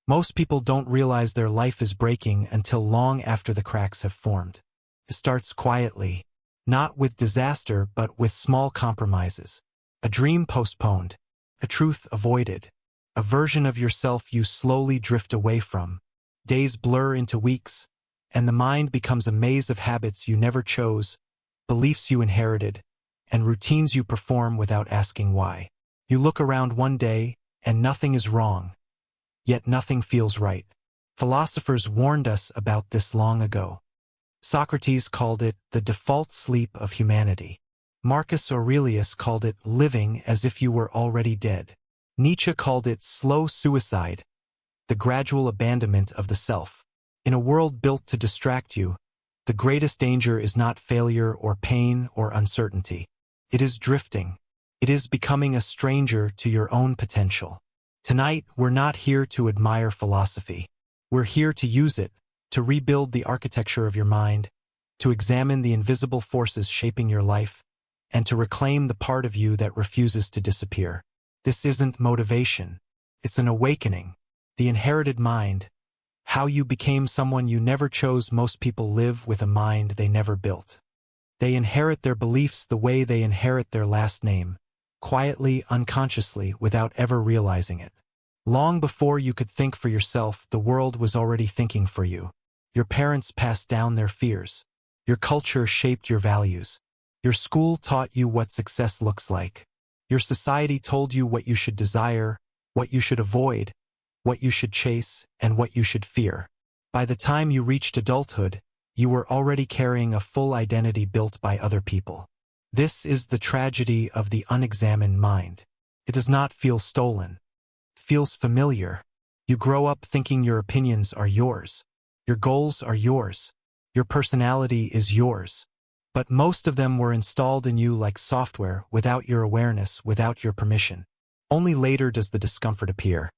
Most people don't realize their life is breaking until long after the cracks have formed. It starts quietly, not with disaster but with small compromises. A dream postponed, a truth avoided, a version of yourself you slowly drift away from. Days blur into weeks, and the mind becomes a maze of habits you never chose, beliefs you inherited, and routines you perform without asking why. You look around one day, and nothing is wrong. Yet nothing feels right. Philosophers warned us about this long ago. Socrates called it the default sleep of humanity. Marcus Aurelius called it living as if you were already dead. Nietzsche called it slow suicide, the gradual abandonment of the self. In a world built to distract you, the greatest danger is not failure or pain or uncertainty. It is drifting. It is becoming a stranger to your own potential. Tonight, we're not here to admire philosophy. We're here to use it, to rebuild the architecture of your mind, to examine the invisible forces shaping your life, and to reclaim the part of you that refuses to disappear. This isn't motivation. It's an awakening. The inherited mind, how you became someone you never chose. Most people live with a mind they never built. They inherit their beliefs the way they inherit their last name, quietly, unconsciously, without ever realizing it. Long before you could think for yourself, the world was already thinking for you. Your parents passed down their fears. Your culture shaped your values. Your school taught you what success looks like. Your society told you what you should desire, what you should avoid, what you should chase, and what you should fear. By the time you reached adulthood, you were already carrying a full identity built by other people. This is the tragedy of the unexamined mind. It does not feel stolen. It feels familiar. You grow up thinking your opinions are yours. Your goals are yours. Your personality is yours. But most of them were installed in you like software, without your awareness, without your permission. Only later does the discomfort appear.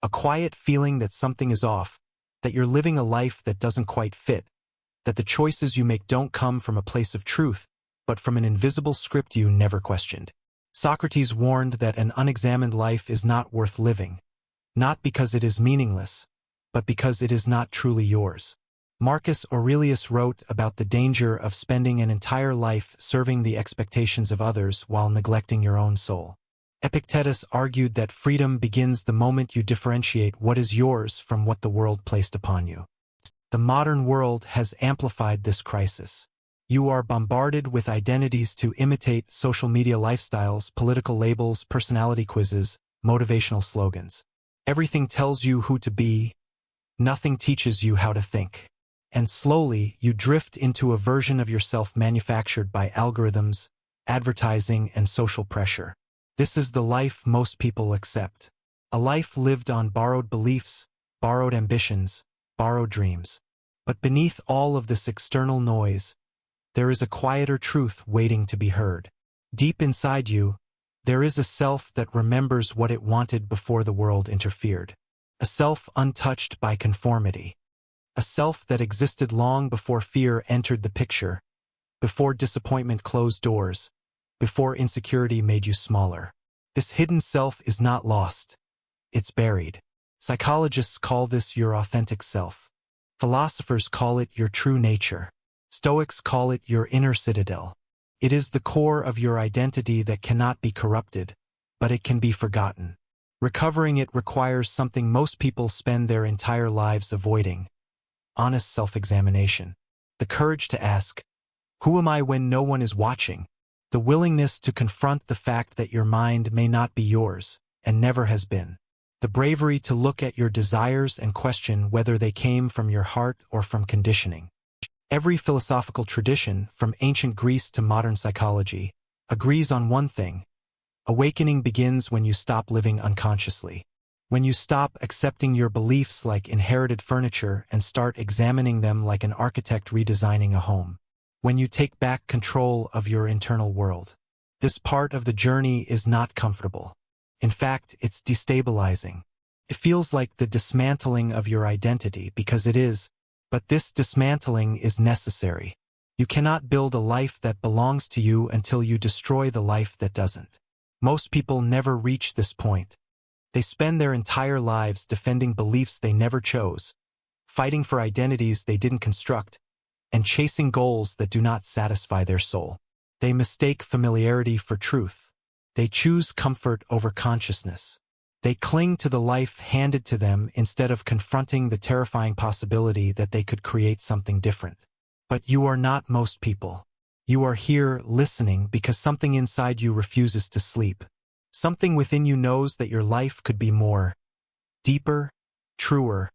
A quiet feeling that something is off, that you're living a life that doesn't quite fit, that the choices you make don't come from a place of truth, but from an invisible script you never questioned. Socrates warned that an unexamined life is not worth living, not because it is meaningless, but because it is not truly yours. Marcus Aurelius wrote about the danger of spending an entire life serving the expectations of others while neglecting your own soul. Epictetus argued that freedom begins the moment you differentiate what is yours from what the world placed upon you. The modern world has amplified this crisis. You are bombarded with identities to imitate: social media lifestyles, political labels, personality quizzes, motivational slogans. Everything tells you who to be. Nothing teaches you how to think. And slowly, you drift into a version of yourself manufactured by algorithms, advertising, and social pressure. This is the life most people accept. A life lived on borrowed beliefs, borrowed ambitions, borrowed dreams. But beneath all of this external noise, there is a quieter truth waiting to be heard. Deep inside you, there is a self that remembers what it wanted before the world interfered. A self untouched by conformity. A self that existed long before fear entered the picture, before disappointment closed doors, before insecurity made you smaller. This hidden self is not lost. It's buried. Psychologists call this your authentic self. Philosophers call it your true nature. Stoics call it your inner citadel. It is the core of your identity that cannot be corrupted, but it can be forgotten. Recovering it requires something most people spend their entire lives avoiding: honest self-examination. The courage to ask, who am I when no one is watching? The willingness to confront the fact that your mind may not be yours, and never has been. The bravery to look at your desires and question whether they came from your heart or from conditioning. Every philosophical tradition, from ancient Greece to modern psychology, agrees on one thing: awakening begins when you stop living unconsciously. When you stop accepting your beliefs like inherited furniture and start examining them like an architect redesigning a home. When you take back control of your internal world. This part of the journey is not comfortable. In fact, it's destabilizing. It feels like the dismantling of your identity, because it is, but this dismantling is necessary. You cannot build a life that belongs to you until you destroy the life that doesn't. Most people never reach this point. They spend their entire lives defending beliefs they never chose, fighting for identities they didn't construct, and chasing goals that do not satisfy their soul. They mistake familiarity for truth. They choose comfort over consciousness. They cling to the life handed to them instead of confronting the terrifying possibility that they could create something different. But you are not most people. You are here listening because something inside you refuses to sleep. Something within you knows that your life could be more, deeper, truer,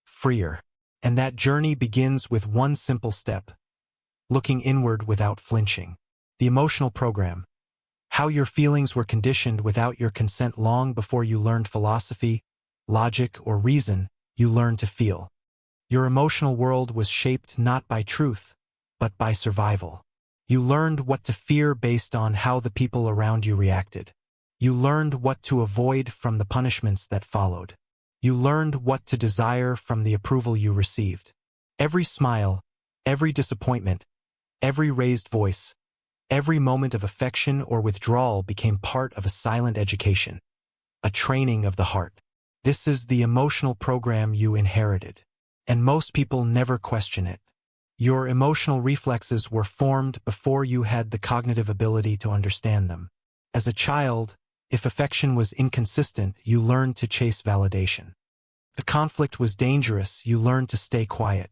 freer. And that journey begins with one simple step: looking inward without flinching. The emotional program. How your feelings were conditioned without your consent. Long before you learned philosophy, logic, or reason, you learned to feel. Your emotional world was shaped not by truth, but by survival. You learned what to fear based on how the people around you reacted. You learned what to avoid from the punishments that followed. You learned what to desire from the approval you received. Every smile, every disappointment, every raised voice, every moment of affection or withdrawal became part of a silent education, a training of the heart. This is the emotional program you inherited, and most people never question it. Your emotional reflexes were formed before you had the cognitive ability to understand them. As a child, if affection was inconsistent, you learned to chase validation. If conflict was dangerous, you learned to stay quiet.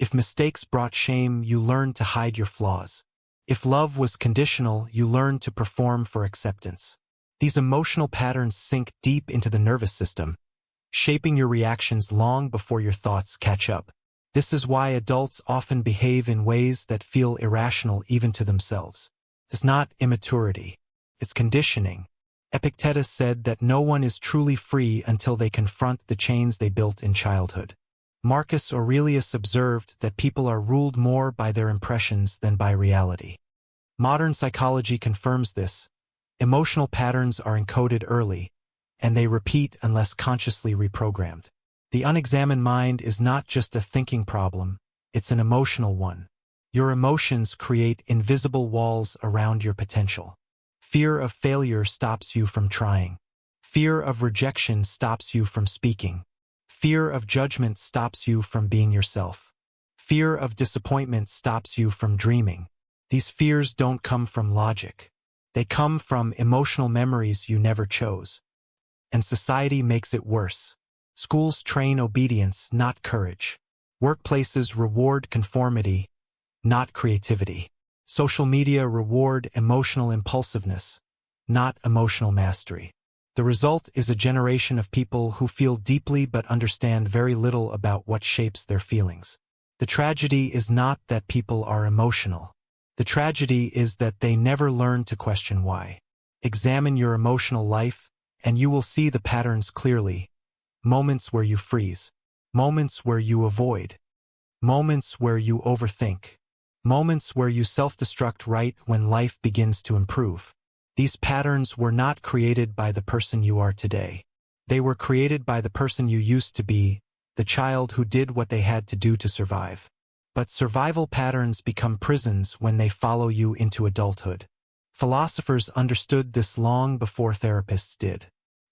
If mistakes brought shame, you learned to hide your flaws. If love was conditional, you learned to perform for acceptance. These emotional patterns sink deep into the nervous system, shaping your reactions long before your thoughts catch up. This is why adults often behave in ways that feel irrational even to themselves. It's not immaturity, it's conditioning. Epictetus said that no one is truly free until they confront the chains they built in childhood. Marcus Aurelius observed that people are ruled more by their impressions than by reality. Modern psychology confirms this. Emotional patterns are encoded early, and they repeat unless consciously reprogrammed. The unexamined mind is not just a thinking problem, it's an emotional one. Your emotions create invisible walls around your potential. Fear of failure stops you from trying. Fear of rejection stops you from speaking. Fear of judgment stops you from being yourself. Fear of disappointment stops you from dreaming. These fears don't come from logic. They come from emotional memories you never chose. And society makes it worse. Schools train obedience, not courage. Workplaces reward conformity, not creativity. Social media reward emotional impulsiveness, not emotional mastery. The result is a generation of people who feel deeply but understand very little about what shapes their feelings. The tragedy is not that people are emotional. The tragedy is that they never learn to question why. Examine your emotional life, and you will see the patterns clearly. Moments where you freeze. Moments where you avoid. Moments where you overthink. Moments where you self-destruct right when life begins to improve. These patterns were not created by the person you are today. They were created by the person you used to be, the child who did what they had to do to survive. But survival patterns become prisons when they follow you into adulthood. Philosophers understood this long before therapists did.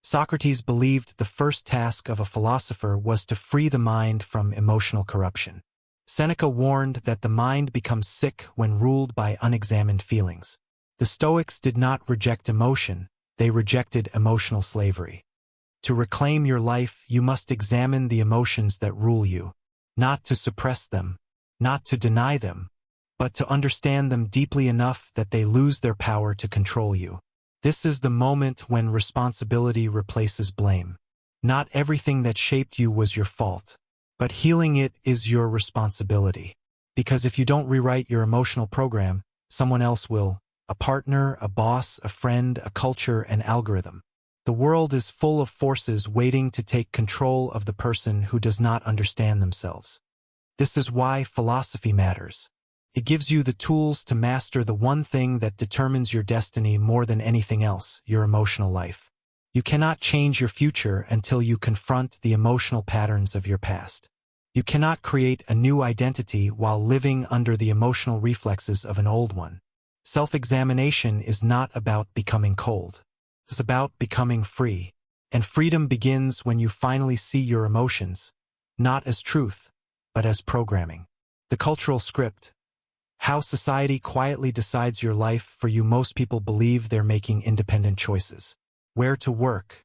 Socrates believed the first task of a philosopher was to free the mind from emotional corruption. Seneca warned that the mind becomes sick when ruled by unexamined feelings. The Stoics did not reject emotion, they rejected emotional slavery. To reclaim your life, you must examine the emotions that rule you, not to suppress them, not to deny them, but to understand them deeply enough that they lose their power to control you. This is the moment when responsibility replaces blame. Not everything that shaped you was your fault, but healing it is your responsibility. Because if you don't rewrite your emotional program, someone else will. A partner, a boss, a friend, a culture, an algorithm. The world is full of forces waiting to take control of the person who does not understand themselves. This is why philosophy matters. It gives you the tools to master the one thing that determines your destiny more than anything else, your emotional life. You cannot change your future until you confront the emotional patterns of your past. You cannot create a new identity while living under the emotional reflexes of an old one. Self-examination is not about becoming cold. It's about becoming free. And freedom begins when you finally see your emotions, not as truth, but as programming. The cultural script. How society quietly decides your life for you. Most people believe they're making independent choices. Where to work,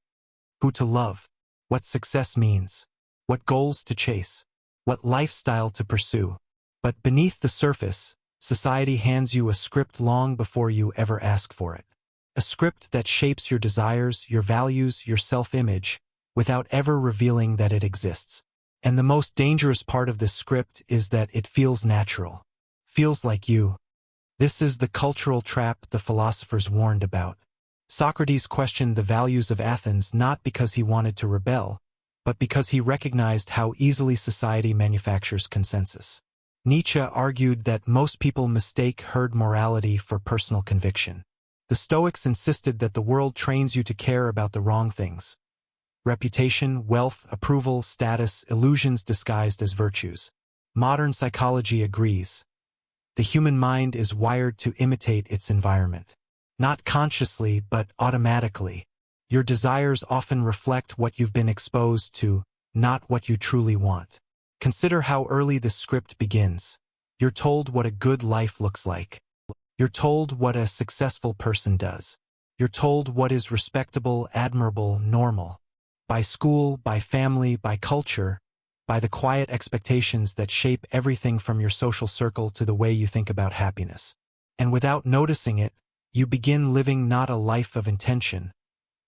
who to love, what success means, what goals to chase, what lifestyle to pursue. But beneath the surface, society hands you a script long before you ever ask for it. A script that shapes your desires, your values, your self-image, without ever revealing that it exists. And the most dangerous part of this script is that it feels natural. Feels like you. This is the cultural trap the philosophers warned about. Socrates questioned the values of Athens not because he wanted to rebel, but because he recognized how easily society manufactures consensus. Nietzsche argued that most people mistake herd morality for personal conviction. The Stoics insisted that the world trains you to care about the wrong things. Reputation, wealth, approval, status, illusions disguised as virtues. Modern psychology agrees. The human mind is wired to imitate its environment. Not consciously, but automatically. Your desires often reflect what you've been exposed to, not what you truly want. Consider how early this script begins. You're told what a good life looks like. You're told what a successful person does. You're told what is respectable, admirable, normal. By school, by family, by culture, by the quiet expectations that shape everything from your social circle to the way you think about happiness. And without noticing it, you begin living not a life of intention,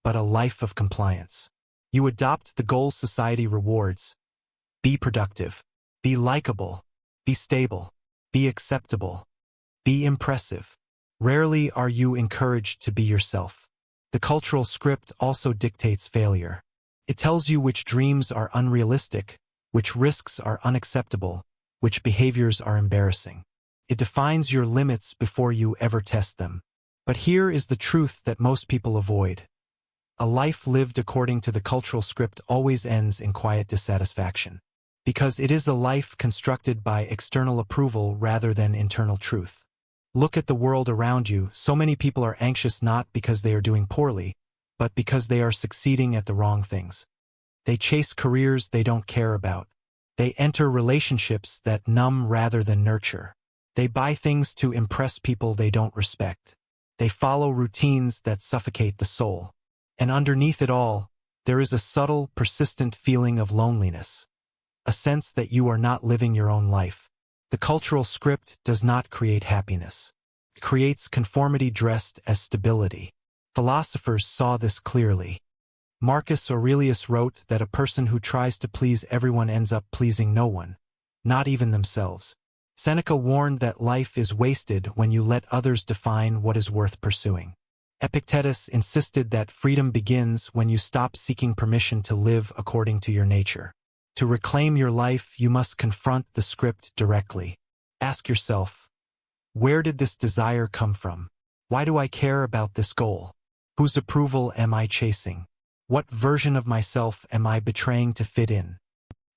but a life of compliance. You adopt the goals society rewards. Be productive. Be likable. Be stable. Be acceptable. Be impressive. Rarely are you encouraged to be yourself. The cultural script also dictates failure. It tells you which dreams are unrealistic, which risks are unacceptable, which behaviors are embarrassing. It defines your limits before you ever test them. But here is the truth that most people avoid. A life lived according to the cultural script always ends in quiet dissatisfaction. Because it is a life constructed by external approval rather than internal truth. Look at the world around you. So many people are anxious not because they are doing poorly, but because they are succeeding at the wrong things. They chase careers they don't care about. They enter relationships that numb rather than nurture. They buy things to impress people they don't respect. They follow routines that suffocate the soul. And underneath it all, there is a subtle, persistent feeling of loneliness. A sense that you are not living your own life. The cultural script does not create happiness. It creates conformity dressed as stability. Philosophers saw this clearly. Marcus Aurelius wrote that a person who tries to please everyone ends up pleasing no one, not even themselves. Seneca warned that life is wasted when you let others define what is worth pursuing. Epictetus insisted that freedom begins when you stop seeking permission to live according to your nature. To reclaim your life, you must confront the script directly. Ask yourself, where did this desire come from? Why do I care about this goal? Whose approval am I chasing? What version of myself am I betraying to fit in?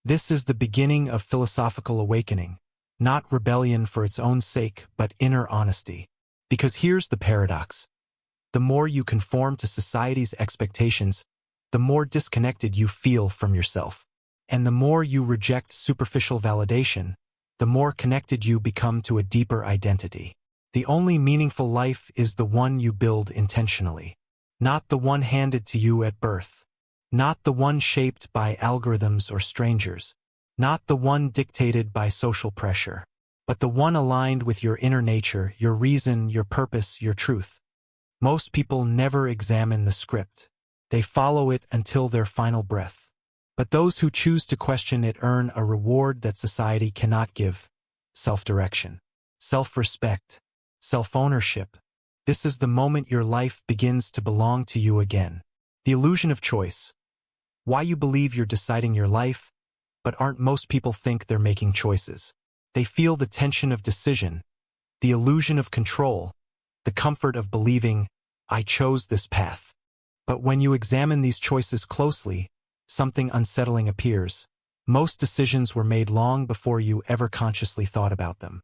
This is the beginning of philosophical awakening, not rebellion for its own sake, but inner honesty. Because here's the paradox. The more you conform to society's expectations, the more disconnected you feel from yourself. And the more you reject superficial validation, the more connected you become to a deeper identity. The only meaningful life is the one you build intentionally. Not the one handed to you at birth. Not the one shaped by algorithms or strangers. Not the one dictated by social pressure. But the one aligned with your inner nature, your reason, your purpose, your truth. Most people never examine the script. They follow it until their final breath. But those who choose to question it earn a reward that society cannot give. Self-direction. Self-respect. Self-ownership. This is the moment your life begins to belong to you again. The illusion of choice. Why you believe you're deciding your life, but aren't most people think they're making choices. They feel the tension of decision, the illusion of control, the comfort of believing, I chose this path. But when you examine these choices closely, something unsettling appears. Most decisions were made long before you ever consciously thought about them.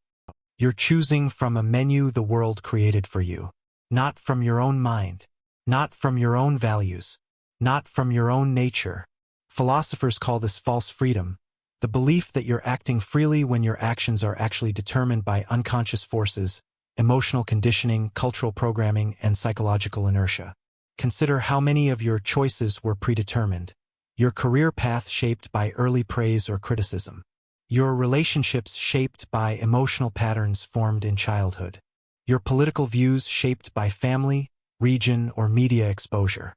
You're choosing from a menu the world created for you. Not from your own mind. Not from your own values. not from your own nature. Philosophers call this false freedom, the belief that you're acting freely when your actions are actually determined by unconscious forces, emotional conditioning, cultural programming, and psychological inertia. Consider how many of your choices were predetermined. Your career path shaped by early praise or criticism. Your relationships shaped by emotional patterns formed in childhood. Your political views shaped by family, region, or media exposure.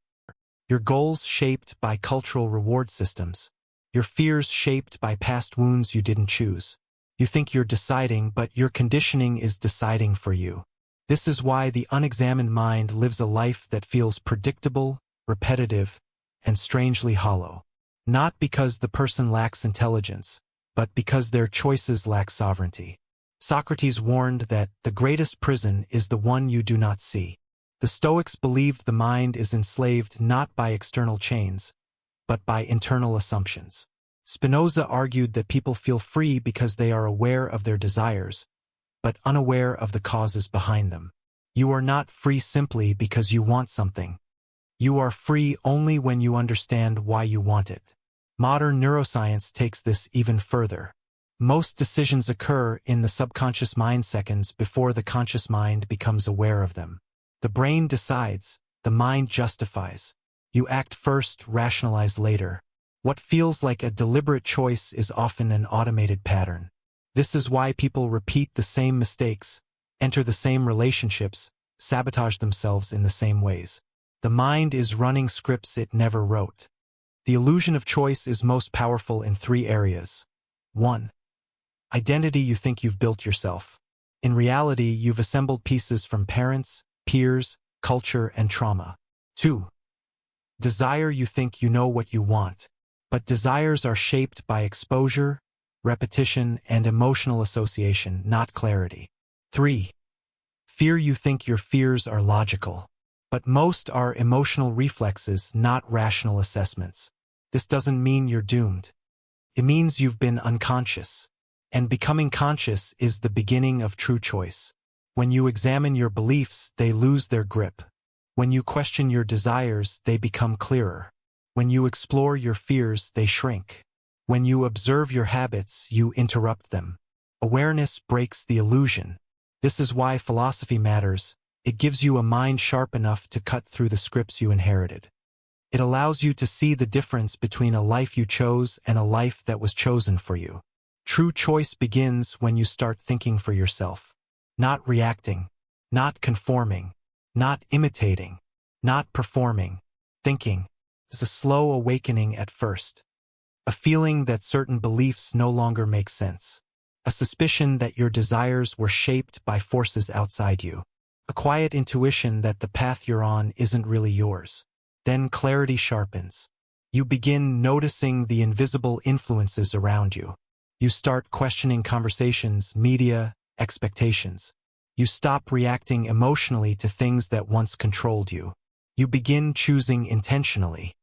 Your goals shaped by cultural reward systems. Your fears shaped by past wounds you didn't choose. You think you're deciding, but your conditioning is deciding for you. This is why the unexamined mind lives a life that feels predictable, repetitive, and strangely hollow. Not because the person lacks intelligence, but because their choices lack sovereignty. Socrates warned that the greatest prison is the one you do not see. The Stoics believed the mind is enslaved not by external chains, but by internal assumptions. Spinoza argued that people feel free because they are aware of their desires, but unaware of the causes behind them. You are not free simply because you want something. You are free only when you understand why you want it. Modern neuroscience takes this even further. Most decisions occur in the subconscious mind seconds before the conscious mind becomes aware of them. The brain decides, the mind justifies. You act first, rationalize later. What feels like a deliberate choice is often an automated pattern. This is why people repeat the same mistakes, enter the same relationships, sabotage themselves in the same ways. The mind is running scripts it never wrote. The illusion of choice is most powerful in 3 areas. 1. Identity. You think you've built yourself. In reality, you've assembled pieces from parents, peers, culture, and trauma. 2. Desire. You think you know what you want. But desires are shaped by exposure, repetition, and emotional association, not clarity. 3. Fear. You think your fears are logical. But most are emotional reflexes, not rational assessments. This doesn't mean you're doomed. It means you've been unconscious. And becoming conscious is the beginning of true choice. When you examine your beliefs, they lose their grip. When you question your desires, they become clearer. When you explore your fears, they shrink. When you observe your habits, you interrupt them. Awareness breaks the illusion. This is why philosophy matters. It gives you a mind sharp enough to cut through the scripts you inherited. It allows you to see the difference between a life you chose and a life that was chosen for you. True choice begins when you start thinking for yourself. Not reacting, not conforming, not imitating, not performing. Thinking is a slow awakening at first. A feeling that certain beliefs no longer make sense. A suspicion that your desires were shaped by forces outside you. A quiet intuition that the path you're on isn't really yours. Then clarity sharpens. You begin noticing the invisible influences around you. You start questioning conversations, media, expectations. You stop reacting emotionally to things that once controlled you. You begin choosing intentionally.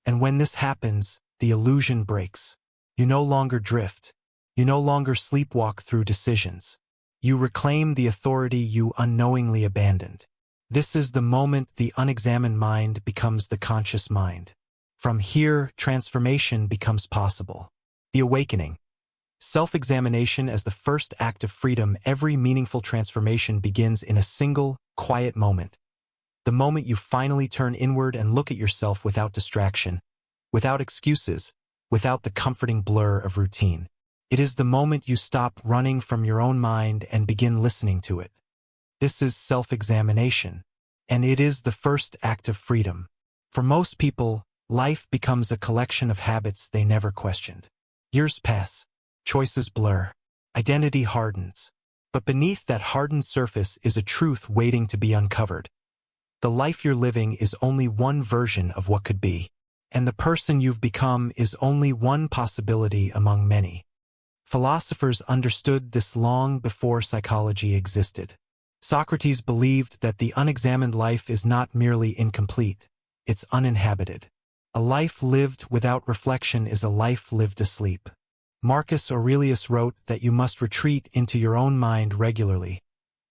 And when this happens, the illusion breaks. You no longer drift. You no longer sleepwalk through decisions. You reclaim the authority you unknowingly abandoned. This is the moment the unexamined mind becomes the conscious mind. From here, transformation becomes possible. The awakening. Self-examination as the first act of freedom. Every meaningful transformation begins in a single, quiet moment. The moment you finally turn inward and look at yourself without distraction, without excuses, without the comforting blur of routine. It is the moment you stop running from your own mind and begin listening to it. This is self-examination, and it is the first act of freedom. For most people, life becomes a collection of habits they never questioned. Years pass, choices blur, identity hardens. But beneath that hardened surface is a truth waiting to be uncovered. The life you're living is only one version of what could be, and the person you've become is only one possibility among many. Philosophers understood this long before psychology existed. Socrates believed that the unexamined life is not merely incomplete, it's uninhabited. A life lived without reflection is a life lived asleep. Marcus Aurelius wrote that you must retreat into your own mind regularly,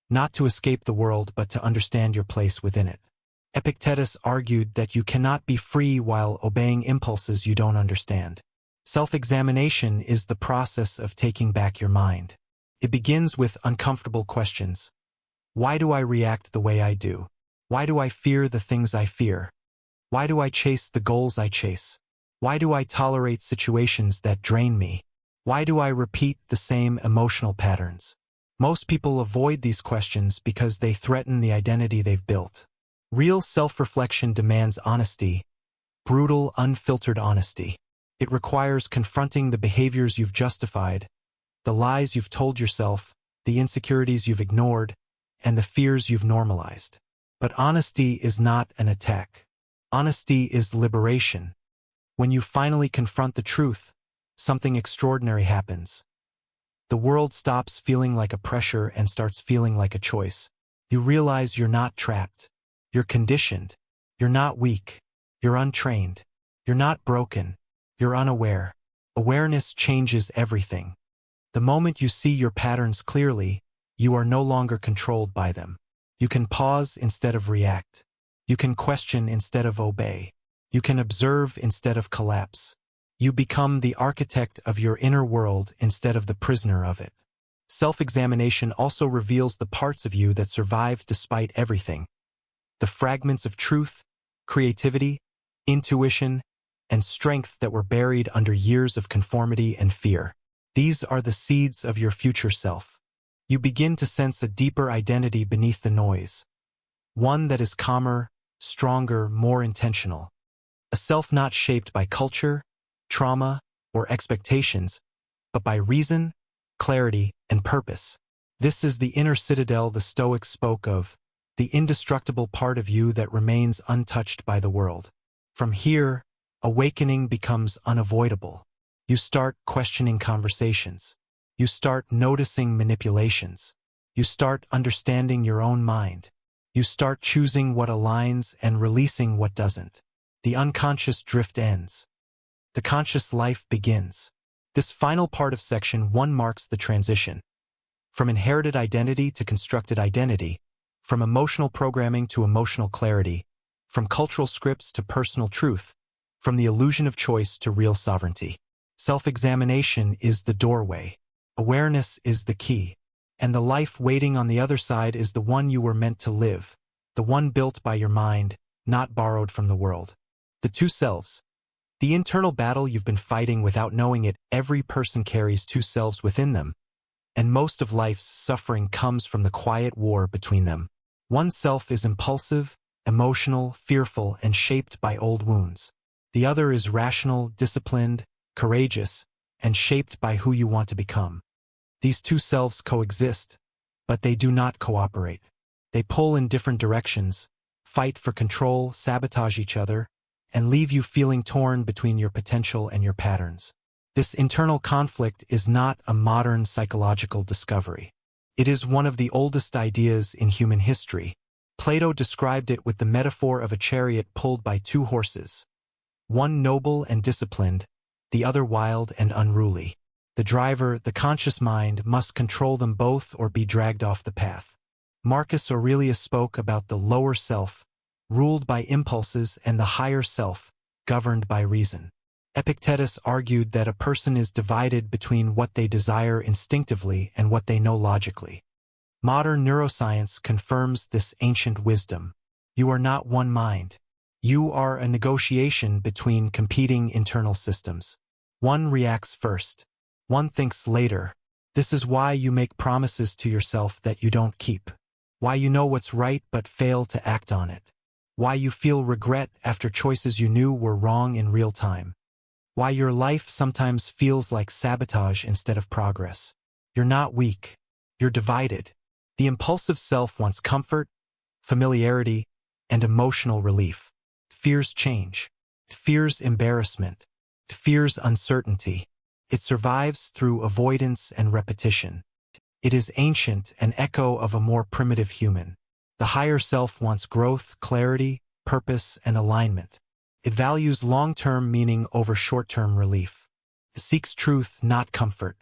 not to escape the world but to understand your place within it. Epictetus argued that you cannot be free while obeying impulses you don't understand. Self-examination is the process of taking back your mind. It begins with uncomfortable questions. Why do I react the way I do? Why do I fear the things I fear? Why do I chase the goals I chase? Why do I tolerate situations that drain me? Why do I repeat the same emotional patterns? Most people avoid these questions because they threaten the identity they've built. Real self-reflection demands honesty, brutal, unfiltered honesty. It requires confronting the behaviors you've justified, the lies you've told yourself, the insecurities you've ignored, and the fears you've normalized. But honesty is not an attack. Honesty is liberation. When you finally confront the truth, something extraordinary happens. The world stops feeling like a pressure and starts feeling like a choice. You realize you're not trapped. You're conditioned. You're not weak. You're untrained. You're not broken. You're unaware. Awareness changes everything. The moment you see your patterns clearly, you are no longer controlled by them. You can pause instead of react. You can question instead of obey. You can observe instead of collapse. You become the architect of your inner world instead of the prisoner of it. Self-examination also reveals the parts of you that survive despite everything. The fragments of truth, creativity, intuition, and strength that were buried under years of conformity and fear. These are the seeds of your future self. You begin to sense a deeper identity beneath the noise. One that is calmer, stronger, more intentional. A self not shaped by culture, trauma, or expectations, but by reason, clarity, and purpose. This is the inner citadel the Stoics spoke of, the indestructible part of you that remains untouched by the world. From here, awakening becomes unavoidable. You start questioning conversations. You start noticing manipulations. You start understanding your own mind. You start choosing what aligns and releasing what doesn't. The unconscious drift ends. The conscious life begins. This final part of Section 1 marks the transition. From inherited identity to constructed identity, from emotional programming to emotional clarity, from cultural scripts to personal truth, from the illusion of choice to real sovereignty. Self-examination is the doorway. Awareness is the key. And the life waiting on the other side is the one you were meant to live, the one built by your mind, not borrowed from the world. The two selves. The internal battle you've been fighting without knowing it. Every person carries two selves within them, and most of life's suffering comes from the quiet war between them. One self is impulsive, emotional, fearful, and shaped by old wounds. The other is rational, disciplined, courageous, and shaped by who you want to become. These two selves coexist, but they do not cooperate. They pull in different directions, fight for control, sabotage each other, and leave you feeling torn between your potential and your patterns. This internal conflict is not a modern psychological discovery. It is one of the oldest ideas in human history. Plato described it with the metaphor of a chariot pulled by two horses, one noble and disciplined, the other wild and unruly. The driver, the conscious mind, must control them both or be dragged off the path. Marcus Aurelius spoke about the lower self, ruled by impulses, and the higher self, governed by reason. Epictetus argued that a person is divided between what they desire instinctively and what they know logically. Modern neuroscience confirms this ancient wisdom. You are not one mind. You are a negotiation between competing internal systems. One reacts first. One thinks later. This is why you make promises to yourself that you don't keep. Why you know what's right but fail to act on it. Why you feel regret after choices you knew were wrong in real time. Why your life sometimes feels like sabotage instead of progress. You're not weak. You're divided. The impulsive self wants comfort, familiarity, and emotional relief. It fears change. It fears embarrassment. It fears uncertainty. It survives through avoidance and repetition. It is ancient, an echo of a more primitive human. The higher self wants growth, clarity, purpose, and alignment. It values long-term meaning over short-term relief. It seeks truth, not comfort.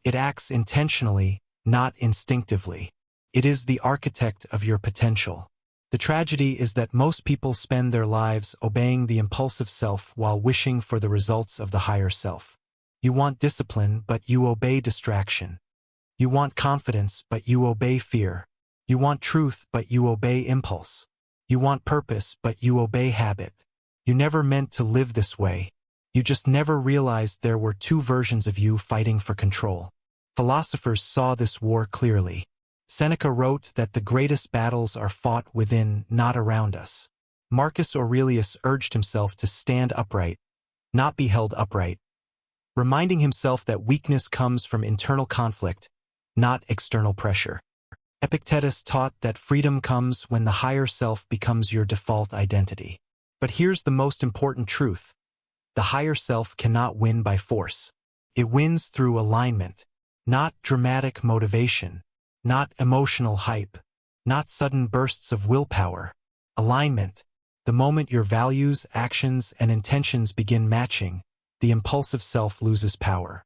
It acts intentionally, not instinctively. It is the architect of your potential. The tragedy is that most people spend their lives obeying the impulsive self while wishing for the results of the higher self. You want discipline, but you obey distraction. You want confidence, but you obey fear. You want truth, but you obey impulse. You want purpose, but you obey habit. You never meant to live this way. You just never realized there were two versions of you fighting for control. Philosophers saw this war clearly. Seneca wrote that the greatest battles are fought within, not around us. Marcus Aurelius urged himself to stand upright, not be held upright, reminding himself that weakness comes from internal conflict, not external pressure. Epictetus taught that freedom comes when the higher self becomes your default identity. But here's the most important truth. The higher self cannot win by force. It wins through alignment, not dramatic motivation, not emotional hype, not sudden bursts of willpower. Alignment. The moment your values, actions, and intentions begin matching, the impulsive self loses power.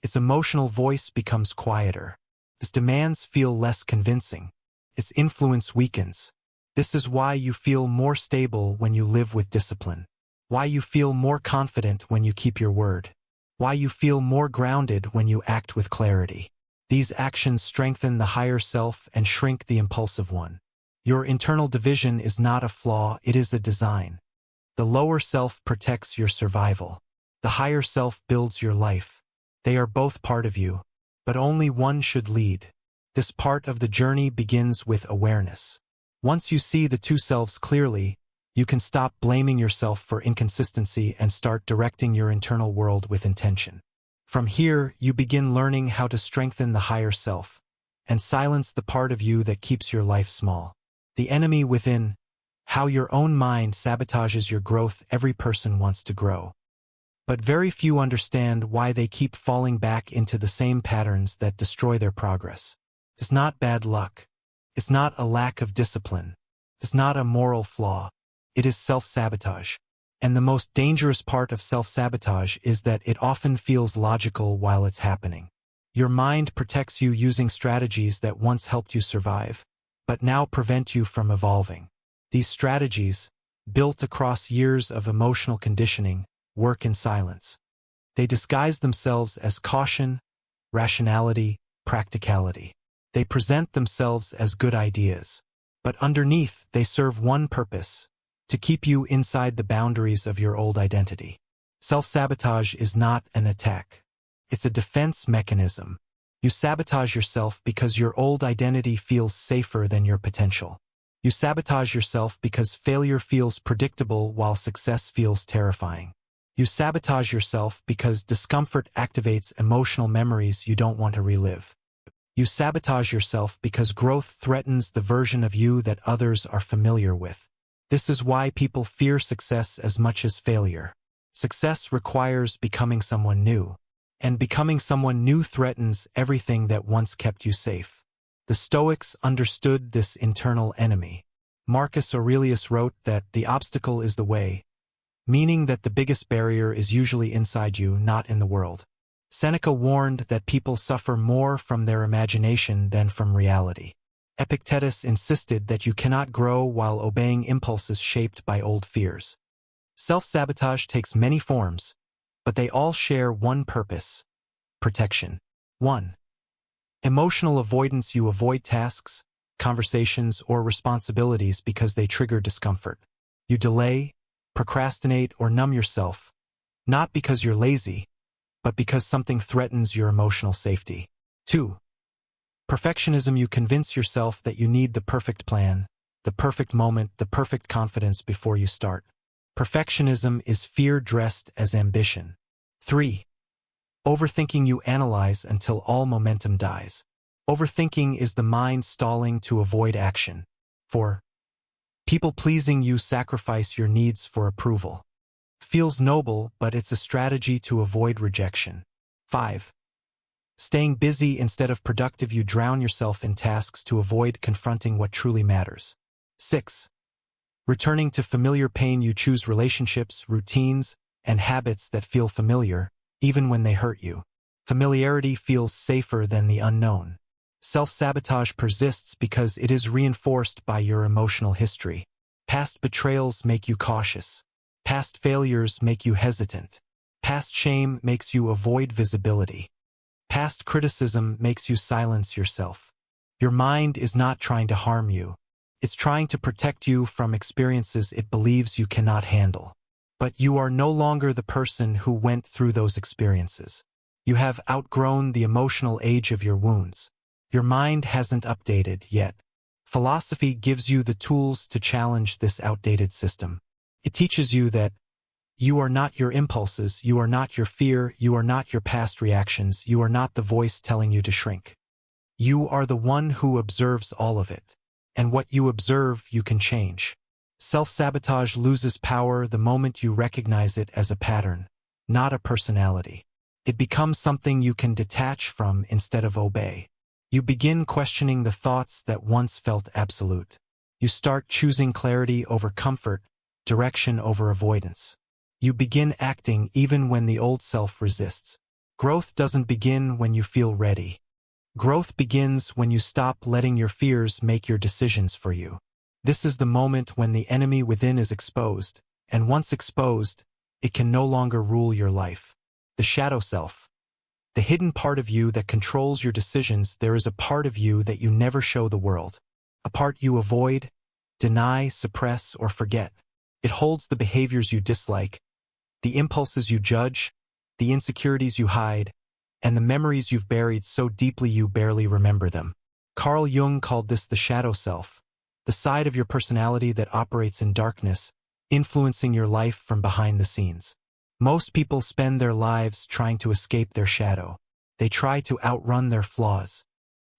Its emotional voice becomes quieter. Its demands feel less convincing. Its influence weakens. This is why you feel more stable when you live with discipline. Why you feel more confident when you keep your word. Why you feel more grounded when you act with clarity. These actions strengthen the higher self and shrink the impulsive one. Your internal division is not a flaw, it is a design. The lower self protects your survival. The higher self builds your life. They are both part of you, but only one should lead. This part of the journey begins with awareness. Once you see the two selves clearly, you can stop blaming yourself for inconsistency and start directing your internal world with intention. From here, you begin learning how to strengthen the higher self and silence the part of you that keeps your life small. The enemy within, how your own mind sabotages your growth. Every person wants to grow, but very few understand why they keep falling back into the same patterns that destroy their progress. It's not bad luck. It's not a lack of discipline. It's not a moral flaw. It is self-sabotage. And the most dangerous part of self-sabotage is that it often feels logical while it's happening. Your mind protects you using strategies that once helped you survive, but now prevent you from evolving. These strategies, built across years of emotional conditioning, work in silence. They disguise themselves as caution, rationality, practicality. They present themselves as good ideas, but underneath they serve one purpose: to keep you inside the boundaries of your old identity. Self-sabotage is not an attack. It's a defense mechanism. You sabotage yourself because your old identity feels safer than your potential. You sabotage yourself because failure feels predictable while success feels terrifying. You sabotage yourself because discomfort activates emotional memories you don't want to relive. You sabotage yourself because growth threatens the version of you that others are familiar with. This is why people fear success as much as failure. Success requires becoming someone new, and becoming someone new threatens everything that once kept you safe. The Stoics understood this internal enemy. Marcus Aurelius wrote that the obstacle is the way, meaning that the biggest barrier is usually inside you, not in the world. Seneca warned that people suffer more from their imagination than from reality. Epictetus insisted that you cannot grow while obeying impulses shaped by old fears. Self-sabotage takes many forms, but they all share one purpose: protection. 1. Emotional avoidance. You avoid tasks, conversations, or responsibilities because they trigger discomfort. You delay, procrastinate, or numb yourself, not because you're lazy, but because something threatens your emotional safety. 2. Perfectionism. You convince yourself that you need the perfect plan, the perfect moment, the perfect confidence before you start. Perfectionism is fear dressed as ambition. 3. Overthinking. You analyze until all momentum dies. Overthinking is the mind stalling to avoid action. 4. People-pleasing. You sacrifice your needs for approval. Feels noble, but it's a strategy to avoid rejection. 5. Staying busy instead of productive. You drown yourself in tasks to avoid confronting what truly matters. 6. Returning to familiar pain. You choose relationships, routines, and habits that feel familiar, even when they hurt you. Familiarity feels safer than the unknown. Self-sabotage persists because it is reinforced by your emotional history. Past betrayals make you cautious. Past failures make you hesitant. Past shame makes you avoid visibility. Past criticism makes you silence yourself. Your mind is not trying to harm you. It's trying to protect you from experiences it believes you cannot handle. But you are no longer the person who went through those experiences. You have outgrown the emotional age of your wounds. Your mind hasn't updated yet. Philosophy gives you the tools to challenge this outdated system. It teaches you that you are not your impulses, you are not your fear, you are not your past reactions, you are not the voice telling you to shrink. You are the one who observes all of it. And what you observe, you can change. Self-sabotage loses power the moment you recognize it as a pattern, not a personality. It becomes something you can detach from instead of obey. You begin questioning the thoughts that once felt absolute. You start choosing clarity over comfort, direction over avoidance. You begin acting even when the old self resists. Growth doesn't begin when you feel ready. Growth begins when you stop letting your fears make your decisions for you. This is the moment when the enemy within is exposed, and once exposed, it can no longer rule your life. The shadow self. The hidden part of you that controls your decisions. There is a part of you that you never show the world. A part you avoid, deny, suppress, or forget. It holds the behaviors you dislike, the impulses you judge, the insecurities you hide, and the memories you've buried so deeply you barely remember them. Carl Jung called this the shadow self, the side of your personality that operates in darkness, influencing your life from behind the scenes. Most people spend their lives trying to escape their shadow. They try to outrun their flaws.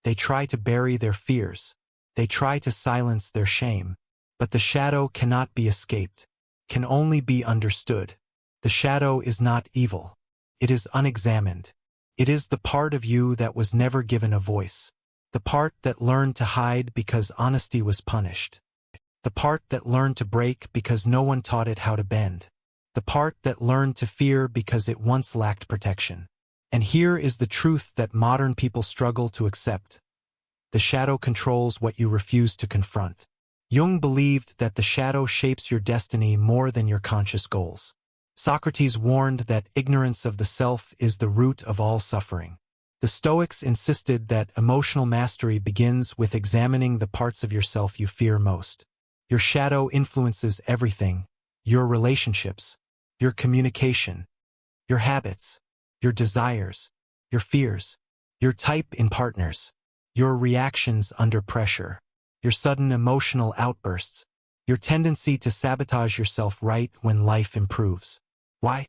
They try to bury their fears. They try to silence their shame. But the shadow cannot be escaped, can only be understood. The shadow is not evil. It is unexamined. It is the part of you that was never given a voice. The part that learned to hide because honesty was punished. The part that learned to break because no one taught it how to bend. The part that learned to fear because it once lacked protection. And here is the truth that modern people struggle to accept. The shadow controls what you refuse to confront. Jung believed that the shadow shapes your destiny more than your conscious goals. Socrates warned that ignorance of the self is the root of all suffering. The Stoics insisted that emotional mastery begins with examining the parts of yourself you fear most. Your shadow influences everything: your relationships, your communication, your habits, your desires, your fears, your type in partners, your reactions under pressure, your sudden emotional outbursts, your tendency to sabotage yourself right when life improves. Why?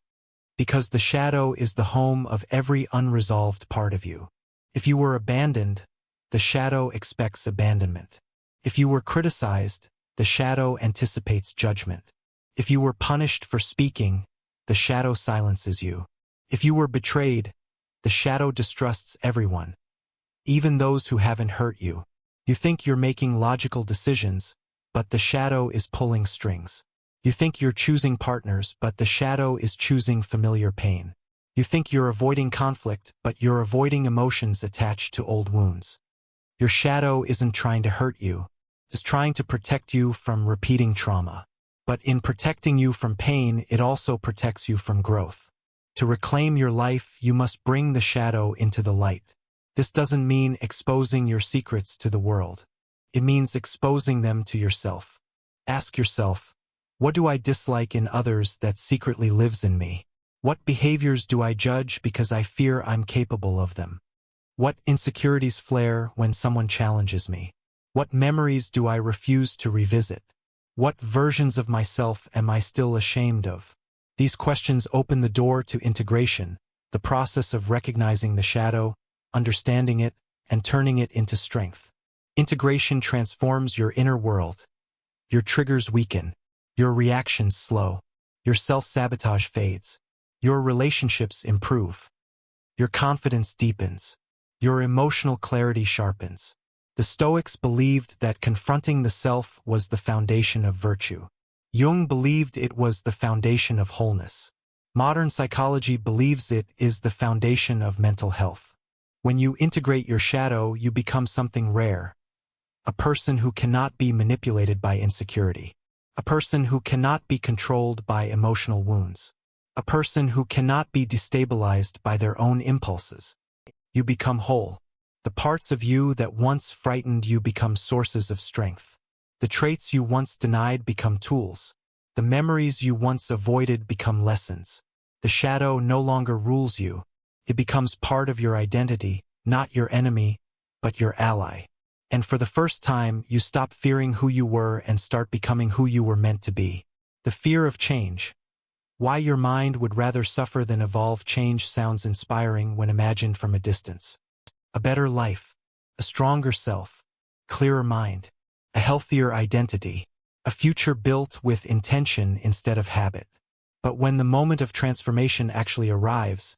Because the shadow is the home of every unresolved part of you. If you were abandoned, the shadow expects abandonment. If you were criticized, the shadow anticipates judgment. If you were punished for speaking, the shadow silences you. If you were betrayed, the shadow distrusts everyone, even those who haven't hurt you. You think you're making logical decisions, but the shadow is pulling strings. You think you're choosing partners, but the shadow is choosing familiar pain. You think you're avoiding conflict, but you're avoiding emotions attached to old wounds. Your shadow isn't trying to hurt you. It's trying to protect you from repeating trauma. But in protecting you from pain, it also protects you from growth. To reclaim your life, you must bring the shadow into the light. This doesn't mean exposing your secrets to the world. It means exposing them to yourself. Ask yourself, what do I dislike in others that secretly lives in me? What behaviors do I judge because I fear I'm capable of them? What insecurities flare when someone challenges me? What memories do I refuse to revisit? What versions of myself am I still ashamed of? These questions open the door to integration, the process of recognizing the shadow, understanding it, and turning it into strength. Integration transforms your inner world. Your triggers weaken. Your reactions slow. Your self-sabotage fades. Your relationships improve. Your confidence deepens. Your emotional clarity sharpens. The Stoics believed that confronting the self was the foundation of virtue. Jung believed it was the foundation of wholeness. Modern psychology believes it is the foundation of mental health. When you integrate your shadow, you become something rare. A person who cannot be manipulated by insecurity. A person who cannot be controlled by emotional wounds. A person who cannot be destabilized by their own impulses. You become whole. The parts of you that once frightened you become sources of strength. The traits you once denied become tools. The memories you once avoided become lessons. The shadow no longer rules you. It becomes part of your identity, not your enemy, but your ally. And for the first time, you stop fearing who you were and start becoming who you were meant to be. The fear of change. Why your mind would rather suffer than evolve. Change sounds inspiring when imagined from a distance. A better life, a stronger self, clearer mind, a healthier identity, a future built with intention instead of habit. But when the moment of transformation actually arrives,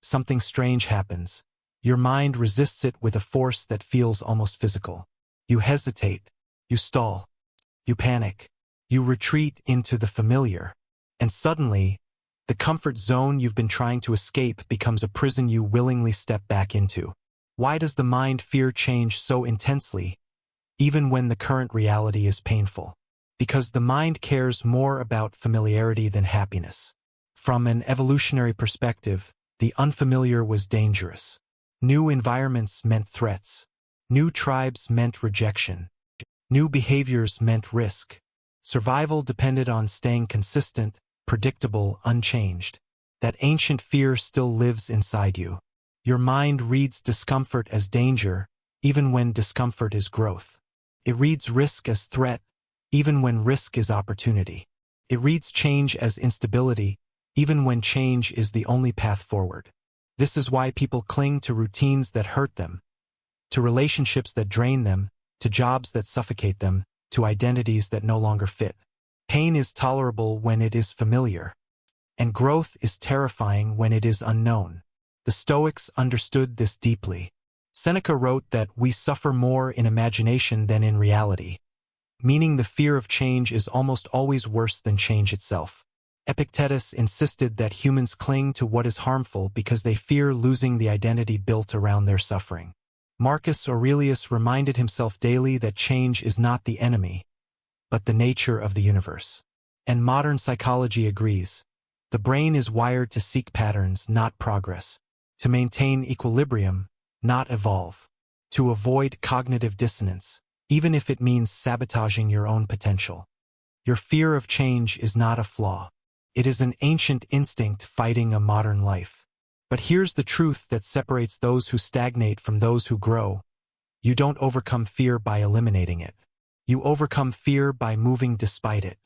something strange happens. Your mind resists it with a force that feels almost physical. You hesitate, you stall, you panic, you retreat into the familiar. And suddenly, the comfort zone you've been trying to escape becomes a prison you willingly step back into. Why does the mind fear change so intensely, even when the current reality is painful? Because the mind cares more about familiarity than happiness. From an evolutionary perspective, the unfamiliar was dangerous. New environments meant threats. New tribes meant rejection. New behaviors meant risk. Survival depended on staying consistent, predictable, unchanged. That ancient fear still lives inside you. Your mind reads discomfort as danger, even when discomfort is growth. It reads risk as threat, even when risk is opportunity. It reads change as instability, even when change is the only path forward. This is why people cling to routines that hurt them, to relationships that drain them, to jobs that suffocate them, to identities that no longer fit. Pain is tolerable when it is familiar, and growth is terrifying when it is unknown. The Stoics understood this deeply. Seneca wrote that we suffer more in imagination than in reality, meaning the fear of change is almost always worse than change itself. Epictetus insisted that humans cling to what is harmful because they fear losing the identity built around their suffering. Marcus Aurelius reminded himself daily that change is not the enemy, but the nature of the universe. And modern psychology agrees. The brain is wired to seek patterns, not progress, to maintain equilibrium, not evolve, to avoid cognitive dissonance, even if it means sabotaging your own potential. Your fear of change is not a flaw. It is an ancient instinct fighting a modern life. But here's the truth that separates those who stagnate from those who grow. You don't overcome fear by eliminating it. You overcome fear by moving despite it.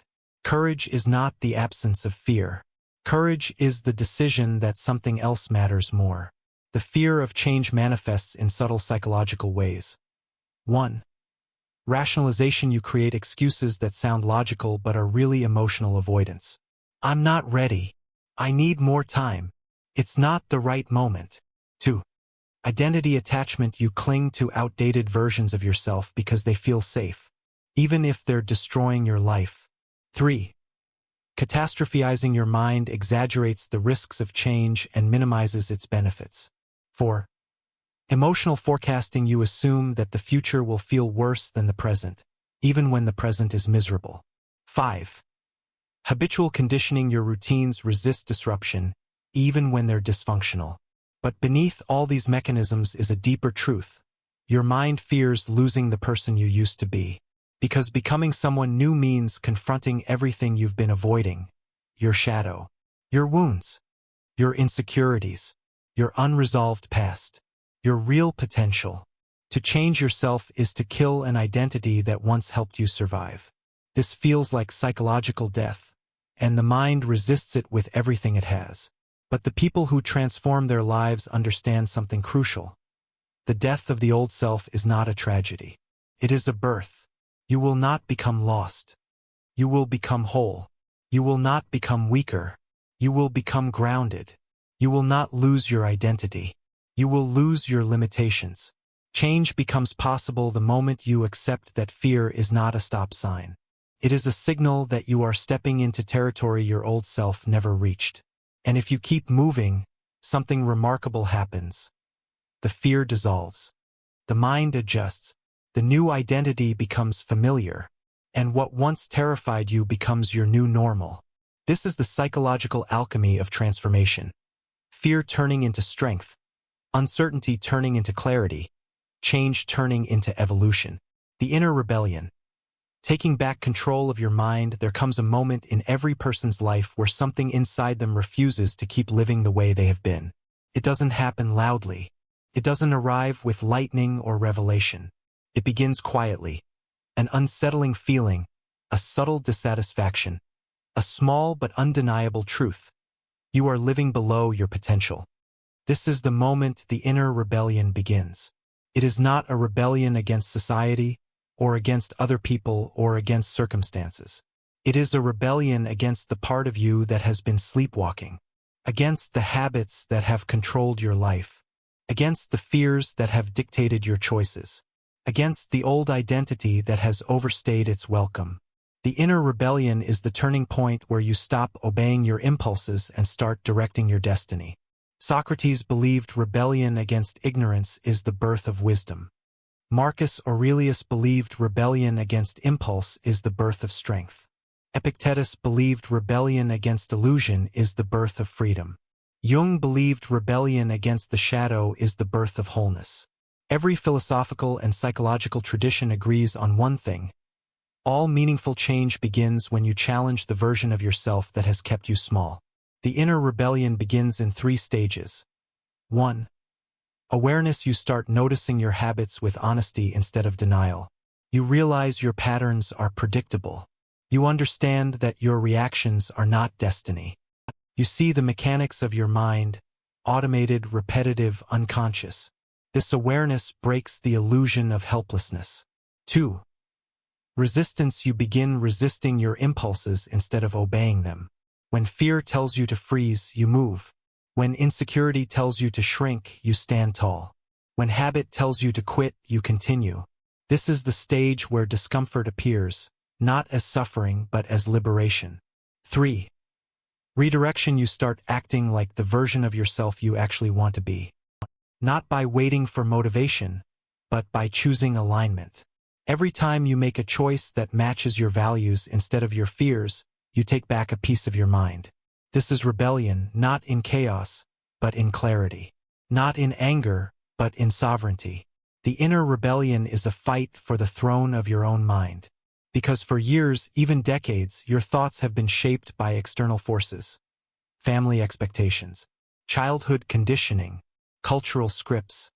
Courage is not the absence of fear. Courage is the decision that something else matters more. The fear of change manifests in subtle psychological ways. 1. Rationalization. You create excuses that sound logical but are really emotional avoidance. I'm not ready. I need more time. It's not the right moment. 2. Identity attachment. You cling to outdated versions of yourself because they feel safe, even if they're destroying your life. 3. Catastrophizing. Your mind exaggerates the risks of change and minimizes its benefits. 4. Emotional forecasting. You assume that the future will feel worse than the present, even when the present is miserable. 5. Habitual conditioning. Your routines resist disruption, even when they're dysfunctional. But beneath all these mechanisms is a deeper truth. Your mind fears losing the person you used to be, because becoming someone new means confronting everything you've been avoiding: your shadow, your wounds, your insecurities, your unresolved past, your real potential. To change yourself is to kill an identity that once helped you survive. This feels like psychological death, and the mind resists it with everything it has. But the people who transform their lives understand something crucial. The death of the old self is not a tragedy. It is a birth. You will not become lost. You will become whole. You will not become weaker. You will become grounded. You will not lose your identity. You will lose your limitations. Change becomes possible the moment you accept that fear is not a stop sign. It is a signal that you are stepping into territory your old self never reached. And if you keep moving, something remarkable happens. the fear dissolves. The mind adjusts. The new identity becomes familiar. And what once terrified you becomes your new normal. This is the psychological alchemy of transformation. Fear turning into strength. Uncertainty turning into clarity. Change turning into evolution. The inner rebellion. Taking back control of your mind, there comes a moment in every person's life where something inside them refuses to keep living the way they have been. It doesn't happen loudly. It doesn't arrive with lightning or revelation. It begins quietly. An unsettling feeling, a subtle dissatisfaction, a small but undeniable truth. You are living below your potential. This is the moment the inner rebellion begins. It is not a rebellion against society, or against other people, or against circumstances. It is a rebellion against the part of you that has been sleepwalking, against the habits that have controlled your life, against the fears that have dictated your choices, against the old identity that has overstayed its welcome. The inner rebellion is the turning point where you stop obeying your impulses and start directing your destiny. Socrates believed rebellion against ignorance is the birth of wisdom. Marcus Aurelius believed rebellion against impulse is the birth of strength. Epictetus believed rebellion against illusion is the birth of freedom. Jung believed rebellion against the shadow is the birth of wholeness. Every philosophical and psychological tradition agrees on one thing. All meaningful change begins when you challenge the version of yourself that has kept you small. The inner rebellion begins in 3 stages. 1. Awareness. You start noticing your habits with honesty instead of denial. You realize your patterns are predictable. You understand that your reactions are not destiny. You see the mechanics of your mind, automated, repetitive, unconscious. This awareness breaks the illusion of helplessness. 2. Resistance. You begin resisting your impulses instead of obeying them. When fear tells you to freeze, you move. When insecurity tells you to shrink, you stand tall. When habit tells you to quit, you continue. This is the stage where discomfort appears, not as suffering but as liberation. 3. Redirection. You start acting like the version of yourself you actually want to be. Not by waiting for motivation, but by choosing alignment. Every time you make a choice that matches your values instead of your fears, you take back a piece of your mind. This is rebellion, not in chaos, but in clarity. Not in anger, but in sovereignty. The inner rebellion is a fight for the throne of your own mind. Because for years, even decades, your thoughts have been shaped by external forces. Family expectations, childhood conditioning, cultural scripts,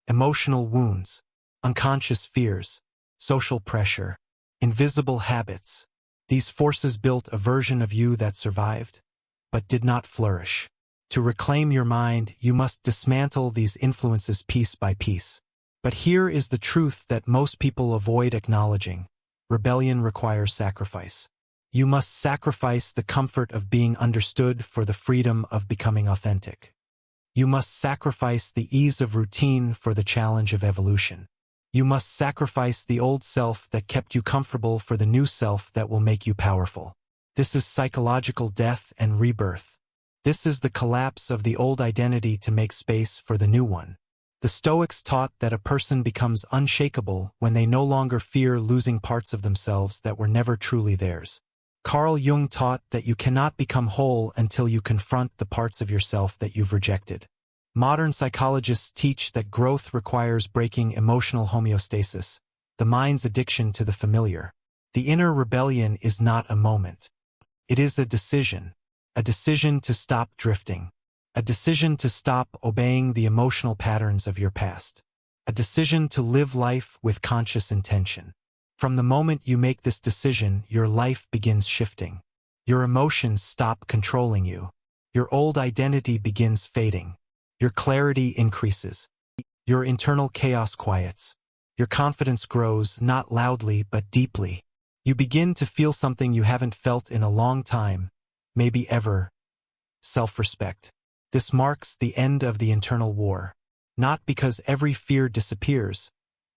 emotional wounds, unconscious fears, social pressure, invisible habits. These forces built a version of you that survived, but did not flourish. To reclaim your mind, you must dismantle these influences piece by piece. But here is the truth that most people avoid acknowledging. Rebellion requires sacrifice. You must sacrifice the comfort of being understood for the freedom of becoming authentic. You must sacrifice the ease of routine for the challenge of evolution. You must sacrifice the old self that kept you comfortable for the new self that will make you powerful. This is psychological death and rebirth. This is the collapse of the old identity to make space for the new one. The Stoics taught that a person becomes unshakable when they no longer fear losing parts of themselves that were never truly theirs. Carl Jung taught that you cannot become whole until you confront the parts of yourself that you've rejected. Modern psychologists teach that growth requires breaking emotional homeostasis, the mind's addiction to the familiar. The inner rebellion is not a moment. It is a decision to stop drifting, a decision to stop obeying the emotional patterns of your past, a decision to live life with conscious intention. From the moment you make this decision, your life begins shifting. Your emotions stop controlling you. Your old identity begins fading. Your clarity increases. Your internal chaos quiets. Your confidence grows, not loudly but deeply. You begin to feel something you haven't felt in a long time, maybe ever. Self-respect. This marks the end of the internal war. Not because every fear disappears,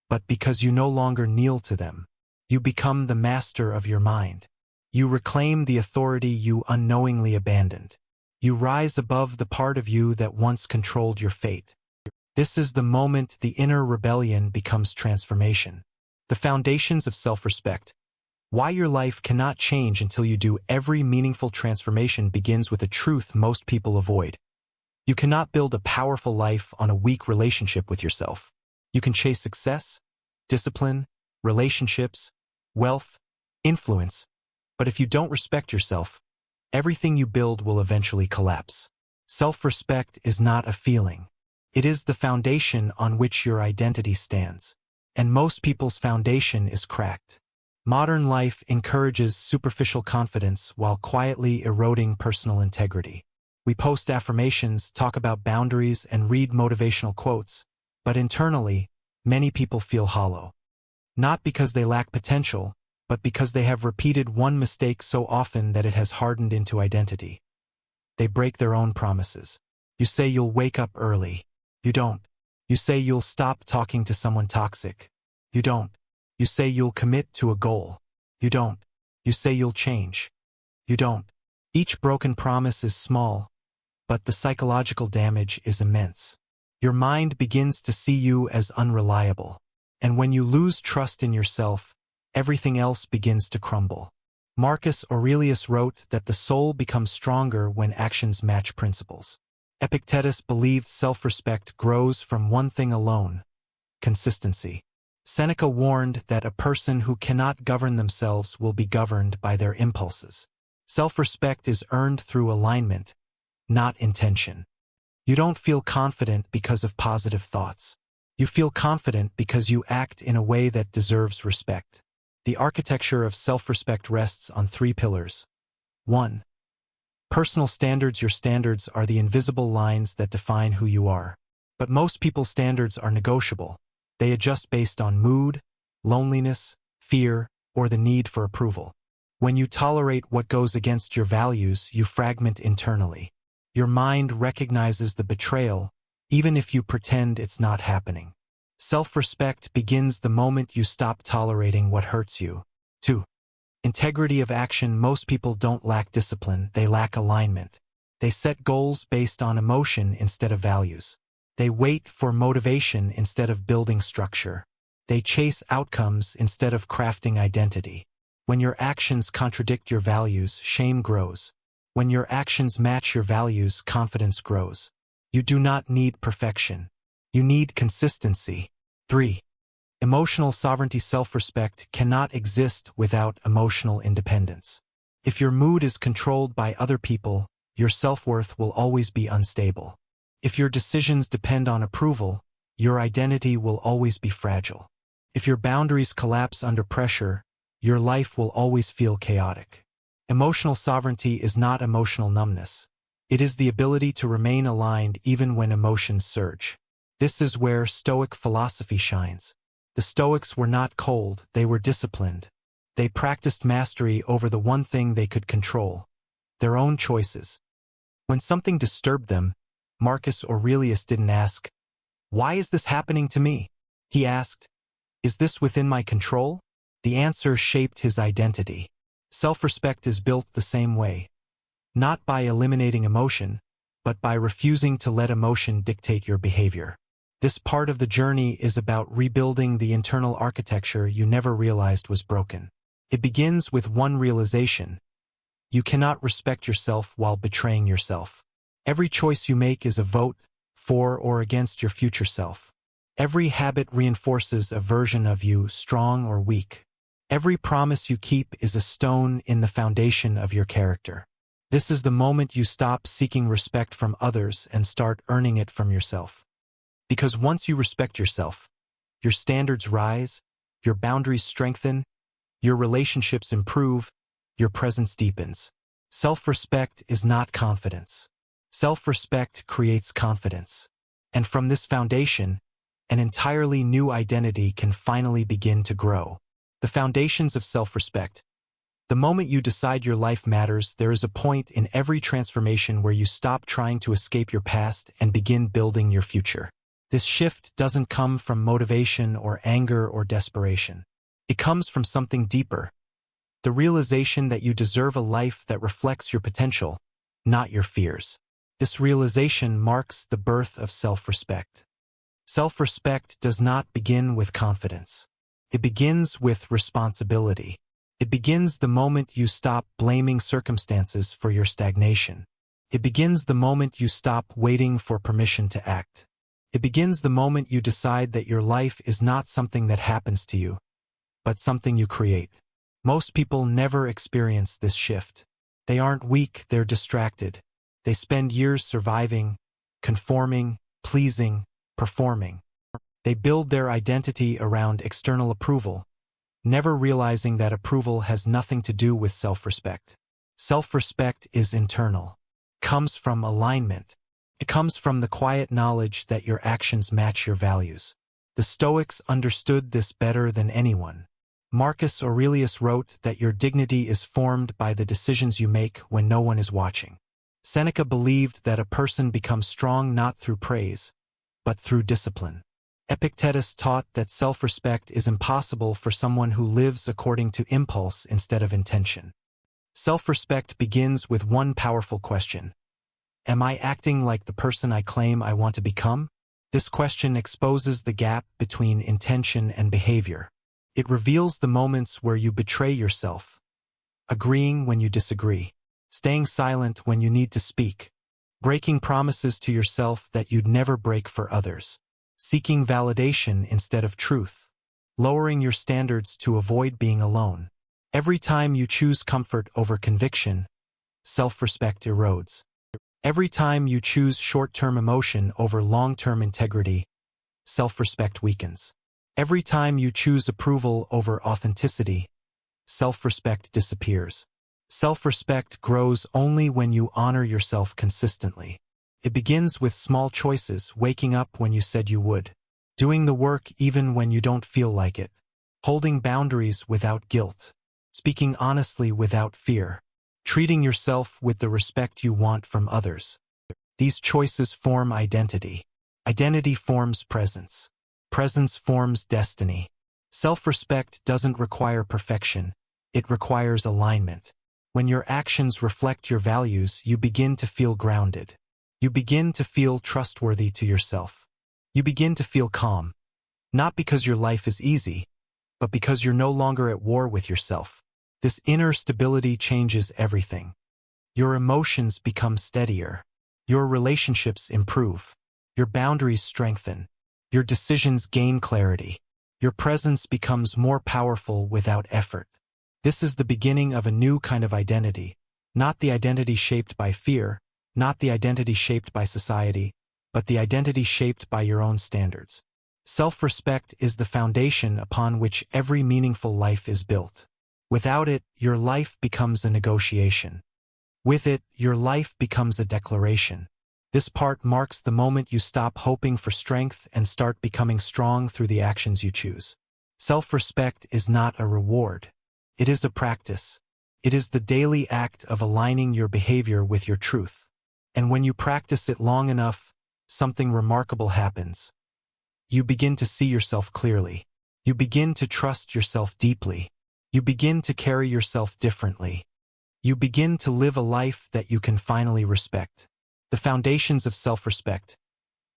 but because you no longer kneel to them. You become the master of your mind. You reclaim the authority you unknowingly abandoned. You rise above the part of you that once controlled your fate. This is the moment the inner rebellion becomes transformation. The foundations of self-respect. Why your life cannot change until you do. Every meaningful transformation begins with a truth most people avoid. You cannot build a powerful life on a weak relationship with yourself. You can chase success, discipline, relationships, wealth, influence, but if you don't respect yourself, everything you build will eventually collapse. Self-respect is not a feeling. It is the foundation on which your identity stands. And most people's foundation is cracked. Modern life encourages superficial confidence while quietly eroding personal integrity. We post affirmations, talk about boundaries, and read motivational quotes, but internally, many people feel hollow. Not because they lack potential, but because they have repeated one mistake so often that it has hardened into identity. They break their own promises. You say you'll wake up early. You don't. You say you'll stop talking to someone toxic. You don't. You say you'll commit to a goal. You don't. You say you'll change. You don't. Each broken promise is small, but the psychological damage is immense. Your mind begins to see you as unreliable. And when you lose trust in yourself, everything else begins to crumble. Marcus Aurelius wrote that the soul becomes stronger when actions match principles. Epictetus believed self-respect grows from one thing alone: consistency. Seneca warned that a person who cannot govern themselves will be governed by their impulses. Self-respect is earned through alignment, not intention. You don't feel confident because of positive thoughts. You feel confident because you act in a way that deserves respect. The architecture of self-respect rests on 3 pillars. 1. Personal standards. Your standards are the invisible lines that define who you are. But most people's standards are negotiable. They adjust based on mood, loneliness, fear, or the need for approval. When you tolerate what goes against your values, you fragment internally. Your mind recognizes the betrayal, even if you pretend it's not happening. Self-respect begins the moment you stop tolerating what hurts you. 2. Integrity of action. Most people don't lack discipline, they lack alignment. They set goals based on emotion instead of values. They wait for motivation instead of building structure. They chase outcomes instead of crafting identity. When your actions contradict your values, shame grows. When your actions match your values, confidence grows. You do not need perfection. You need consistency. 3. Emotional sovereignty. Self-respect cannot exist without emotional independence. If your mood is controlled by other people, your self-worth will always be unstable. If your decisions depend on approval, your identity will always be fragile. If your boundaries collapse under pressure, your life will always feel chaotic. Emotional sovereignty is not emotional numbness. It is the ability to remain aligned even when emotions surge. This is where Stoic philosophy shines. The Stoics were not cold, they were disciplined. They practiced mastery over the one thing they could control: their own choices. When something disturbed them, Marcus Aurelius didn't ask, "Why is this happening to me?" He asked, "Is this within my control?" The answer shaped his identity. Self-respect is built the same way. Not by eliminating emotion, but by refusing to let emotion dictate your behavior. This part of the journey is about rebuilding the internal architecture you never realized was broken. It begins with one realization: you cannot respect yourself while betraying yourself. Every choice you make is a vote for or against your future self. Every habit reinforces a version of you, strong or weak. Every promise you keep is a stone in the foundation of your character. This is the moment you stop seeking respect from others and start earning it from yourself. Because once you respect yourself, your standards rise, your boundaries strengthen, your relationships improve, your presence deepens. Self-respect is not confidence. Self-respect creates confidence. And from this foundation, an entirely new identity can finally begin to grow. The foundations of self-respect. The moment you decide your life matters, there is a point in every transformation where you stop trying to escape your past and begin building your future. This shift doesn't come from motivation or anger or desperation. It comes from something deeper: the realization that you deserve a life that reflects your potential, not your fears. This realization marks the birth of self-respect. Self-respect does not begin with confidence. It begins with responsibility. It begins the moment you stop blaming circumstances for your stagnation. It begins the moment you stop waiting for permission to act. It begins the moment you decide that your life is not something that happens to you, but something you create. Most people never experience this shift. They aren't weak, they're distracted. They spend years surviving, conforming, pleasing, performing. They build their identity around external approval, never realizing that approval has nothing to do with self-respect. Self-respect is internal. It comes from alignment. It comes from the quiet knowledge that your actions match your values. The Stoics understood this better than anyone. Marcus Aurelius wrote that your dignity is formed by the decisions you make when no one is watching. Seneca believed that a person becomes strong not through praise, but through discipline. Epictetus taught that self-respect is impossible for someone who lives according to impulse instead of intention. Self-respect begins with one powerful question. Am I acting like the person I claim I want to become? This question exposes the gap between intention and behavior. It reveals the moments where you betray yourself, agreeing when you disagree, staying silent when you need to speak, breaking promises to yourself that you'd never break for others, seeking validation instead of truth, lowering your standards to avoid being alone. Every time you choose comfort over conviction, self-respect erodes. Every time you choose short-term emotion over long-term integrity, self-respect weakens. Every time you choose approval over authenticity, self-respect disappears. Self-respect grows only when you honor yourself consistently. It begins with small choices, waking up when you said you would, doing the work even when you don't feel like it, holding boundaries without guilt, speaking honestly without fear, treating yourself with the respect you want from others. These choices form identity. Identity forms presence. Presence forms destiny. Self-respect doesn't require perfection. It requires alignment. When your actions reflect your values, you begin to feel grounded. You begin to feel trustworthy to yourself. You begin to feel calm. Not because your life is easy, but because you're no longer at war with yourself. This inner stability changes everything. Your emotions become steadier. Your relationships improve. Your boundaries strengthen. Your decisions gain clarity. Your presence becomes more powerful without effort. This is the beginning of a new kind of identity, not the identity shaped by fear, not the identity shaped by society, but the identity shaped by your own standards. Self-respect is the foundation upon which every meaningful life is built. Without it, your life becomes a negotiation. With it, your life becomes a declaration. This part marks the moment you stop hoping for strength and start becoming strong through the actions you choose. Self-respect is not a reward. It is a practice. It is the daily act of aligning your behavior with your truth. And when you practice it long enough, something remarkable happens. You begin to see yourself clearly. You begin to trust yourself deeply. You begin to carry yourself differently. You begin to live a life that you can finally respect. The foundations of self-respect.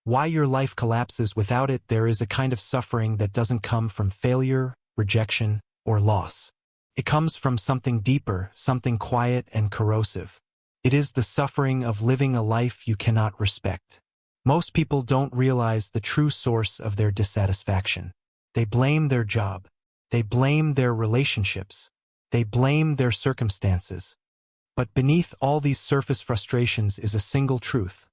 Why your life collapses without it. There is a kind of suffering that doesn't come from failure, rejection, or loss. It comes from something deeper, something quiet and corrosive. It is the suffering of living a life you cannot respect. Most people don't realize the true source of their dissatisfaction. They blame their job. They blame their relationships. They blame their circumstances. But beneath all these surface frustrations is a single truth.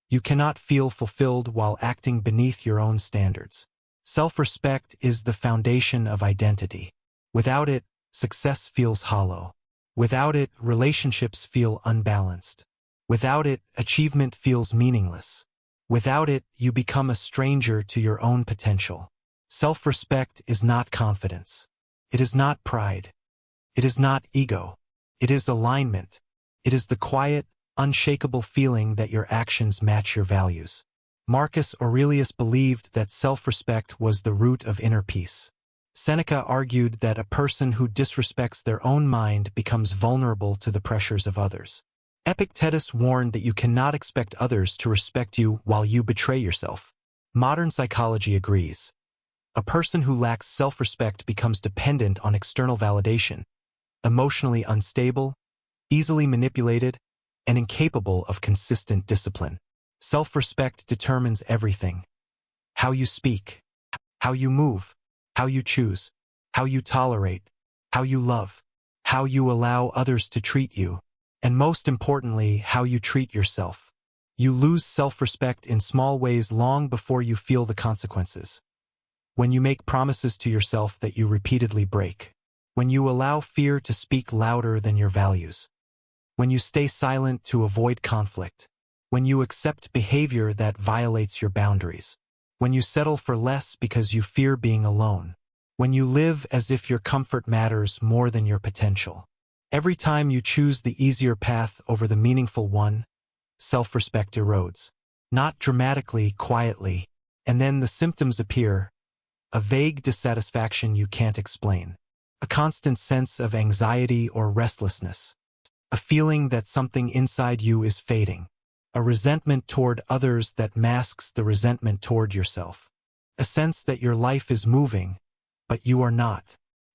You cannot feel fulfilled while acting beneath your own standards. Self-respect is the foundation of identity. Without it, success feels hollow. Without it, relationships feel unbalanced. Without it, achievement feels meaningless. Without it, you become a stranger to your own potential. Self-respect is not confidence. It is not pride. It is not ego. It is alignment. It is the quiet, unshakable feeling that your actions match your values. Marcus Aurelius believed that self-respect was the root of inner peace. Seneca argued that a person who disrespects their own mind becomes vulnerable to the pressures of others. Epictetus warned that you cannot expect others to respect you while you betray yourself. Modern psychology agrees. A person who lacks self-respect becomes dependent on external validation, emotionally unstable, easily manipulated, and incapable of consistent discipline. Self-respect determines everything. How you speak, how you move, how you choose, how you tolerate, how you love, how you allow others to treat you, and most importantly, how you treat yourself. You lose self-respect in small ways long before you feel the consequences. When you make promises to yourself that you repeatedly break. When you allow fear to speak louder than your values. When you stay silent to avoid conflict. When you accept behavior that violates your boundaries. When you settle for less because you fear being alone. When you live as if your comfort matters more than your potential. Every time you choose the easier path over the meaningful one, self-respect erodes. Not dramatically, quietly, and then the symptoms appear. A vague dissatisfaction you can't explain. A constant sense of anxiety or restlessness. A feeling that something inside you is fading. A resentment toward others that masks the resentment toward yourself. A sense that your life is moving, but you are not.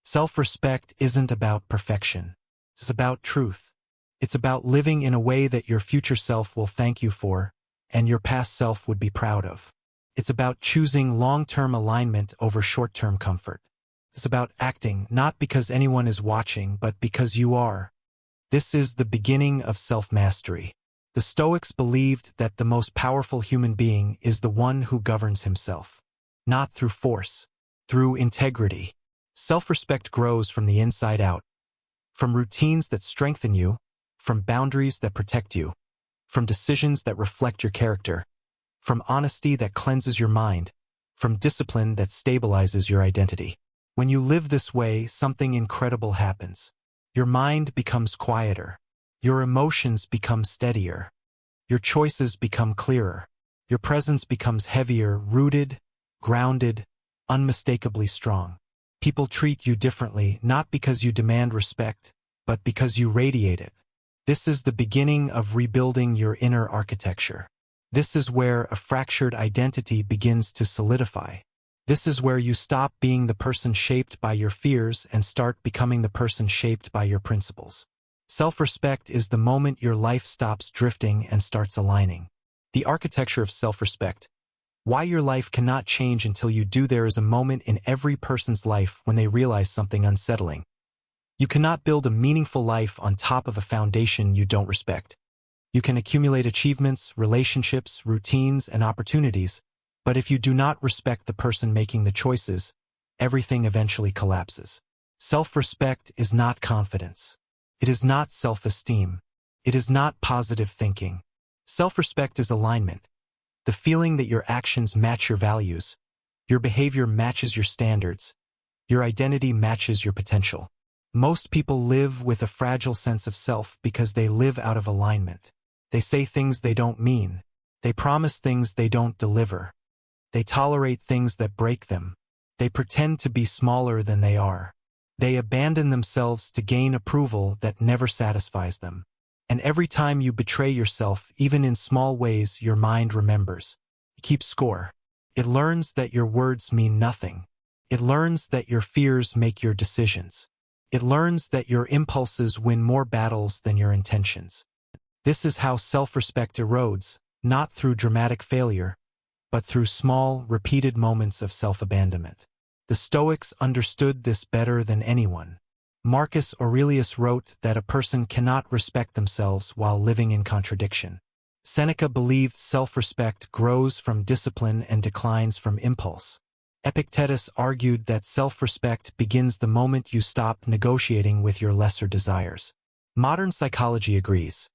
Self-respect isn't about perfection. It's about truth. It's about living in a way that your future self will thank you for, and your past self would be proud of. It's about choosing long-term alignment over short-term comfort. It's about acting not because anyone is watching, but because you are. This is the beginning of self-mastery. The Stoics believed that the most powerful human being is the one who governs himself. Not through force, through integrity. Self-respect grows from the inside out. From routines that strengthen you, from boundaries that protect you, from decisions that reflect your character, from honesty that cleanses your mind, from discipline that stabilizes your identity. When you live this way, something incredible happens. Your mind becomes quieter. Your emotions become steadier. Your choices become clearer. Your presence becomes heavier, rooted, grounded, unmistakably strong. People treat you differently, not because you demand respect, but because you radiate it. This is the beginning of rebuilding your inner architecture. This is where a fractured identity begins to solidify. This is where you stop being the person shaped by your fears and start becoming the person shaped by your principles. Self-respect is the moment your life stops drifting and starts aligning. The architecture of self-respect. Why your life cannot change until you do. There is a moment in every person's life when they realize something unsettling. You cannot build a meaningful life on top of a foundation you don't respect. You can accumulate achievements, relationships, routines, and opportunities, but if you do not respect the person making the choices, everything eventually collapses. Self-respect is not confidence. It is not self-esteem. It is not positive thinking. Self-respect is alignment. The feeling that your actions match your values, your behavior matches your standards, your identity matches your potential. Most people live with a fragile sense of self because they live out of alignment. They say things they don't mean. They promise things they don't deliver. They tolerate things that break them. They pretend to be smaller than they are. They abandon themselves to gain approval that never satisfies them. And every time you betray yourself, even in small ways, your mind remembers. It keeps score. It learns that your words mean nothing. It learns that your fears make your decisions. It learns that your impulses win more battles than your intentions. This is how self-respect erodes, not through dramatic failure, but through small, repeated moments of self-abandonment. The Stoics understood this better than anyone. Marcus Aurelius wrote that a person cannot respect themselves while living in contradiction. Seneca believed self-respect grows from discipline and declines from impulse. Epictetus argued that self-respect begins the moment you stop negotiating with your lesser desires. Modern psychology agrees.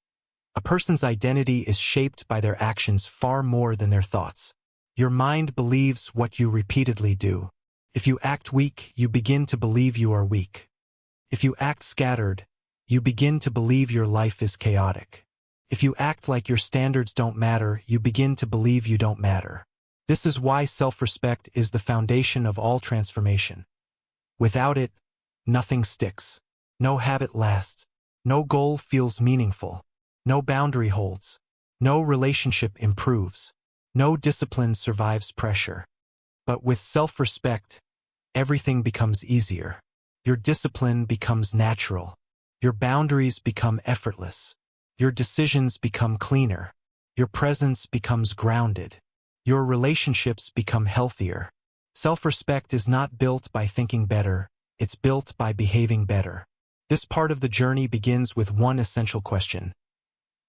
A person's identity is shaped by their actions far more than their thoughts. Your mind believes what you repeatedly do. If you act weak, you begin to believe you are weak. If you act scattered, you begin to believe your life is chaotic. If you act like your standards don't matter, you begin to believe you don't matter. This is why self-respect is the foundation of all transformation. Without it, nothing sticks. No habit lasts. No goal feels meaningful. No boundary holds. No relationship improves. No discipline survives pressure. But with self-respect, everything becomes easier. Your discipline becomes natural. Your boundaries become effortless. Your decisions become cleaner. Your presence becomes grounded. Your relationships become healthier. Self-respect is not built by thinking better, it's built by behaving better. This part of the journey begins with one essential question.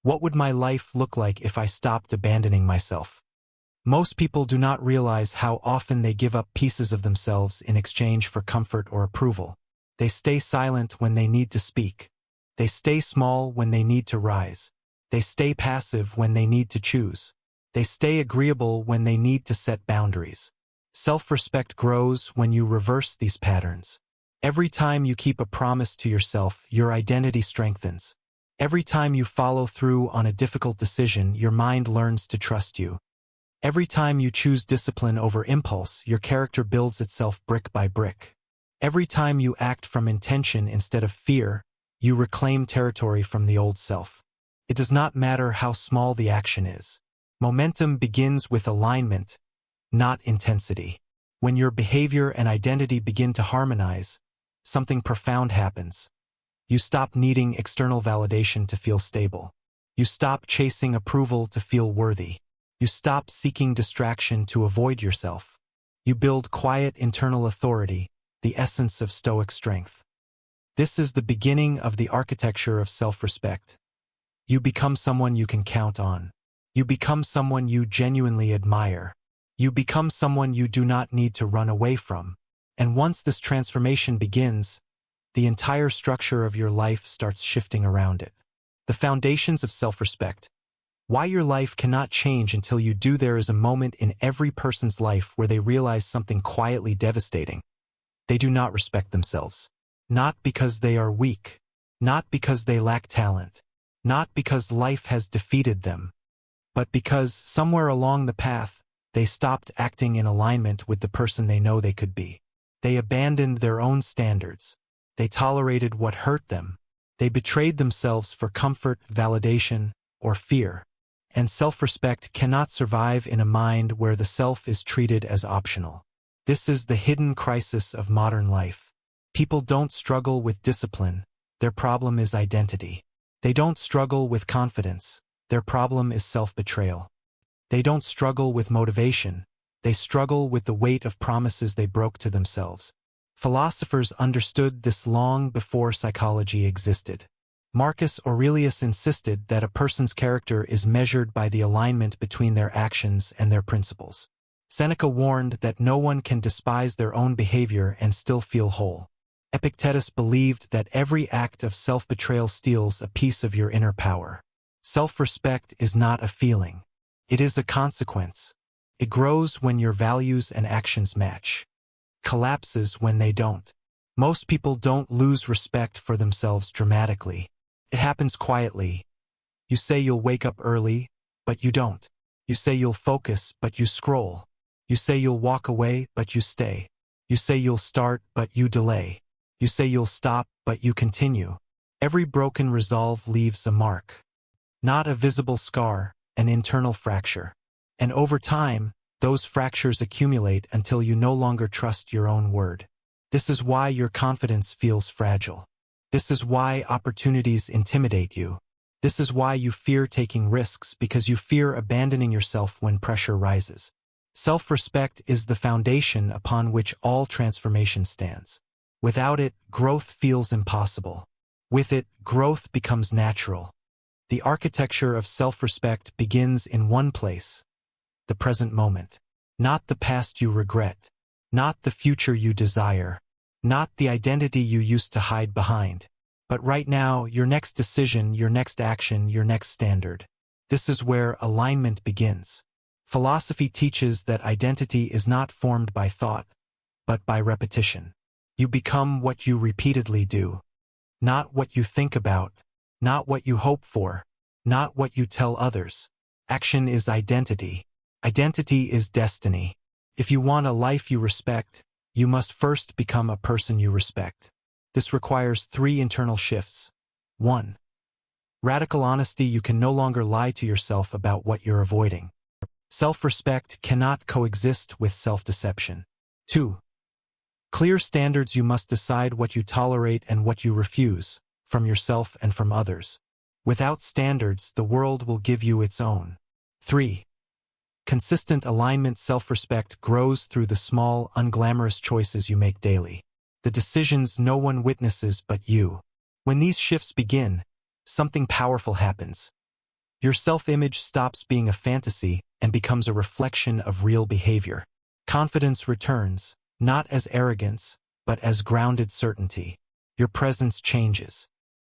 What would my life look like if I stopped abandoning myself? Most people do not realize how often they give up pieces of themselves in exchange for comfort or approval. They stay silent when they need to speak. They stay small when they need to rise. They stay passive when they need to choose. They stay agreeable when they need to set boundaries. Self-respect grows when you reverse these patterns. Every time you keep a promise to yourself, your identity strengthens. Every time you follow through on a difficult decision, your mind learns to trust you. Every time you choose discipline over impulse, your character builds itself brick by brick. Every time you act from intention instead of fear, you reclaim territory from the old self. It does not matter how small the action is. Momentum begins with alignment, not intensity. When your behavior and identity begin to harmonize, something profound happens. You stop needing external validation to feel stable. You stop chasing approval to feel worthy. You stop seeking distraction to avoid yourself. You build quiet internal authority, the essence of Stoic strength. This is the beginning of the architecture of self-respect. You become someone you can count on. You become someone you genuinely admire. You become someone you do not need to run away from. And once this transformation begins, the entire structure of your life starts shifting around it. The foundations of self-respect. Why your life cannot change until you do. There is a moment in every person's life where they realize something quietly devastating. They do not respect themselves. Not because they are weak. Not because they lack talent. Not because life has defeated them. But because, somewhere along the path, they stopped acting in alignment with the person they know they could be. They abandoned their own standards. They tolerated what hurt them. They betrayed themselves for comfort, validation, or fear. And self-respect cannot survive in a mind where the self is treated as optional. This is the hidden crisis of modern life. People don't struggle with discipline. Their problem is identity. They don't struggle with confidence. Their problem is self-betrayal. They don't struggle with motivation. They struggle with the weight of promises they broke to themselves. Philosophers understood this long before psychology existed. Marcus Aurelius insisted that a person's character is measured by the alignment between their actions and their principles. Seneca warned that no one can despise their own behavior and still feel whole. Epictetus believed that every act of self-betrayal steals a piece of your inner power. Self-respect is not a feeling. It is a consequence. It grows when your values and actions match. Collapses when they don't. Most people don't lose respect for themselves dramatically. It happens quietly. You say you'll wake up early, but you don't. You say you'll focus, but you scroll. You say you'll walk away, but you stay. You say you'll start, but you delay. You say you'll stop, but you continue. Every broken resolve leaves a mark. Not a visible scar, an internal fracture. And over time, those fractures accumulate until you no longer trust your own word. This is why your confidence feels fragile. This is why opportunities intimidate you. This is why you fear taking risks, because you fear abandoning yourself when pressure rises. Self-respect is the foundation upon which all transformation stands. Without it, growth feels impossible. With it, growth becomes natural. The architecture of self-respect begins in one place, the present moment. Not the past you regret. Not the future you desire. Not the identity you used to hide behind. But right now, your next decision, your next action, your next standard. This is where alignment begins. Philosophy teaches that identity is not formed by thought, but by repetition. You become what you repeatedly do. Not what you think about. Not what you hope for. Not what you tell others. Action is identity. Identity is destiny. If you want a life you respect, you must first become a person you respect. This requires 3 internal shifts. 1. Radical honesty. You can no longer lie to yourself about what you're avoiding. Self-respect cannot coexist with self-deception. 2. Clear standards. You must decide what you tolerate and what you refuse, from yourself and from others. Without standards, the world will give you its own. 3. Consistent alignment. Self-respect grows through the small, unglamorous choices you make daily. The decisions no one witnesses but you. When these shifts begin, something powerful happens. Your self-image stops being a fantasy and becomes a reflection of real behavior. Confidence returns, not as arrogance, but as grounded certainty. Your presence changes.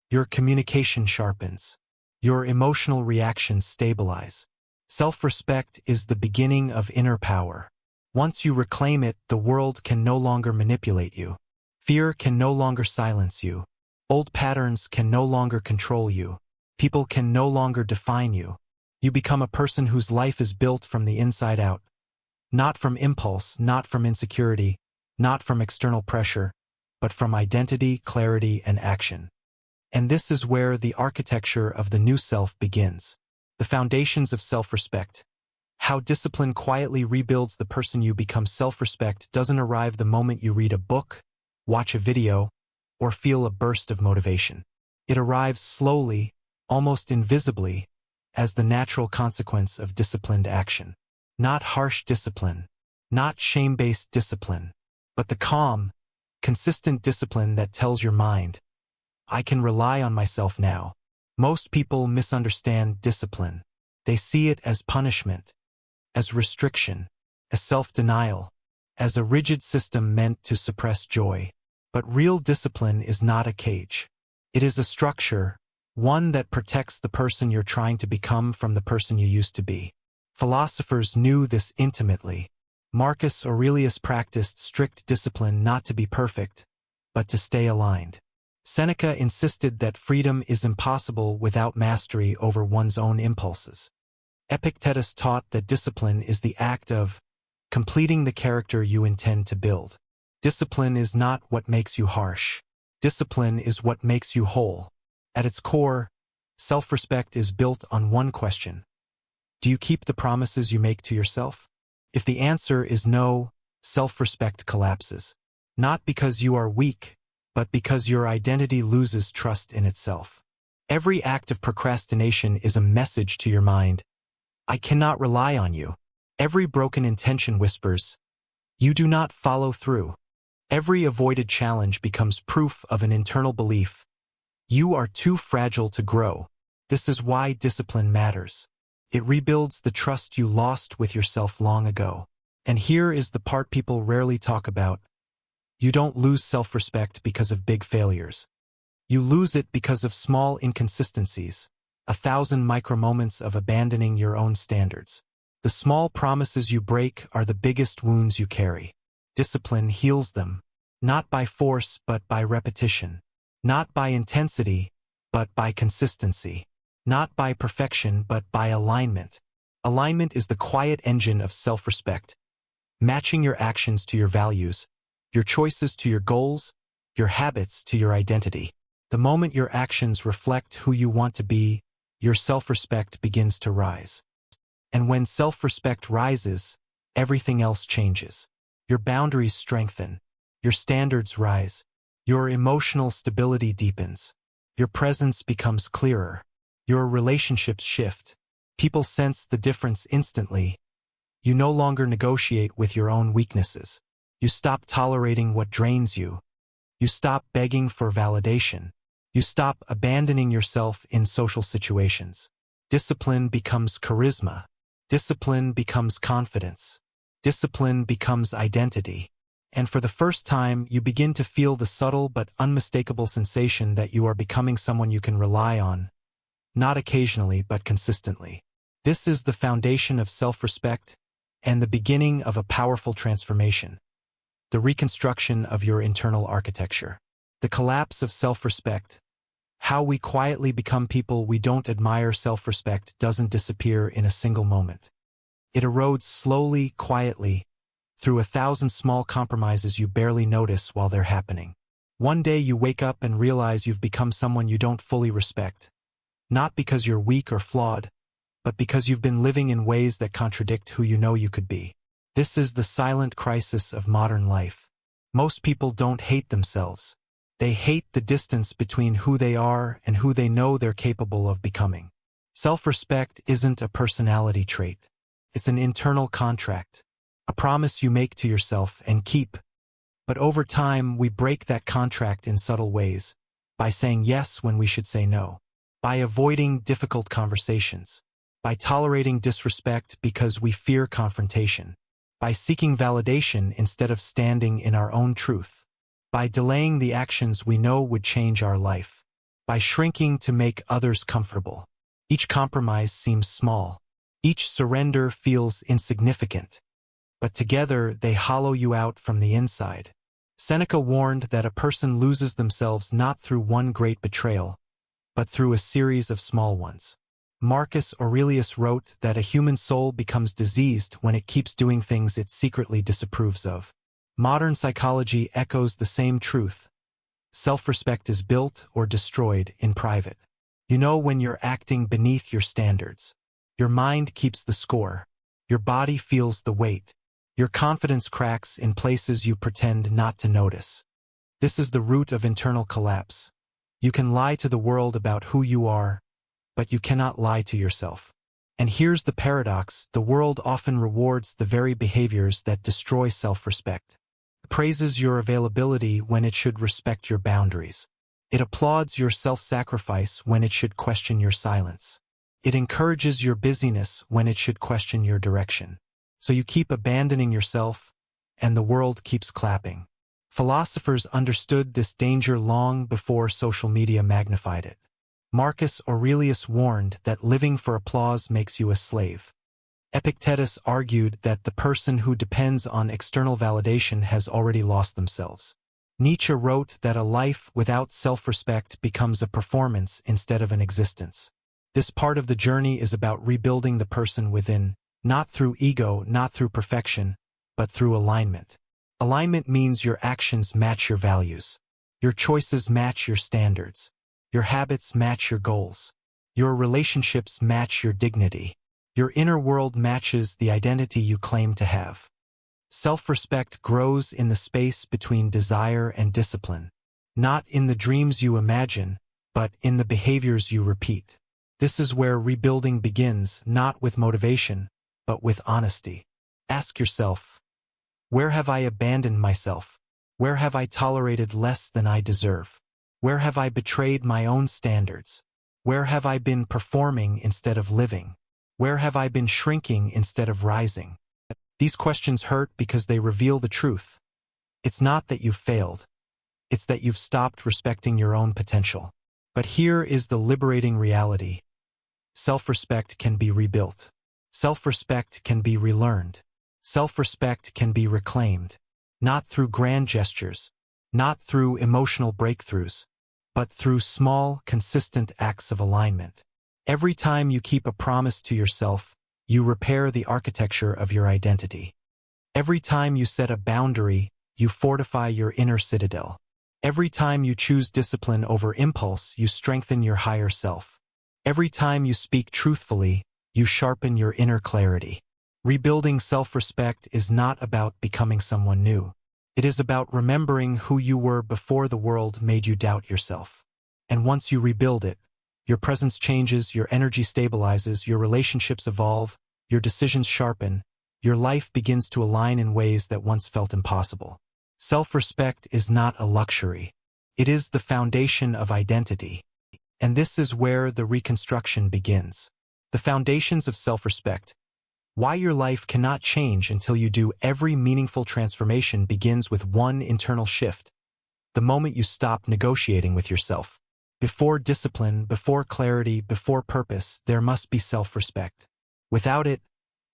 Your communication sharpens. Your emotional reactions stabilize. Self-respect is the beginning of inner power. Once you reclaim it, the world can no longer manipulate you. Fear can no longer silence you. Old patterns can no longer control you. People can no longer define you. You become a person whose life is built from the inside out. Not from impulse, not from insecurity, not from external pressure, but from identity, clarity, and action. And this is where the architecture of the new self begins. The foundations of self-respect. How discipline quietly rebuilds the person you become. Self-respect doesn't arrive the moment you read a book, watch a video, or feel a burst of motivation. It arrives slowly, almost invisibly, as the natural consequence of disciplined action. Not harsh discipline, not shame-based discipline, but the calm, consistent discipline that tells your mind, I can rely on myself now. Most people misunderstand discipline. They see it as punishment, as restriction, as self-denial, as a rigid system meant to suppress joy. But real discipline is not a cage. It is a structure, one that protects the person you're trying to become from the person you used to be. Philosophers knew this intimately. Marcus Aurelius practiced strict discipline not to be perfect, but to stay aligned. Seneca insisted that freedom is impossible without mastery over one's own impulses. Epictetus taught that discipline is the act of completing the character you intend to build. Discipline is not what makes you harsh. Discipline is what makes you whole. At its core, self-respect is built on one question. Do you keep the promises you make to yourself? If the answer is no, self-respect collapses. Not because you are weak, but because your identity loses trust in itself. Every act of procrastination is a message to your mind. I cannot rely on you. Every broken intention whispers, you do not follow through. Every avoided challenge becomes proof of an internal belief. You are too fragile to grow. This is why discipline matters. It rebuilds the trust you lost with yourself long ago. And here is the part people rarely talk about. You don't lose self-respect because of big failures. You lose it because of small inconsistencies, 1,000 micro-moments of abandoning your own standards. The small promises you break are the biggest wounds you carry. Discipline heals them, not by force but by repetition. Not by intensity, but by consistency. Not by perfection but by alignment. Alignment is the quiet engine of self-respect, matching your actions to your values, your choices to your goals, your habits to your identity. The moment your actions reflect who you want to be, your self-respect begins to rise. And when self-respect rises, everything else changes. Your boundaries strengthen. Your standards rise. Your emotional stability deepens. Your presence becomes clearer. Your relationships shift. People sense the difference instantly. You no longer negotiate with your own weaknesses. You stop tolerating what drains you. You stop begging for validation. You stop abandoning yourself in social situations. Discipline becomes charisma. Discipline becomes confidence. Discipline becomes identity. And for the first time, you begin to feel the subtle but unmistakable sensation that you are becoming someone you can rely on, not occasionally but consistently. This is the foundation of self-respect and the beginning of a powerful transformation. The reconstruction of your internal architecture. The collapse of self-respect. How we quietly become people we don't admire. Self-respect doesn't disappear in a single moment. It erodes slowly, quietly, through 1,000 small compromises you barely notice while they're happening. One day you wake up and realize you've become someone you don't fully respect. Not because you're weak or flawed, but because you've been living in ways that contradict who you know you could be. This is the silent crisis of modern life. Most people don't hate themselves. They hate the distance between who they are and who they know they're capable of becoming. Self-respect isn't a personality trait. It's an internal contract, a promise you make to yourself and keep. But over time, we break that contract in subtle ways, by saying yes when we should say no, by avoiding difficult conversations, by tolerating disrespect because we fear confrontation, by seeking validation instead of standing in our own truth, by delaying the actions we know would change our life, by shrinking to make others comfortable. Each compromise seems small. Each surrender feels insignificant. But together they hollow you out from the inside. Seneca warned that a person loses themselves not through one great betrayal, but through a series of small ones. Marcus Aurelius wrote that a human soul becomes diseased when it keeps doing things it secretly disapproves of. Modern psychology echoes the same truth. Self-respect is built or destroyed in private. You know when you're acting beneath your standards. Your mind keeps the score. Your body feels the weight. Your confidence cracks in places you pretend not to notice. This is the root of internal collapse. You can lie to the world about who you are, but you cannot lie to yourself. And here's the paradox: the world often rewards the very behaviors that destroy self-respect. It praises your availability when it should respect your boundaries. It applauds your self-sacrifice when it should question your silence. It encourages your busyness when it should question your direction. So you keep abandoning yourself, and the world keeps clapping. Philosophers understood this danger long before social media magnified it. Marcus Aurelius warned that living for applause makes you a slave. Epictetus argued that the person who depends on external validation has already lost themselves. Nietzsche wrote that a life without self-respect becomes a performance instead of an existence. This part of the journey is about rebuilding the person within, not through ego, not through perfection, but through alignment. Alignment means your actions match your values. Your choices match your standards. Your habits match your goals. Your relationships match your dignity. Your inner world matches the identity you claim to have. Self-respect grows in the space between desire and discipline, not in the dreams you imagine, but in the behaviors you repeat. This is where rebuilding begins, not with motivation, but with honesty. Ask yourself, where have I abandoned myself? Where have I tolerated less than I deserve? Where have I betrayed my own standards? Where have I been performing instead of living? Where have I been shrinking instead of rising? These questions hurt because they reveal the truth. It's not that you've failed. It's that you've stopped respecting your own potential. But here is the liberating reality. Self-respect can be rebuilt. Self-respect can be relearned. Self-respect can be reclaimed. Not through grand gestures, not through emotional breakthroughs, but through small, consistent acts of alignment. Every time you keep a promise to yourself, you repair the architecture of your identity. Every time you set a boundary, you fortify your inner citadel. Every time you choose discipline over impulse, you strengthen your higher self. Every time you speak truthfully, you sharpen your inner clarity. Rebuilding self-respect is not about becoming someone new. It is about remembering who you were before the world made you doubt yourself. And once you rebuild it, your presence changes, your energy stabilizes, your relationships evolve, your decisions sharpen, your life begins to align in ways that once felt impossible. Self-respect is not a luxury. It is the foundation of identity. And this is where the reconstruction begins. The foundations of self-respect. Why your life cannot change until you do. Every meaningful transformation begins with one internal shift. The moment you stop negotiating with yourself. Before discipline, before clarity, before purpose, there must be self-respect. Without it,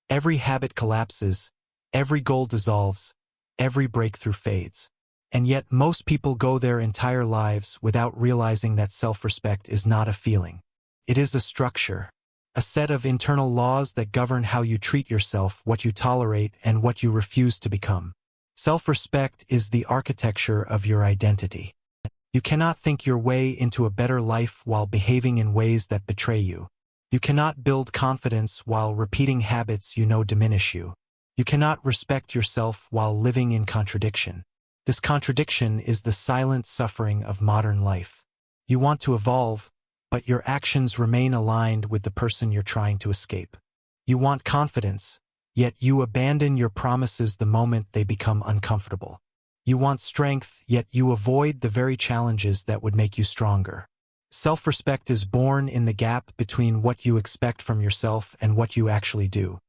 every habit collapses, every goal dissolves, every breakthrough fades. And yet most people go their entire lives without realizing that self-respect is not a feeling. It is a structure, a set of internal laws that govern how you treat yourself, what you tolerate, and what you refuse to become. Self-respect is the architecture of your identity. You cannot think your way into a better life while behaving in ways that betray you. You cannot build confidence while repeating habits you know diminish you. You cannot respect yourself while living in contradiction. This contradiction is the silent suffering of modern life. You want to evolve, but your actions remain aligned with the person you're trying to escape. You want confidence, yet you abandon your promises the moment they become uncomfortable. You want strength, yet you avoid the very challenges that would make you stronger. Self-respect is born in the gap between what you expect from yourself and what you actually do.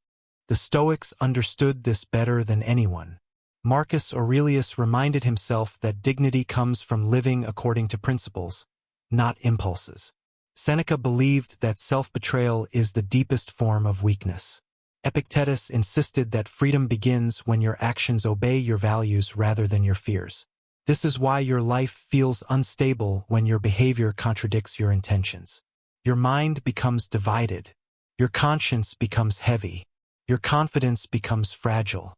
The Stoics understood this better than anyone. Marcus Aurelius reminded himself that dignity comes from living according to principles, not impulses. Seneca believed that self-betrayal is the deepest form of weakness. Epictetus insisted that freedom begins when your actions obey your values rather than your fears. This is why your life feels unstable when your behavior contradicts your intentions. Your mind becomes divided. Your conscience becomes heavy. Your confidence becomes fragile.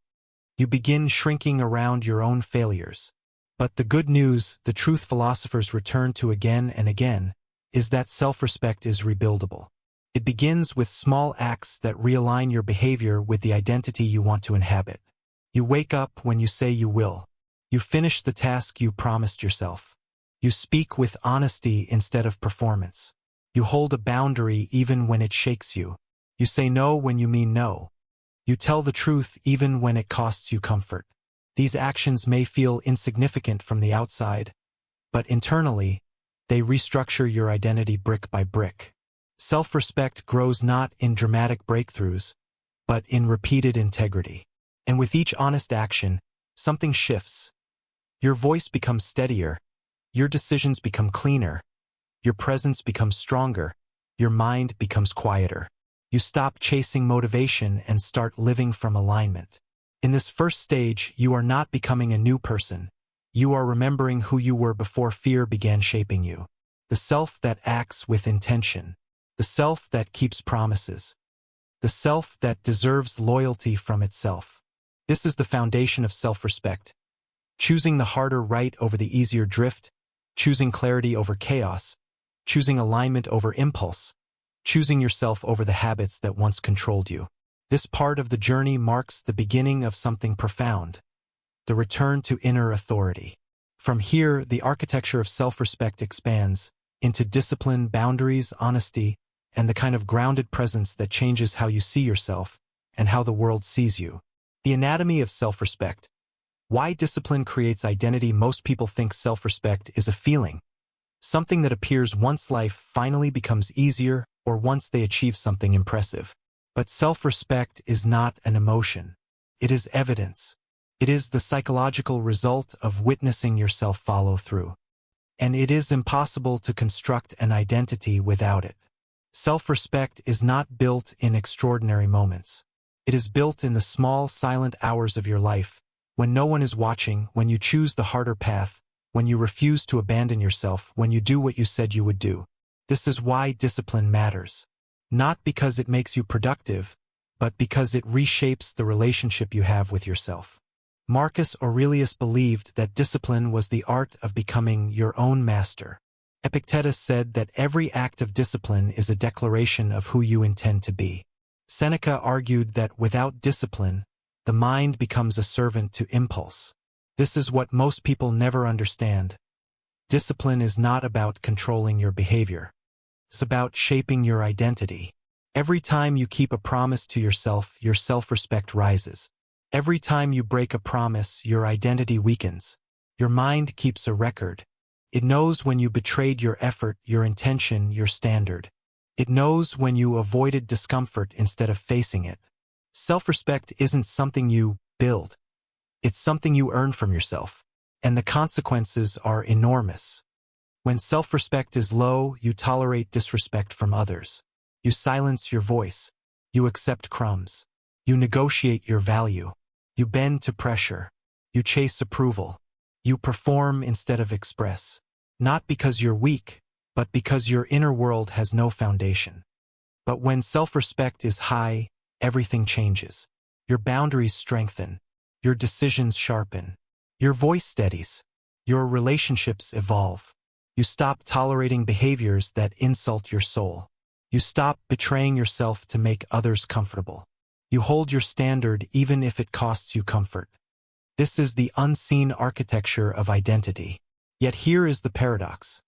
You begin shrinking around your own failures. But the good news, the truth philosophers return to again and again, is that self-respect is rebuildable. It begins with small acts that realign your behavior with the identity you want to inhabit. You wake up when you say you will. You finish the task you promised yourself. You speak with honesty instead of performance. You hold a boundary even when it shakes you. You say no when you mean no. You tell the truth even when it costs you comfort. These actions may feel insignificant from the outside, but internally, they restructure your identity brick by brick. Self-respect grows not in dramatic breakthroughs, but in repeated integrity. And with each honest action, something shifts. Your voice becomes steadier, your decisions become cleaner, your presence becomes stronger, your mind becomes quieter. You stop chasing motivation and start living from alignment. In this first stage, you are not becoming a new person. You are remembering who you were before fear began shaping you. The self that acts with intention. The self that keeps promises. The self that deserves loyalty from itself. This is the foundation of self-respect. Choosing the harder right over the easier drift, choosing clarity over chaos, choosing alignment over impulse, choosing yourself over the habits that once controlled you. This part of the journey marks the beginning of something profound, the return to inner authority. From here, the architecture of self-respect expands into discipline, boundaries, honesty, and the kind of grounded presence that changes how you see yourself and how the world sees you. The anatomy of self-respect. Why discipline creates identity. Most people think self-respect is a feeling, something that appears once life finally becomes easier or once they achieve something impressive. But self-respect is not an emotion. It is evidence. It is the psychological result of witnessing yourself follow through. And it is impossible to construct an identity without it. Self-respect is not built in extraordinary moments. It is built in the small, silent hours of your life, when no one is watching, when you choose the harder path, when you refuse to abandon yourself, when you do what you said you would do. This is why discipline matters. Not because it makes you productive, but because it reshapes the relationship you have with yourself. Marcus Aurelius believed that discipline was the art of becoming your own master. Epictetus said that every act of discipline is a declaration of who you intend to be. Seneca argued that without discipline, the mind becomes a servant to impulse. This is what most people never understand. Discipline is not about controlling your behavior. It's about shaping your identity. Every time you keep a promise to yourself, your self-respect rises. Every time you break a promise, your identity weakens. Your mind keeps a record. It knows when you betrayed your effort, your intention, your standard. It knows when you avoided discomfort instead of facing it. Self-respect isn't something you build. It's something you earn from yourself. And the consequences are enormous. When self-respect is low, you tolerate disrespect from others. You silence your voice. You accept crumbs. You negotiate your value. You bend to pressure. You chase approval. You perform instead of express. Not because you're weak, but because your inner world has no foundation. But when self-respect is high, everything changes. Your boundaries strengthen. Your decisions sharpen. Your voice steadies. Your relationships evolve. You stop tolerating behaviors that insult your soul. You stop betraying yourself to make others comfortable. You hold your standard even if it costs you comfort. This is the unseen architecture of identity. Yet here is the paradox.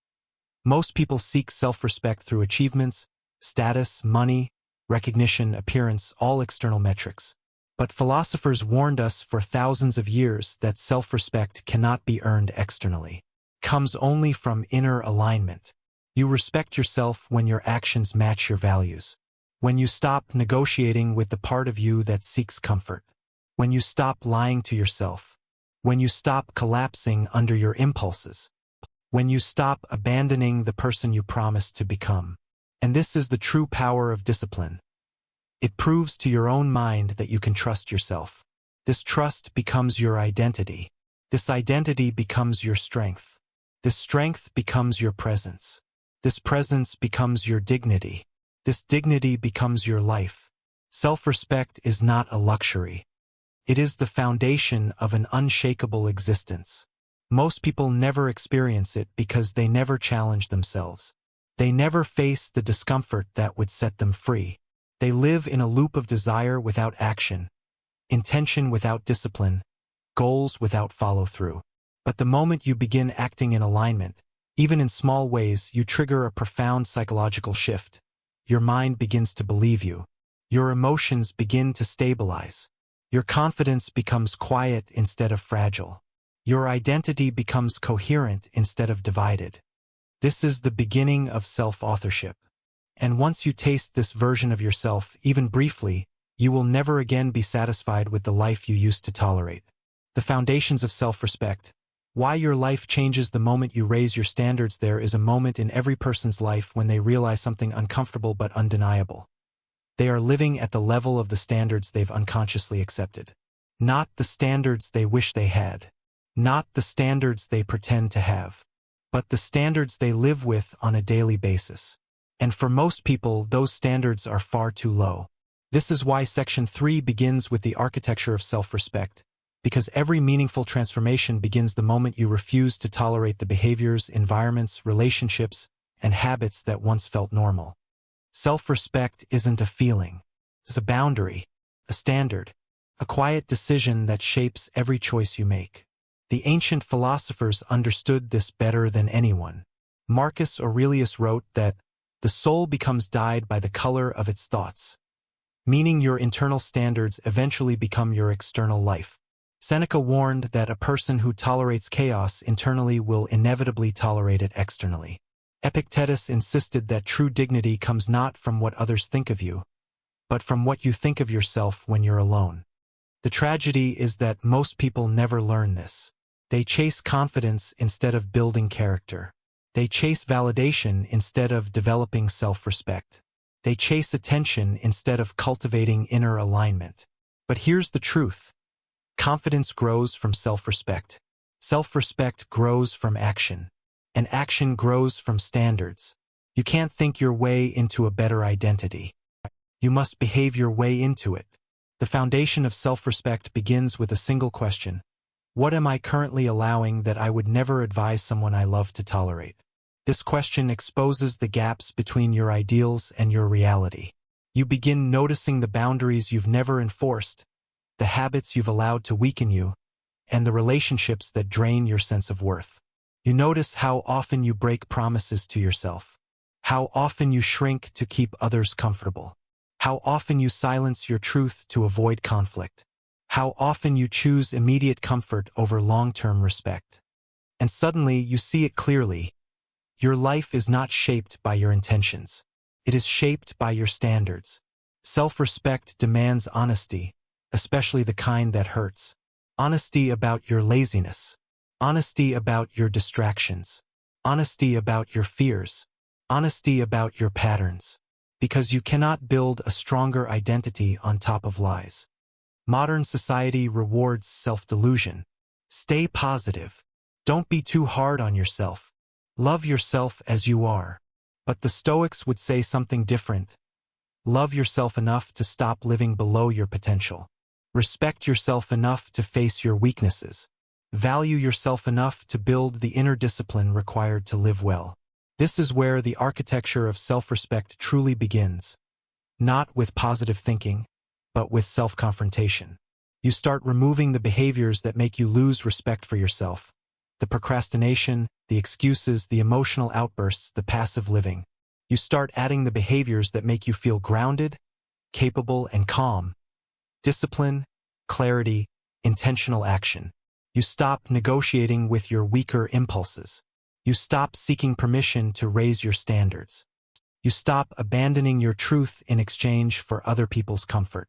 Most people seek self-respect through achievements, status, money, recognition, appearance, all external metrics. But philosophers warned us for thousands of years that self-respect cannot be earned externally. It comes only from inner alignment. You respect yourself when your actions match your values. When you stop negotiating with the part of you that seeks comfort. When you stop lying to yourself. When you stop collapsing under your impulses. When you stop abandoning the person you promised to become. And this is the true power of discipline. It proves to your own mind that you can trust yourself. This trust becomes your identity. This identity becomes your strength. This strength becomes your presence. This presence becomes your dignity. This dignity becomes your life. Self-respect is not a luxury. It is the foundation of an unshakable existence. Most people never experience it because they never challenge themselves. They never face the discomfort that would set them free. They live in a loop of desire without action, intention without discipline, goals without follow-through. But the moment you begin acting in alignment, even in small ways, you trigger a profound psychological shift. Your mind begins to believe you. Your emotions begin to stabilize. Your confidence becomes quiet instead of fragile. Your identity becomes coherent instead of divided. This is the beginning of self-authorship. And once you taste this version of yourself, even briefly, you will never again be satisfied with the life you used to tolerate. The foundations of self-respect. Why your life changes the moment you raise your standards. There is a moment in every person's life when they realize something uncomfortable but undeniable. They are living at the level of the standards they've unconsciously accepted. Not the standards they wish they had. Not the standards they pretend to have. But the standards they live with on a daily basis. And for most people, those standards are far too low. This is why Section 3 begins with the architecture of self-respect, because every meaningful transformation begins the moment you refuse to tolerate the behaviors, environments, relationships, and habits that once felt normal. Self-respect isn't a feeling. It's a boundary, a standard, a quiet decision that shapes every choice you make. The ancient philosophers understood this better than anyone. Marcus Aurelius wrote that the soul becomes dyed by the color of its thoughts, meaning your internal standards eventually become your external life. Seneca warned that a person who tolerates chaos internally will inevitably tolerate it externally. Epictetus insisted that true dignity comes not from what others think of you, but from what you think of yourself when you're alone. The tragedy is that most people never learn this. They chase confidence instead of building character. They chase validation instead of developing self-respect. They chase attention instead of cultivating inner alignment. But here's the truth. Confidence grows from self-respect. Self-respect grows from action. And action grows from standards. You can't think your way into a better identity. You must behave your way into it. The foundation of self-respect begins with a single question. What am I currently allowing that I would never advise someone I love to tolerate? This question exposes the gaps between your ideals and your reality. You begin noticing the boundaries you've never enforced, the habits you've allowed to weaken you, and the relationships that drain your sense of worth. You notice how often you break promises to yourself, how often you shrink to keep others comfortable, how often you silence your truth to avoid conflict, how often you choose immediate comfort over long-term respect. And suddenly you see it clearly. Your life is not shaped by your intentions. It is shaped by your standards. Self-respect demands honesty, especially the kind that hurts. Honesty about your laziness. Honesty about your distractions. Honesty about your fears. Honesty about your patterns. Because you cannot build a stronger identity on top of lies. Modern society rewards self-delusion. Stay positive. Don't be too hard on yourself. Love yourself as you are. But the Stoics would say something different. Love yourself enough to stop living below your potential. Respect yourself enough to face your weaknesses. Value yourself enough to build the inner discipline required to live well. This is where the architecture of self-respect truly begins. Not with positive thinking, but with self-confrontation. You start removing the behaviors that make you lose respect for yourself. The procrastination, the excuses, the emotional outbursts, the passive living. You start adding the behaviors that make you feel grounded, capable, and calm. Discipline, clarity, intentional action. You stop negotiating with your weaker impulses. You stop seeking permission to raise your standards. You stop abandoning your truth in exchange for other people's comfort.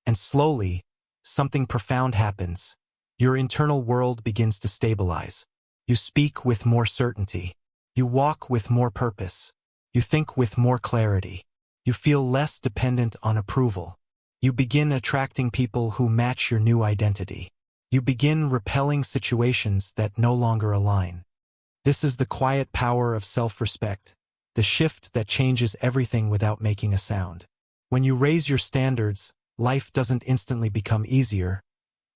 And slowly, something profound happens. Your internal world begins to stabilize. You speak with more certainty. You walk with more purpose. You think with more clarity. You feel less dependent on approval. You begin attracting people who match your new identity. You begin repelling situations that no longer align. This is the quiet power of self-respect, the shift that changes everything without making a sound. When you raise your standards, life doesn't instantly become easier,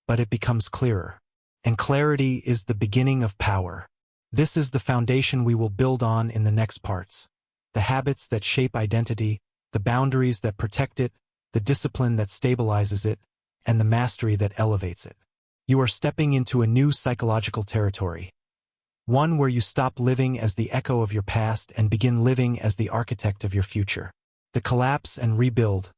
but it becomes clearer. And clarity is the beginning of power. This is the foundation we will build on in the next parts. The habits that shape identity, the boundaries that protect it, the discipline that stabilizes it, and the mastery that elevates it. You are stepping into a new psychological territory. One where you stop living as the echo of your past and begin living as the architect of your future. The collapse and rebuild.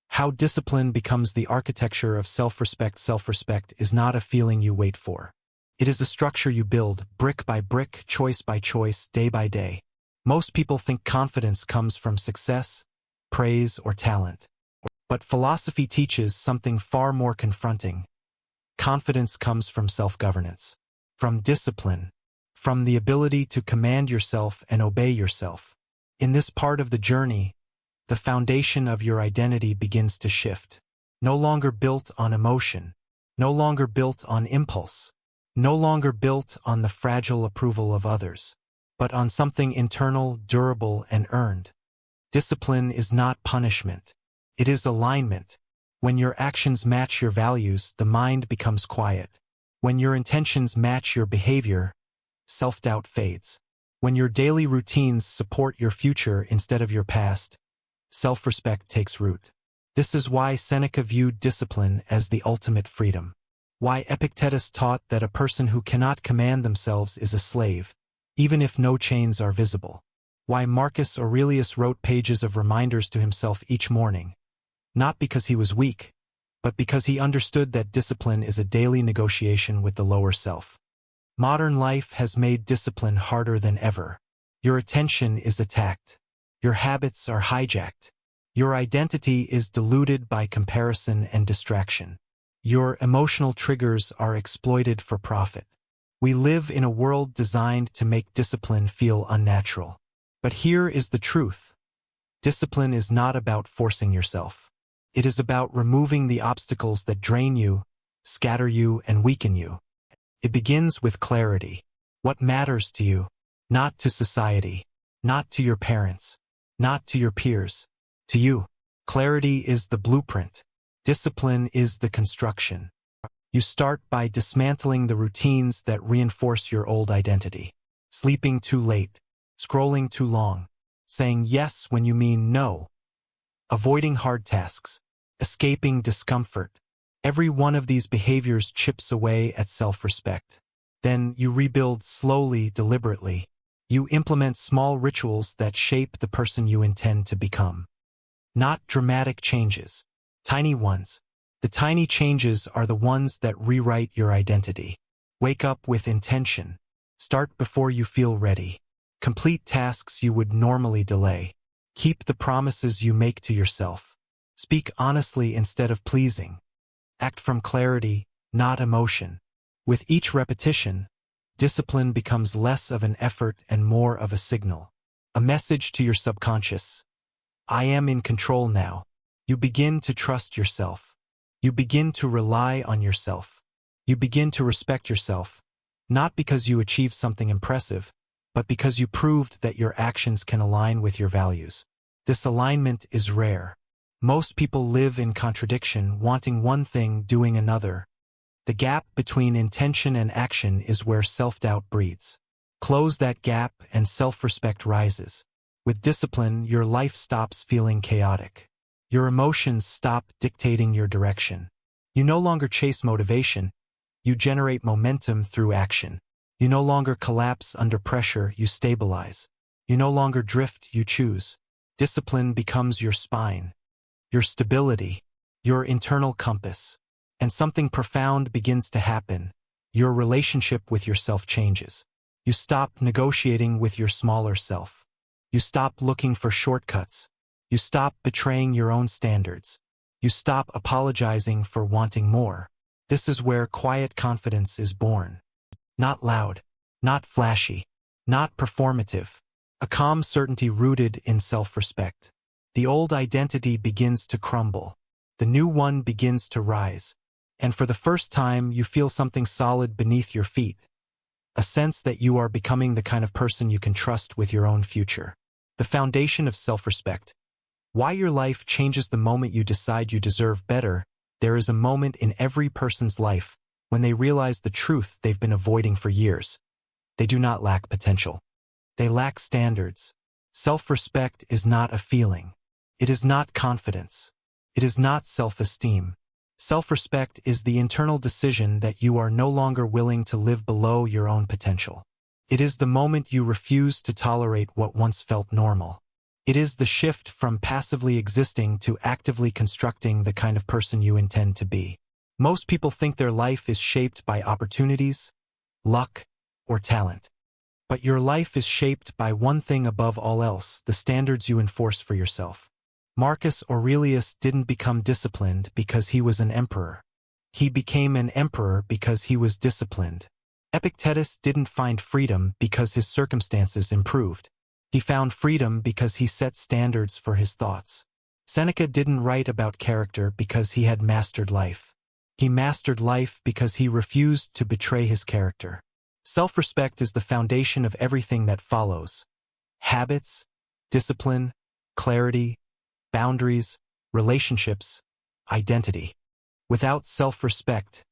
How discipline becomes the architecture of self-respect. Self-respect is not a feeling you wait for. It is a structure you build, brick by brick, choice by choice, day by day. Most people think confidence comes from success, praise, or talent. But philosophy teaches something far more confronting. Confidence comes from self-governance, from discipline, from the ability to command yourself and obey yourself. In this part of the journey, the foundation of your identity begins to shift. No longer built on emotion, no longer built on impulse, no longer built on the fragile approval of others, but on something internal, durable, and earned. Discipline is not punishment. It is alignment. When your actions match your values, the mind becomes quiet. When your intentions match your behavior, self-doubt fades. When your daily routines support your future instead of your past, self-respect takes root. This is why Seneca viewed discipline as the ultimate freedom. Why Epictetus taught that a person who cannot command themselves is a slave, even if no chains are visible. Why Marcus Aurelius wrote pages of reminders to himself each morning. Not because he was weak, but because he understood that discipline is a daily negotiation with the lower self. Modern life has made discipline harder than ever. Your attention is attacked. Your habits are hijacked. Your identity is diluted by comparison and distraction. Your emotional triggers are exploited for profit. We live in a world designed to make discipline feel unnatural. But here is the truth. Discipline is not about forcing yourself. It is about removing the obstacles that drain you, scatter you, and weaken you. It begins with clarity. What matters to you? Not to society. Not to your parents. Not to your peers. To you. Clarity is the blueprint. Discipline is the construction. You start by dismantling the routines that reinforce your old identity. Sleeping too late. Scrolling too long. Saying yes when you mean no. Avoiding hard tasks. Escaping discomfort. Every one of these behaviors chips away at self-respect. Then you rebuild slowly, deliberately. You implement small rituals that shape the person you intend to become. Not dramatic changes. Tiny ones. The tiny changes are the ones that rewrite your identity. Wake up with intention. Start before you feel ready. Complete tasks you would normally delay. Keep the promises you make to yourself. Speak honestly instead of pleasing. Act from clarity, not emotion. With each repetition, discipline becomes less of an effort and more of a signal. A message to your subconscious. I am in control now. You begin to trust yourself. You begin to rely on yourself. You begin to respect yourself, not because you achieved something impressive, but because you proved that your actions can align with your values. This alignment is rare. Most people live in contradiction, wanting one thing, doing another. The gap between intention and action is where self-doubt breeds. Close that gap and self-respect rises. With discipline, your life stops feeling chaotic. Your emotions stop dictating your direction. You no longer chase motivation, you generate momentum through action. You no longer collapse under pressure, you stabilize. You no longer drift, you choose. Discipline becomes your spine, your stability, your internal compass. And something profound begins to happen. Your relationship with yourself changes. You stop negotiating with your smaller self. You stop looking for shortcuts. You stop betraying your own standards. You stop apologizing for wanting more. This is where quiet confidence is born. Not loud, not flashy, not performative. A calm certainty rooted in self-respect. The old identity begins to crumble. The new one begins to rise. And for the first time, you feel something solid beneath your feet. A sense that you are becoming the kind of person you can trust with your own future. The foundation of self-respect. Why your life changes the moment you decide you deserve better. There is a moment in every person's life when they realize the truth they've been avoiding for years. They do not lack potential. They lack standards. Self-respect is not a feeling. It is not confidence. It is not self-esteem. Self-respect is the internal decision that you are no longer willing to live below your own potential. It is the moment you refuse to tolerate what once felt normal. It is the shift from passively existing to actively constructing the kind of person you intend to be. Most people think their life is shaped by opportunities, luck, or talent. But your life is shaped by one thing above all else, the standards you enforce for yourself. Marcus Aurelius didn't become disciplined because he was an emperor. He became an emperor because he was disciplined. Epictetus didn't find freedom because his circumstances improved. He found freedom because he set standards for his thoughts. Seneca didn't write about character because he had mastered life. He mastered life because he refused to betray his character. Self-respect is the foundation of everything that follows. Habits, discipline, clarity, boundaries, relationships, identity. Without self-respect,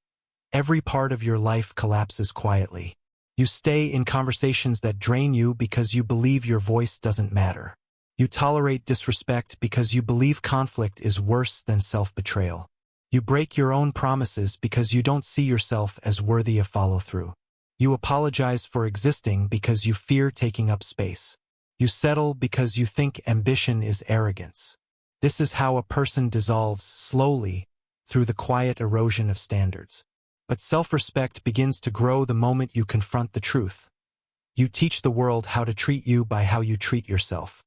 every part of your life collapses quietly. You stay in conversations that drain you because you believe your voice doesn't matter. You tolerate disrespect because you believe conflict is worse than self-betrayal. You break your own promises because you don't see yourself as worthy of follow-through. You apologize for existing because you fear taking up space. You settle because you think ambition is arrogance. This is how a person dissolves slowly through the quiet erosion of standards. But self-respect begins to grow the moment you confront the truth. You teach the world how to treat you by how you treat yourself.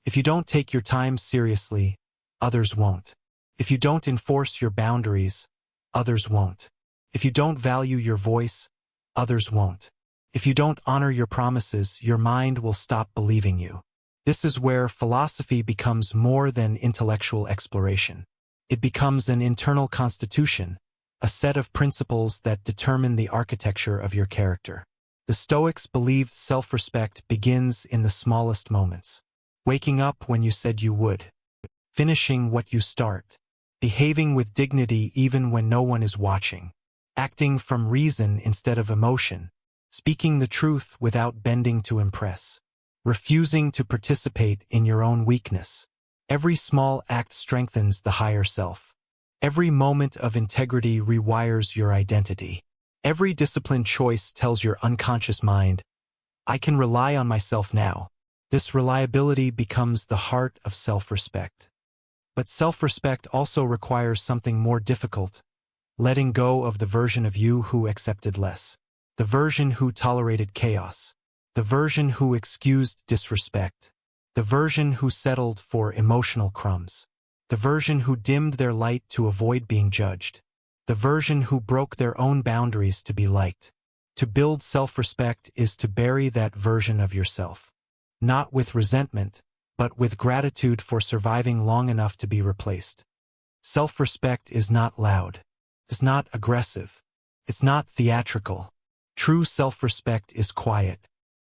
If you don't take your time seriously, others won't. If you don't enforce your boundaries, others won't. If you don't value your voice, others won't. If you don't honor your promises, your mind will stop believing you. This is where philosophy becomes more than intellectual exploration. It becomes an internal constitution, a set of principles that determine the architecture of your character. The Stoics believed self-respect begins in the smallest moments. Waking up when you said you would. Finishing what you start. Behaving with dignity even when no one is watching. Acting from reason instead of emotion. Speaking the truth without bending to impress. Refusing to participate in your own weakness. Every small act strengthens the higher self. Every moment of integrity rewires your identity. Every disciplined choice tells your unconscious mind, I can rely on myself now. This reliability becomes the heart of self-respect. But self-respect also requires something more difficult, letting go of the version of you who accepted less. The version who tolerated chaos. The version who excused disrespect. The version who settled for emotional crumbs. The version who dimmed their light to avoid being judged. The version who broke their own boundaries to be liked. To build self-respect is to bury that version of yourself. Not with resentment, but with gratitude for surviving long enough to be replaced. Self-respect is not loud. It's not aggressive. It's not theatrical. True self-respect is quiet.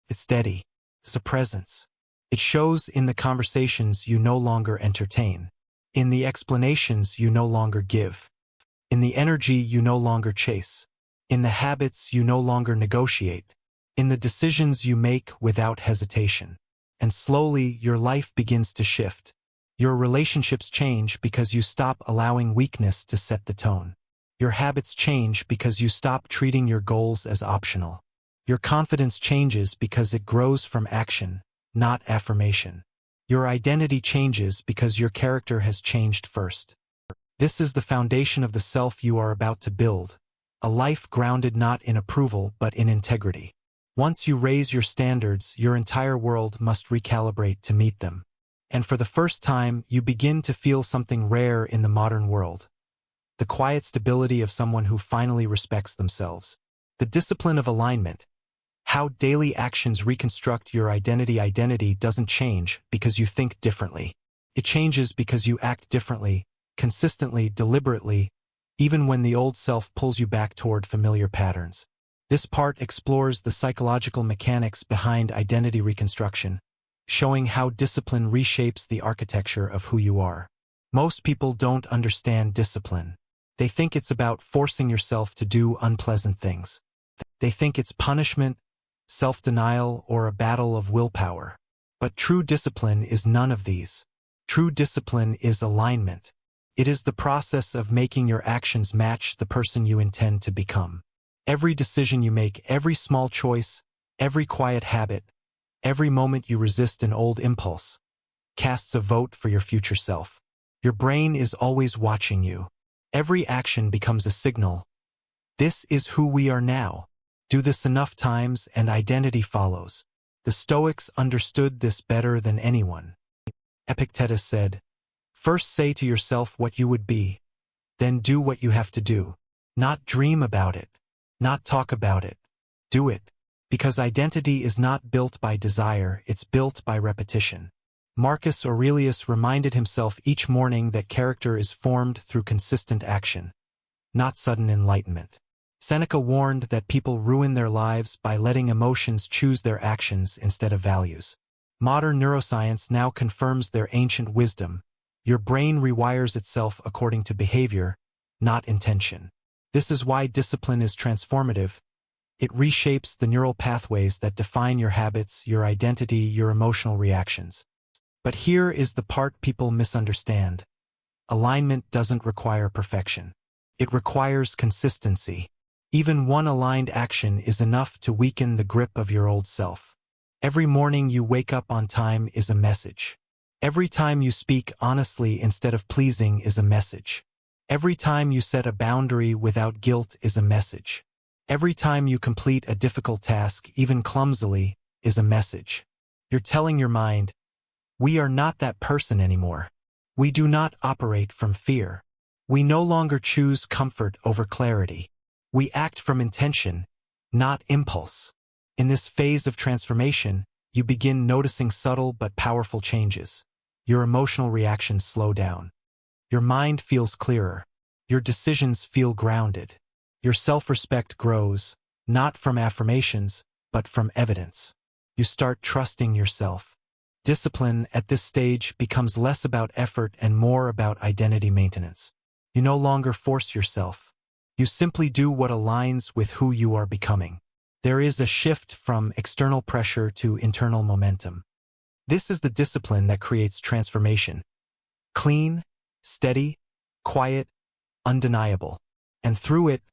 It's steady. It's a presence. It shows in the conversations you no longer entertain. In the explanations you no longer give. In the energy you no longer chase. In the habits you no longer negotiate. in the decisions you make without hesitation. And slowly, your life begins to shift. Your relationships change because you stop allowing weakness to set the tone. Your habits change because you stop treating your goals as optional. Your confidence changes because it grows from action, not affirmation. Your identity changes because your character has changed first. This is the foundation of the self you are about to build, a life grounded not in approval but in integrity. Once you raise your standards, your entire world must recalibrate to meet them. And for the first time, you begin to feel something rare in the modern world. The quiet stability of someone who finally respects themselves. The discipline of alignment. How daily actions reconstruct your identity. Identity doesn't change because you think differently. It changes because you act differently, consistently, deliberately, even when the old self pulls you back toward familiar patterns. This part explores the psychological mechanics behind identity reconstruction, showing how discipline reshapes the architecture of who you are. Most people don't understand discipline. They think it's about forcing yourself to do unpleasant things. They think it's punishment, self-denial, or a battle of willpower. But true discipline is none of these. True discipline is alignment. It is the process of making your actions match the person you intend to become. Every decision you make, every small choice, every quiet habit, every moment you resist an old impulse, casts a vote for your future self. Your brain is always watching you. Every action becomes a signal. This is who we are now. Do this enough times and identity follows. The Stoics understood this better than anyone. Epictetus said, "First say to yourself what you would be, then do what you have to do. Not dream about it, not talk about it. Do it. Because identity is not built by desire, it's built by repetition." Marcus Aurelius reminded himself each morning that character is formed through consistent action, not sudden enlightenment. Seneca warned that people ruin their lives by letting emotions choose their actions instead of values. Modern neuroscience now confirms their ancient wisdom. Your brain rewires itself according to behavior, not intention. This is why discipline is transformative. It reshapes the neural pathways that define your habits, your identity, your emotional reactions. But here is the part people misunderstand. Alignment doesn't require perfection. It requires consistency. Even one aligned action is enough to weaken the grip of your old self. Every morning you wake up on time is a message. Every time you speak honestly instead of pleasing is a message. Every time you set a boundary without guilt is a message. Every time you complete a difficult task, even clumsily, is a message. You're telling your mind, we are not that person anymore. We do not operate from fear. We no longer choose comfort over clarity. We act from intention, not impulse. In this phase of transformation, you begin noticing subtle but powerful changes. Your emotional reactions slow down. Your mind feels clearer. Your decisions feel grounded. Your self-respect grows, not from affirmations, but from evidence. You start trusting yourself. Discipline at this stage becomes less about effort and more about identity maintenance. You no longer force yourself. You simply do what aligns with who you are becoming. There is a shift from external pressure to internal momentum. This is the discipline that creates transformation. Clean, steady, quiet, undeniable. And through it,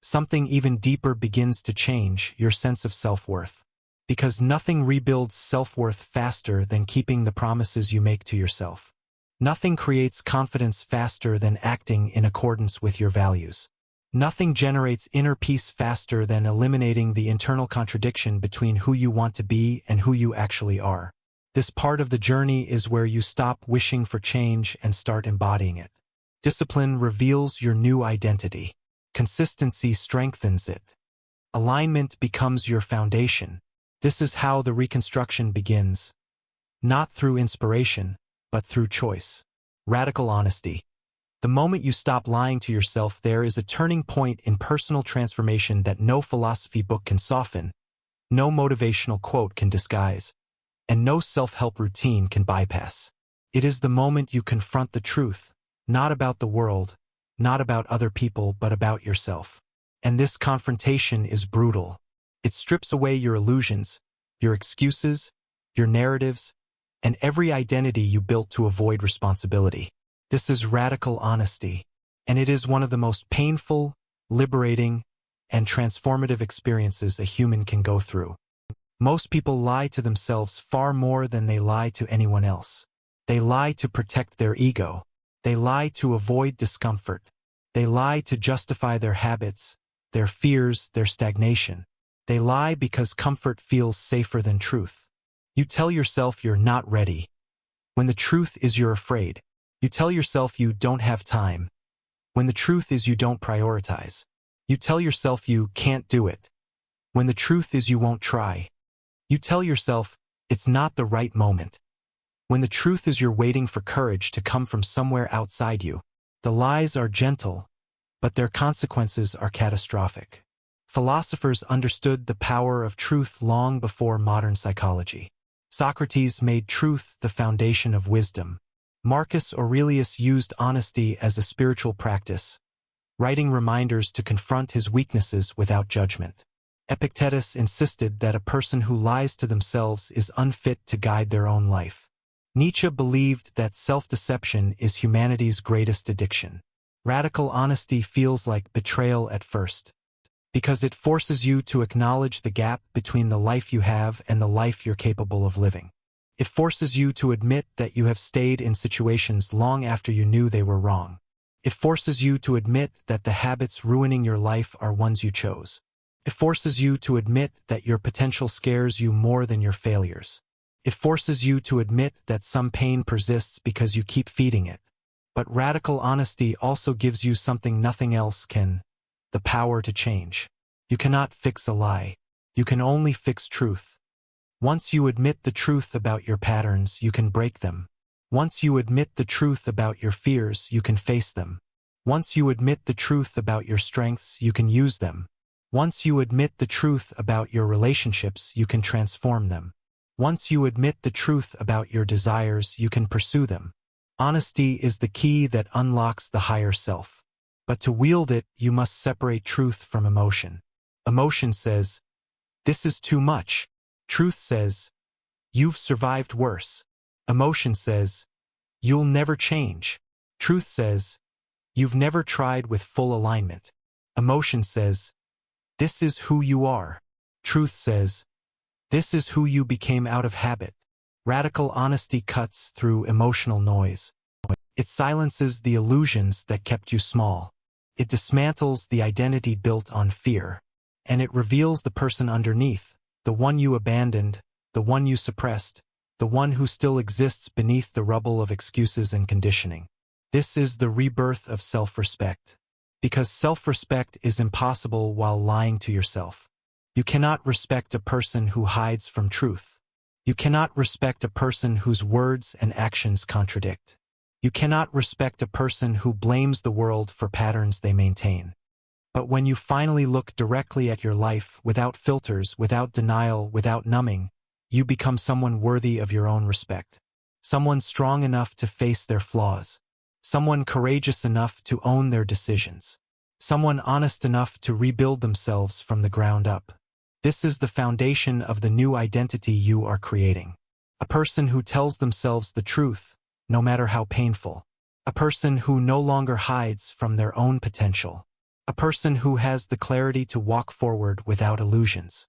something even deeper begins to change: your sense of self-worth. Because nothing rebuilds self-worth faster than keeping the promises you make to yourself. Nothing creates confidence faster than acting in accordance with your values. Nothing generates inner peace faster than eliminating the internal contradiction between who you want to be and who you actually are. This part of the journey is where you stop wishing for change and start embodying it. Discipline reveals your new identity. Consistency strengthens it. Alignment becomes your foundation. This is how the reconstruction begins. Not through inspiration, but through choice. Radical honesty. The moment you stop lying to yourself, there is a turning point in personal transformation that no philosophy book can soften, no motivational quote can disguise, and no self-help routine can bypass. It is the moment you confront the truth, not about the world, not about other people, but about yourself. And this confrontation is brutal. It strips away your illusions, your excuses, your narratives, and every identity you built to avoid responsibility. This is radical honesty, and it is one of the most painful, liberating, and transformative experiences a human can go through. Most people lie to themselves far more than they lie to anyone else. They lie to protect their ego. They lie to avoid discomfort. They lie to justify their habits, their fears, their stagnation. They lie because comfort feels safer than truth. You tell yourself you're not ready, when the truth is you're afraid. You tell yourself you don't have time, when the truth is you don't prioritize. You tell yourself you can't do it, when the truth is you won't try. You tell yourself it's not the right moment, when the truth is you're waiting for courage to come from somewhere outside you. The lies are gentle, but their consequences are catastrophic. Philosophers understood the power of truth long before modern psychology. Socrates made truth the foundation of wisdom. Marcus Aurelius used honesty as a spiritual practice, writing reminders to confront his weaknesses without judgment. Epictetus insisted that a person who lies to themselves is unfit to guide their own life. Nietzsche believed that self-deception is humanity's greatest addiction. Radical honesty feels like betrayal at first, because it forces you to acknowledge the gap between the life you have and the life you're capable of living. It forces you to admit that you have stayed in situations long after you knew they were wrong. It forces you to admit that the habits ruining your life are ones you chose. It forces you to admit that your potential scares you more than your failures. It forces you to admit that some pain persists because you keep feeding it. But radical honesty also gives you something nothing else can: the power to change. You cannot fix a lie. You can only fix truth. Once you admit the truth about your patterns, you can break them. Once you admit the truth about your fears, you can face them. Once you admit the truth about your strengths, you can use them. Once you admit the truth about your relationships, you can transform them. Once you admit the truth about your desires, you can pursue them. Honesty is the key that unlocks the higher self. But to wield it, you must separate truth from emotion. Emotion says, "This is too much." Truth says, "You've survived worse." Emotion says, "You'll never change." Truth says, "You've never tried with full alignment." Emotion says, "This is who you are." Truth says, "This is who you became out of habit." Radical honesty cuts through emotional noise. It silences the illusions that kept you small. It dismantles the identity built on fear. And it reveals the person underneath, the one you abandoned, the one you suppressed, the one who still exists beneath the rubble of excuses and conditioning. This is the rebirth of self-respect. Because self-respect is impossible while lying to yourself. You cannot respect a person who hides from truth. You cannot respect a person whose words and actions contradict. You cannot respect a person who blames the world for patterns they maintain. But when you finally look directly at your life, without filters, without denial, without numbing, you become someone worthy of your own respect. Someone strong enough to face their flaws. Someone courageous enough to own their decisions. Someone honest enough to rebuild themselves from the ground up. This is the foundation of the new identity you are creating. A person who tells themselves the truth, no matter how painful. A person who no longer hides from their own potential. A person who has the clarity to walk forward without illusions.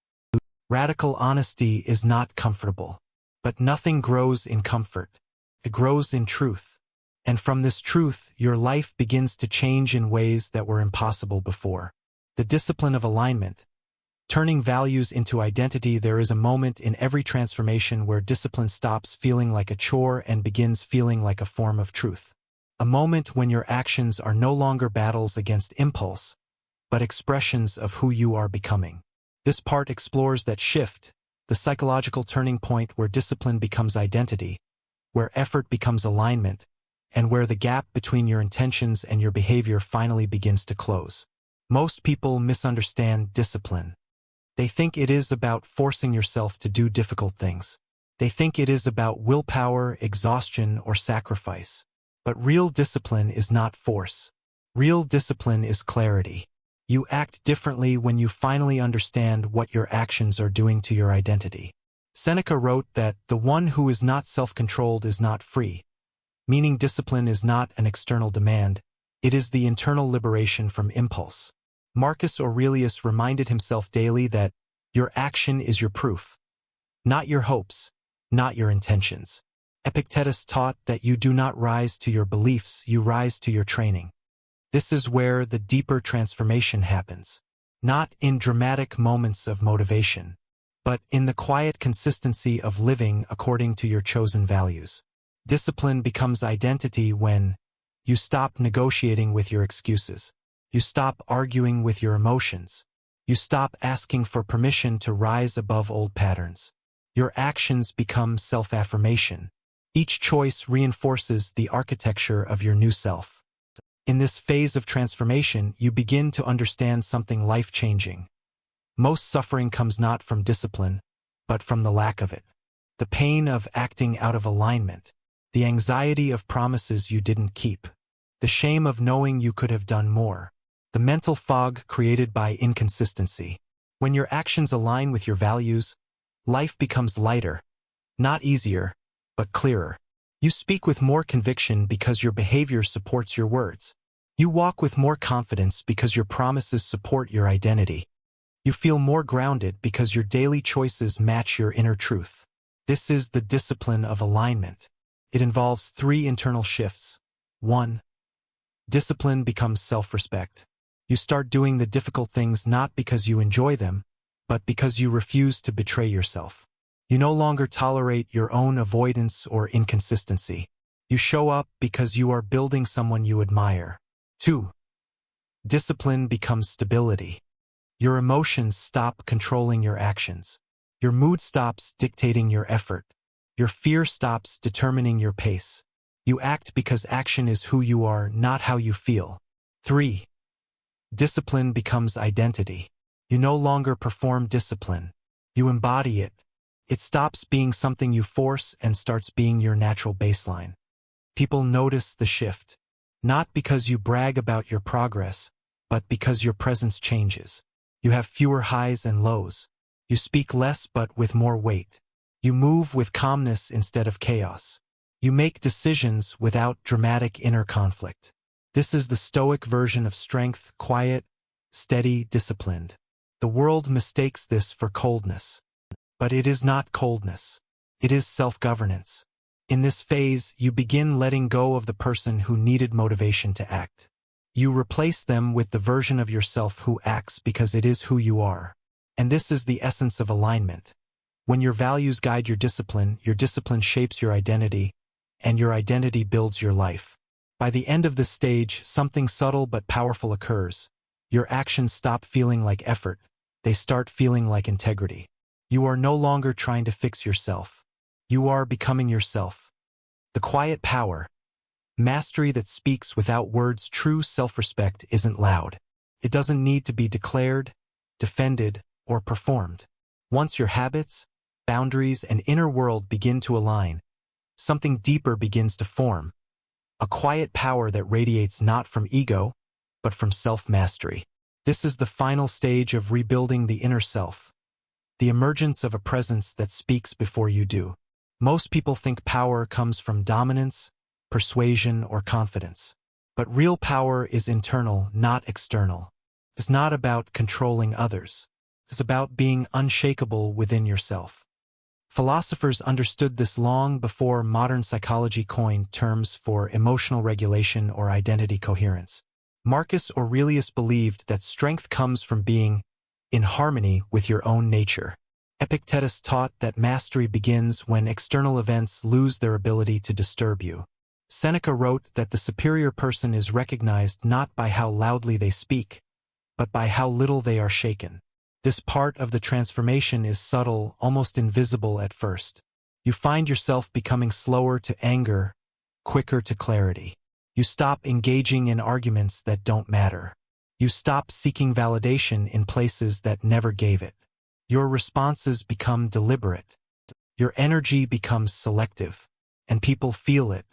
Radical honesty is not comfortable. But nothing grows in comfort. It grows in truth. And from this truth, your life begins to change in ways that were impossible before. The discipline of alignment. Turning values into identity. There is a moment in every transformation where discipline stops feeling like a chore and begins feeling like a form of truth. A moment when your actions are no longer battles against impulse, but expressions of who you are becoming. This part explores that shift, the psychological turning point where discipline becomes identity, where effort becomes alignment, and where the gap between your intentions and your behavior finally begins to close. Most people misunderstand discipline. They think it is about forcing yourself to do difficult things. They think it is about willpower, exhaustion, or sacrifice. But real discipline is not force. Real discipline is clarity. You act differently when you finally understand what your actions are doing to your identity. Seneca wrote that the one who is not self-controlled is not free, meaning discipline is not an external demand, it is the internal liberation from impulse. Marcus Aurelius reminded himself daily that your action is your proof, not your hopes, not your intentions. Epictetus taught that you do not rise to your beliefs, you rise to your training. This is where the deeper transformation happens, not in dramatic moments of motivation, but in the quiet consistency of living according to your chosen values. Discipline becomes identity when you stop negotiating with your excuses. You stop arguing with your emotions. You stop asking for permission to rise above old patterns. Your actions become self-affirmation. Each choice reinforces the architecture of your new self. In this phase of transformation, you begin to understand something life-changing. Most suffering comes not from discipline, but from the lack of it. The pain of acting out of alignment, the anxiety of promises you didn't keep, the shame of knowing you could have done more, the mental fog created by inconsistency. When your actions align with your values, life becomes lighter, not easier, but clearer. You speak with more conviction because your behavior supports your words. You walk with more confidence because your promises support your identity. You feel more grounded because your daily choices match your inner truth. This is the discipline of alignment. It involves 3 internal shifts. 1. Discipline becomes self-respect. You start doing the difficult things not because you enjoy them, but because you refuse to betray yourself. You no longer tolerate your own avoidance or inconsistency. You show up because you are building someone you admire. 2. Discipline becomes stability. Your emotions stop controlling your actions. Your mood stops dictating your effort. Your fear stops determining your pace. You act because action is who you are, not how you feel. 3. Discipline becomes identity. You no longer perform discipline. You embody it. It stops being something you force and starts being your natural baseline. People notice the shift, not because you brag about your progress, but because your presence changes. You have fewer highs and lows. You speak less but with more weight. You move with calmness instead of chaos. You make decisions without dramatic inner conflict. This is the Stoic version of strength, quiet, steady, disciplined. The world mistakes this for coldness. But it is not coldness. It is self-governance. In this phase, you begin letting go of the person who needed motivation to act. You replace them with the version of yourself who acts because it is who you are. And this is the essence of alignment. When your values guide your discipline shapes your identity, and your identity builds your life. By the end of this stage, something subtle but powerful occurs. Your actions stop feeling like effort. They start feeling like integrity. You are no longer trying to fix yourself. You are becoming yourself. The quiet power, mastery that speaks without words. True self-respect isn't loud. It doesn't need to be declared, defended, or performed. Once your habits, boundaries, and inner world begin to align, something deeper begins to form. A quiet power that radiates not from ego, but from self-mastery. This is the final stage of rebuilding the inner self. The emergence of a presence that speaks before you do. Most people think power comes from dominance, persuasion, or confidence. But real power is internal, not external. It's not about controlling others. It's about being unshakable within yourself. Philosophers understood this long before modern psychology coined terms for emotional regulation or identity coherence. Marcus Aurelius believed that strength comes from being in harmony with your own nature. Epictetus taught that mastery begins when external events lose their ability to disturb you. Seneca wrote that the superior person is recognized not by how loudly they speak, but by how little they are shaken. This part of the transformation is subtle, almost invisible at first. You find yourself becoming slower to anger, quicker to clarity. You stop engaging in arguments that don't matter. You stop seeking validation in places that never gave it. Your responses become deliberate. Your energy becomes selective, and people feel it.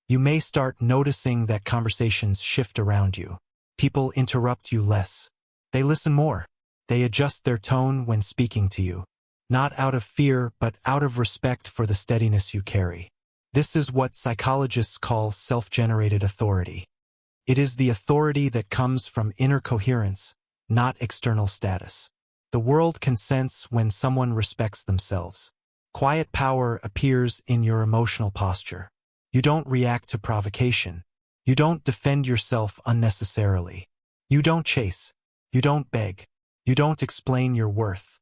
You may start noticing that conversations shift around you. People interrupt you less. They listen more. They adjust their tone when speaking to you. Not out of fear, but out of respect for the steadiness you carry. This is what psychologists call self-generated authority. It is the authority that comes from inner coherence, not external status. The world can sense when someone respects themselves. Quiet power appears in your emotional posture. You don't react to provocation. You don't defend yourself unnecessarily. You don't chase. You don't beg. You don't explain your worth.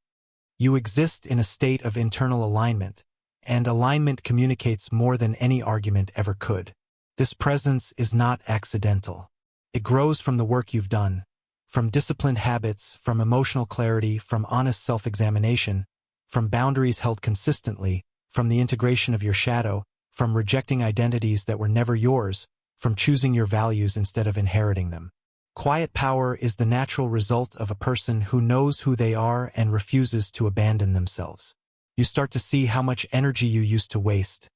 You exist in a state of internal alignment, and alignment communicates more than any argument ever could. This presence is not accidental. It grows from the work you've done, from disciplined habits, from emotional clarity, from honest self-examination, from boundaries held consistently, from the integration of your shadow, from rejecting identities that were never yours, from choosing your values instead of inheriting them. Quiet power is the natural result of a person who knows who they are and refuses to abandon themselves. You start to see how much energy you used to waste.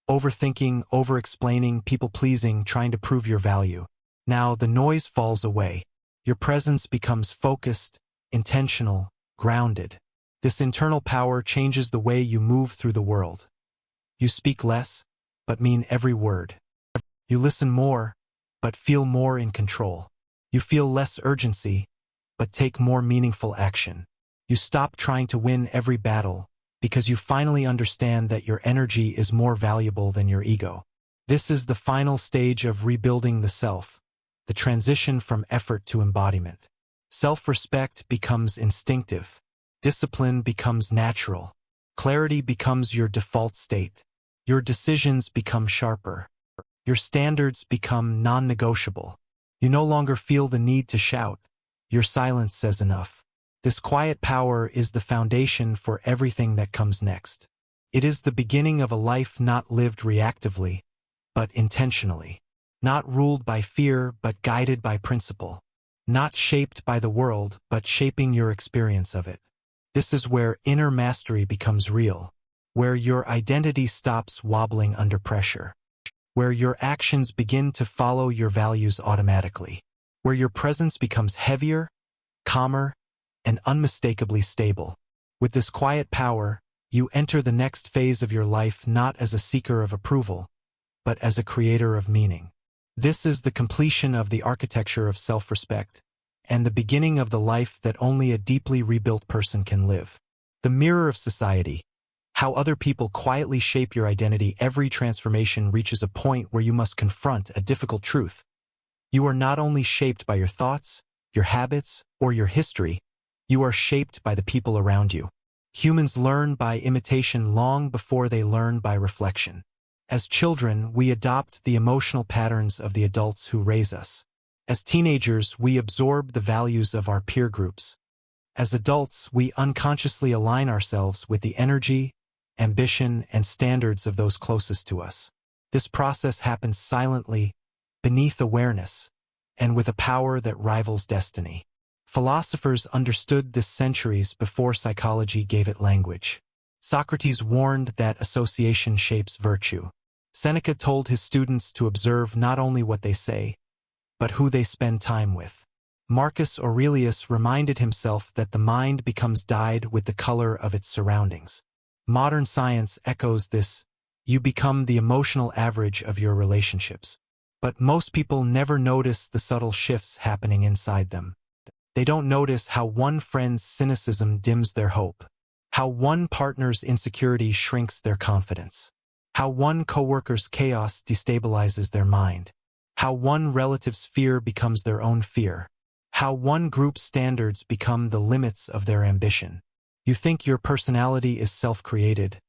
Overthinking, over-explaining, people-pleasing, trying to prove your value. Now the noise falls away. Your presence becomes focused, intentional, grounded. This internal power changes the way you move through the world. You speak less, but mean every word. You listen more, but feel more in control. You feel less urgency, but take more meaningful action. You stop trying to win every battle, because you finally understand that your energy is more valuable than your ego. This is the final stage of rebuilding the self, the transition from effort to embodiment. Self-respect becomes instinctive. Discipline becomes natural. Clarity becomes your default state. Your decisions become sharper. Your standards become non-negotiable. You no longer feel the need to shout. Your silence says enough. This quiet power is the foundation for everything that comes next. It is the beginning of a life not lived reactively, but intentionally. Not ruled by fear, but guided by principle. Not shaped by the world, but shaping your experience of it. This is where inner mastery becomes real, where your identity stops wobbling under pressure, where your actions begin to follow your values automatically, where your presence becomes heavier, calmer, and unmistakably stable. With this quiet power, you enter the next phase of your life not as a seeker of approval, but as a creator of meaning. This is the completion of the architecture of self-respect, and the beginning of the life that only a deeply rebuilt person can live. The mirror of society. How other people quietly shape your identity. Every transformation reaches a point where you must confront a difficult truth. You are not only shaped by your thoughts, your habits, or your history, you are shaped by the people around you. Humans learn by imitation long before they learn by reflection. As children, we adopt the emotional patterns of the adults who raise us. As teenagers, we absorb the values of our peer groups. As adults, we unconsciously align ourselves with the energy, ambition, and standards of those closest to us. This process happens silently, beneath awareness, and with a power that rivals destiny. Philosophers understood this centuries before psychology gave it language. Socrates warned that association shapes virtue. Seneca told his students to observe not only what they say, but who they spend time with. Marcus Aurelius reminded himself that the mind becomes dyed with the color of its surroundings. Modern science echoes this. You become the emotional average of your relationships. But most people never notice the subtle shifts happening inside them. They don't notice how one friend's cynicism dims their hope, how one partner's insecurity shrinks their confidence, how one coworker's chaos destabilizes their mind, how one relative's fear becomes their own fear, how one group's standards become the limits of their ambition. You think your personality is self-created,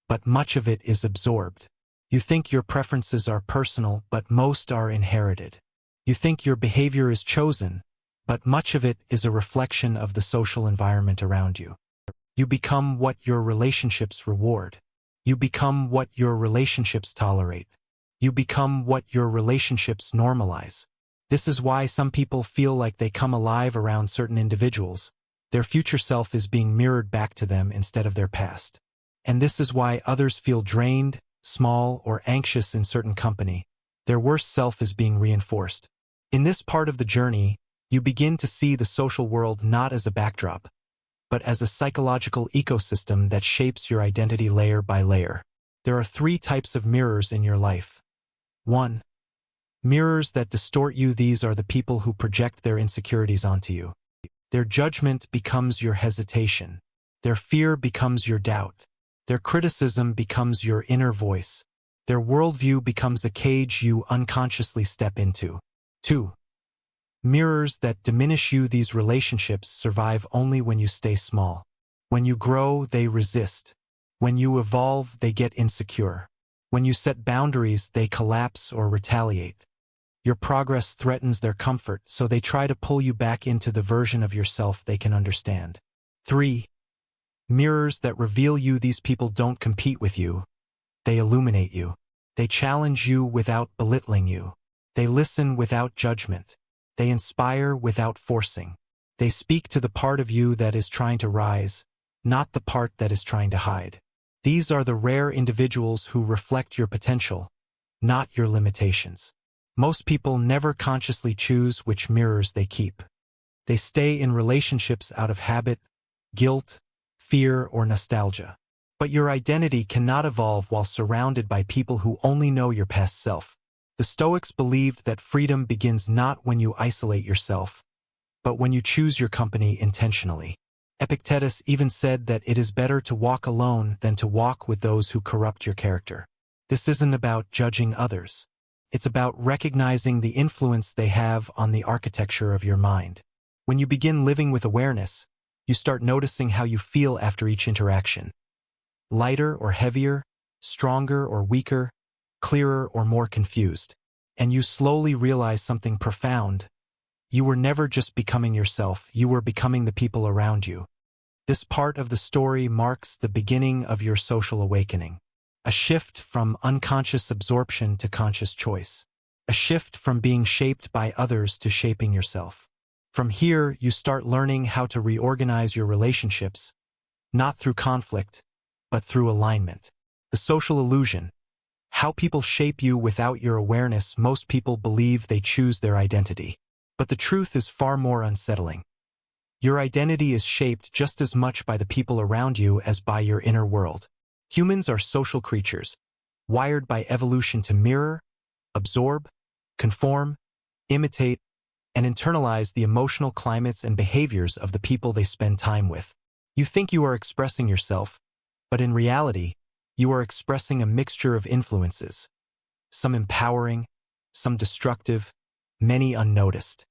but much of it is absorbed. You think your preferences are personal, but most are inherited. You think your behavior is chosen, but much of it is a reflection of the social environment around you. You become what your relationships reward. You become what your relationships tolerate. You become what your relationships normalize. This is why some people feel like they come alive around certain individuals. Their future self is being mirrored back to them instead of their past. And this is why others feel drained, small, or anxious in certain company. Their worst self is being reinforced. In this part of the journey, You begin to see the social world not as a backdrop, but as a psychological ecosystem that shapes your identity layer by layer. There are 3 types of mirrors in your life. 1. Mirrors that distort you. These are the people who project their insecurities onto you. Their judgment becomes your hesitation. Their fear becomes your doubt. Their criticism becomes your inner voice. Their worldview becomes a cage you unconsciously step into. 2. Mirrors that diminish you. These relationships survive only when you stay small. When you grow, they resist. When you evolve, they get insecure. When you set boundaries, they collapse or retaliate. Your progress threatens their comfort, so they try to pull you back into the version of yourself they can understand. 3. Mirrors that reveal you. These people don't compete with you. They illuminate you. They challenge you without belittling you. They listen without judgment. They inspire without forcing. They speak to the part of you that is trying to rise, not the part that is trying to hide. These are the rare individuals who reflect your potential, not your limitations. Most people never consciously choose which mirrors they keep. They stay in relationships out of habit, guilt, fear, or nostalgia. But your identity cannot evolve while surrounded by people who only know your past self. The Stoics believed that freedom begins not when you isolate yourself, but when you choose your company intentionally. Epictetus even said that it is better to walk alone than to walk with those who corrupt your character. This isn't about judging others. It's about recognizing the influence they have on the architecture of your mind. When you begin living with awareness, you start noticing how you feel after each interaction. Lighter or heavier, stronger or weaker, clearer or more confused. And you slowly realize something profound. You were never just becoming yourself, you were becoming the people around you. This part of the story marks the beginning of your social awakening. A shift from unconscious absorption to conscious choice. A shift from being shaped by others to shaping yourself. From here, you start learning how to reorganize your relationships, not through conflict, but through alignment. The social illusion. How people shape you without your awareness. Most people believe they choose their identity. But the truth is far more unsettling. Your identity is shaped just as much by the people around you as by your inner world. Humans are social creatures, wired by evolution to mirror, absorb, conform, imitate, and internalize the emotional climates and behaviors of the people they spend time with. You think you are expressing yourself, but in reality, you are expressing a mixture of influences, some empowering, some destructive, many unnoticed.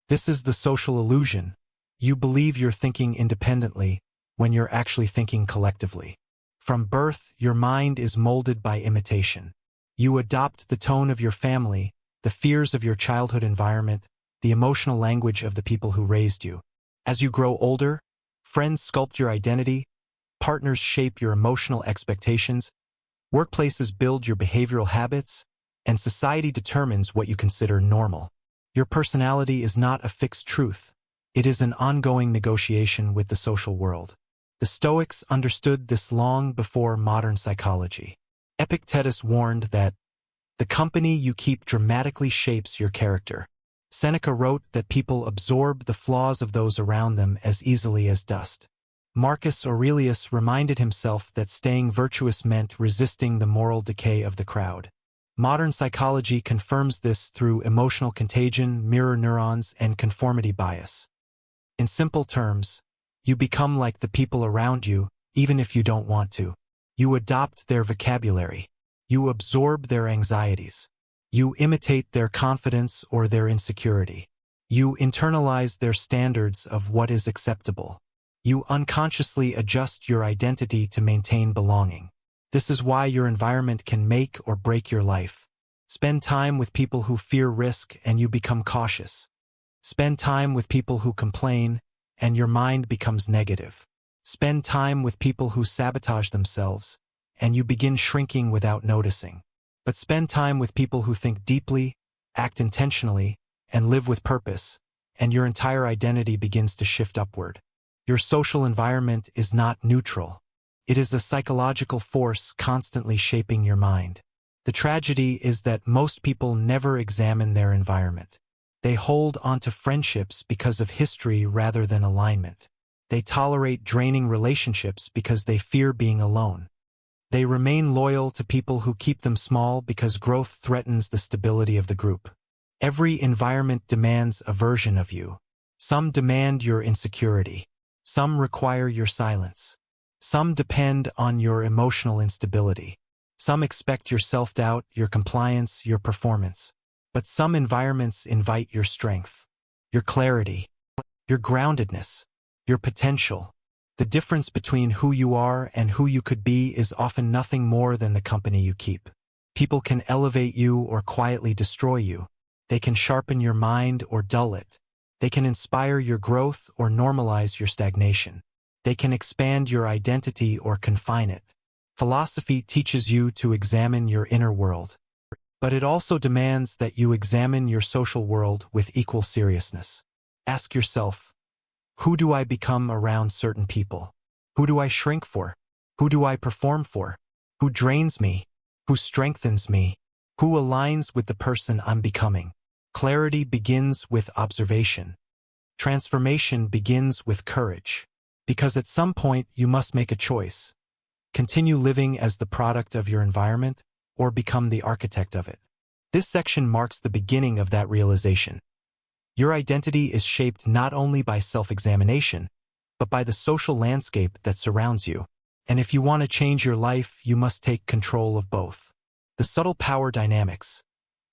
This is the social illusion. You believe you're thinking independently when you're actually thinking collectively. From birth, your mind is molded by imitation. You adopt the tone of your family, the fears of your childhood environment, the emotional language of the people who raised you. As you grow older, friends sculpt your identity, partners shape your emotional expectations, workplaces build your behavioral habits, and society determines what you consider normal. Your personality is not a fixed truth. It is an ongoing negotiation with the social world. The Stoics understood this long before modern psychology. Epictetus warned that the company you keep dramatically shapes your character. Seneca wrote that people absorb the flaws of those around them as easily as dust. Marcus Aurelius reminded himself that staying virtuous meant resisting the moral decay of the crowd. Modern psychology confirms this through emotional contagion, mirror neurons, and conformity bias. In simple terms, you become like the people around you, even if you don't want to. You adopt their vocabulary. You absorb their anxieties. You imitate their confidence or their insecurity. You internalize their standards of what is acceptable. You unconsciously adjust your identity to maintain belonging. This is why your environment can make or break your life. Spend time with people who fear risk and you become cautious. Spend time with people who complain and your mind becomes negative. Spend time with people who sabotage themselves and you begin shrinking without noticing. But spend time with people who think deeply, act intentionally, and live with purpose, and your entire identity begins to shift upward. Your social environment is not neutral. It is a psychological force constantly shaping your mind. The tragedy is that most people never examine their environment. They hold onto friendships because of history rather than alignment. They tolerate draining relationships because they fear being alone. They remain loyal to people who keep them small because growth threatens the stability of the group. Every environment demands a version of you. Some demand your insecurity. Some require your silence. Some depend on your emotional instability. Some expect your self-doubt, your compliance, your performance. But some environments invite your strength, your clarity, your groundedness, your potential. The difference between who you are and who you could be is often nothing more than the company you keep. People can elevate you or quietly destroy you. They can sharpen your mind or dull it. They can inspire your growth or normalize your stagnation. They can expand your identity or confine it. Philosophy teaches you to examine your inner world, but it also demands that you examine your social world with equal seriousness. Ask yourself, who do I become around certain people? Who do I shrink for? Who do I perform for? Who drains me? Who strengthens me? Who aligns with the person I'm becoming? Clarity begins with observation. Transformation begins with courage. Because at some point you must make a choice. Continue living as the product of your environment, or become the architect of it. This section marks the beginning of that realization. Your identity is shaped not only by self-examination, but by the social landscape that surrounds you. And if you want to change your life, you must take control of both. The subtle power dynamics.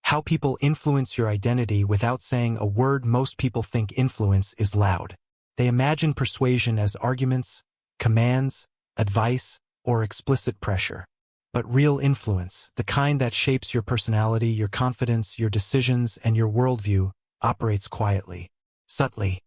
How people influence your identity without saying a word. Most people think influence is loud. They imagine persuasion as arguments, commands, advice, or explicit pressure. But real influence, the kind that shapes your personality, your confidence, your decisions, and your worldview, operates quietly, subtly,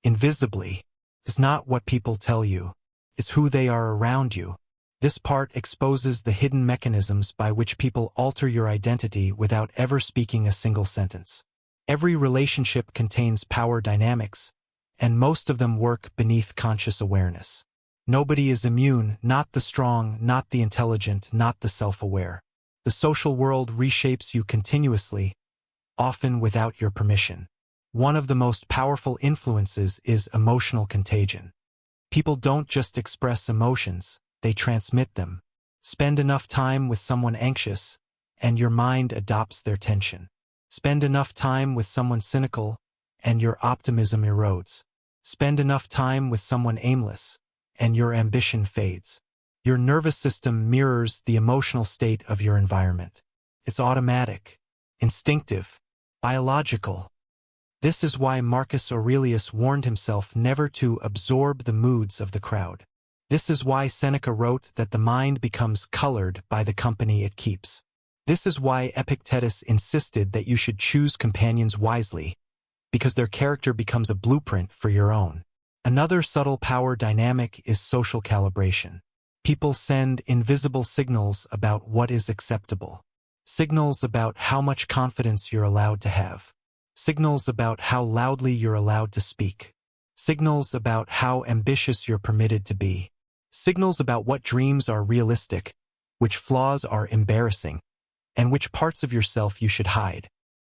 invisibly. It's not what people tell you. It's who they are around you. This part exposes the hidden mechanisms by which people alter your identity without ever speaking a single sentence. Every relationship contains power dynamics, and most of them work beneath conscious awareness. Nobody is immune, not the strong, not the intelligent, not the self-aware. The social world reshapes you continuously, often without your permission. One of the most powerful influences is emotional contagion. People don't just express emotions, they transmit them. Spend enough time with someone anxious, and your mind adopts their tension. Spend enough time with someone cynical, and your optimism erodes. Spend enough time with someone aimless, and your ambition fades. Your nervous system mirrors the emotional state of your environment. It's automatic, instinctive, biological. This is why Marcus Aurelius warned himself never to absorb the moods of the crowd. This is why Seneca wrote that the mind becomes colored by the company it keeps. This is why Epictetus insisted that you should choose companions wisely, because their character becomes a blueprint for your own. Another subtle power dynamic is social calibration. People send invisible signals about what is acceptable. Signals about how much confidence you're allowed to have. Signals about how loudly you're allowed to speak. Signals about how ambitious you're permitted to be. Signals about what dreams are realistic, which flaws are embarrassing, and which parts of yourself you should hide.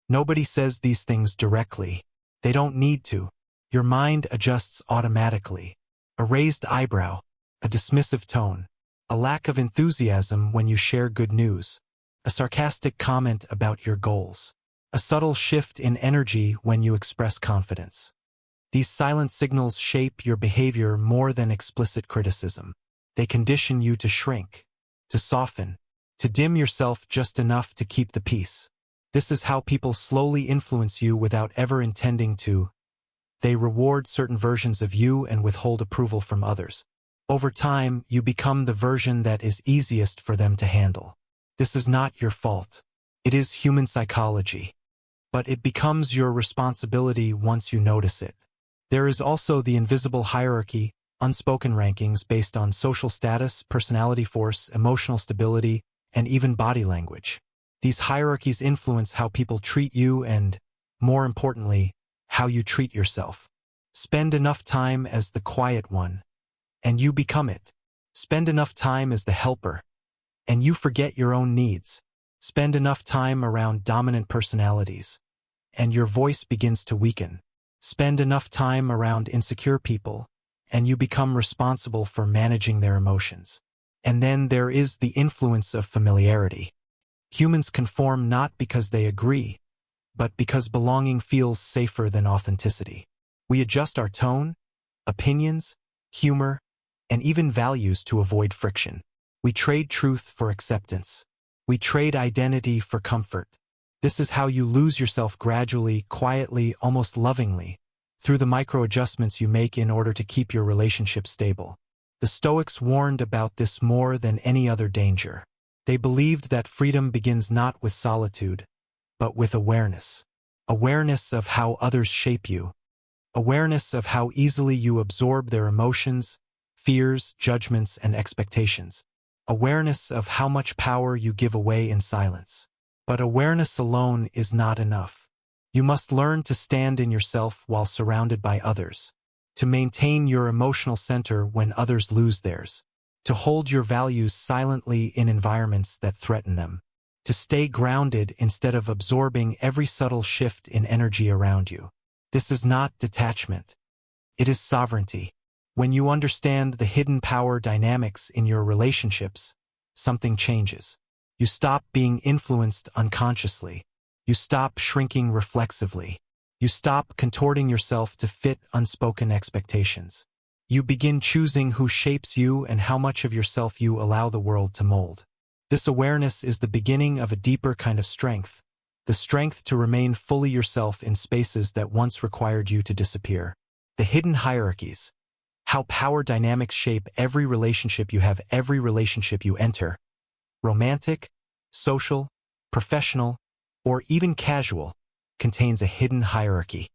Nobody says these things directly. They don't need to. Your mind adjusts automatically. A raised eyebrow, a dismissive tone, a lack of enthusiasm when you share good news, a sarcastic comment about your goals, a subtle shift in energy when you express confidence. These silent signals shape your behavior more than explicit criticism. They condition you to shrink, to soften, to dim yourself just enough to keep the peace. This is how people slowly influence you without ever intending to. They reward certain versions of you and withhold approval from others. Over time, you become the version that is easiest for them to handle. This is not your fault. It is human psychology. But it becomes your responsibility once you notice it. There is also the invisible hierarchy, unspoken rankings based on social status, personality force, emotional stability, and even body language. These hierarchies influence how people treat you and, more importantly, how you treat yourself. Spend enough time as the quiet one, and you become it. Spend enough time as the helper, and you forget your own needs. Spend enough time around dominant personalities, and your voice begins to weaken. Spend enough time around insecure people, and you become responsible for managing their emotions. And then there is the influence of familiarity. Humans conform not because they agree, but because belonging feels safer than authenticity. We adjust our tone, opinions, humor, and even values to avoid friction. We trade truth for acceptance. We trade identity for comfort. This is how you lose yourself gradually, quietly, almost lovingly, through the micro-adjustments you make in order to keep your relationship stable. The Stoics warned about this more than any other danger. They believed that freedom begins not with solitude, but with awareness. Awareness of how others shape you. Awareness of how easily you absorb their emotions, fears, judgments, and expectations. Awareness of how much power you give away in silence. But awareness alone is not enough. You must learn to stand in yourself while surrounded by others, to maintain your emotional center when others lose theirs, to hold your values silently in environments that threaten them, to stay grounded instead of absorbing every subtle shift in energy around you. This is not detachment. It is sovereignty. When you understand the hidden power dynamics in your relationships, something changes. You stop being influenced unconsciously. You stop shrinking reflexively. You stop contorting yourself to fit unspoken expectations. You begin choosing who shapes you and how much of yourself you allow the world to mold. This awareness is the beginning of a deeper kind of strength, the strength to remain fully yourself in spaces that once required you to disappear. The hidden hierarchies. How power dynamics shape every relationship you have, every relationship you enter. Romantic, social, professional, or even casual, contains a hidden hierarchy.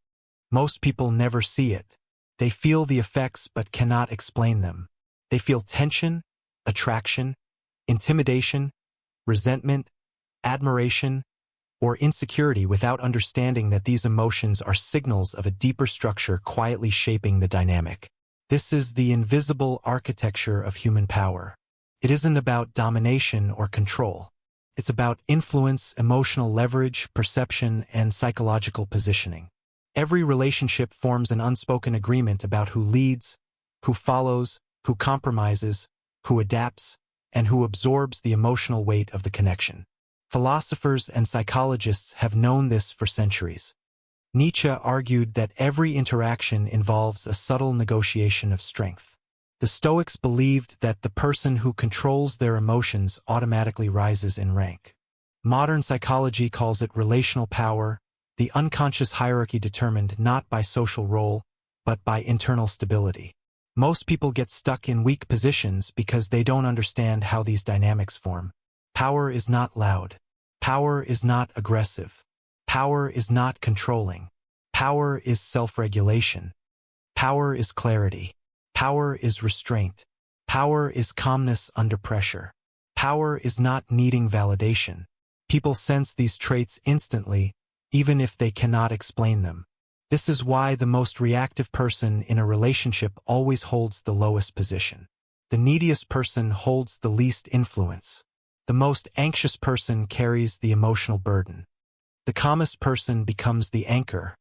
Most people never see it. They feel the effects but cannot explain them. They feel tension, attraction, intimidation, resentment, admiration, or insecurity without understanding that these emotions are signals of a deeper structure quietly shaping the dynamic. This is the invisible architecture of human power. It isn't about domination or control. It's about influence, emotional leverage, perception, and psychological positioning. Every relationship forms an unspoken agreement about who leads, who follows, who compromises, who adapts, and who absorbs the emotional weight of the connection. Philosophers and psychologists have known this for centuries. Nietzsche argued that every interaction involves a subtle negotiation of strength. The Stoics believed that the person who controls their emotions automatically rises in rank. Modern psychology calls it relational power, the unconscious hierarchy determined not by social role, but by internal stability. Most people get stuck in weak positions because they don't understand how these dynamics form. Power is not loud. Power is not aggressive. Power is not controlling. Power is self-regulation. Power is clarity. Power is restraint. Power is calmness under pressure. Power is not needing validation. People sense these traits instantly, even if they cannot explain them. This is why the most reactive person in a relationship always holds the lowest position. The neediest person holds the least influence. The most anxious person carries the emotional burden. The calmest person becomes the anchor.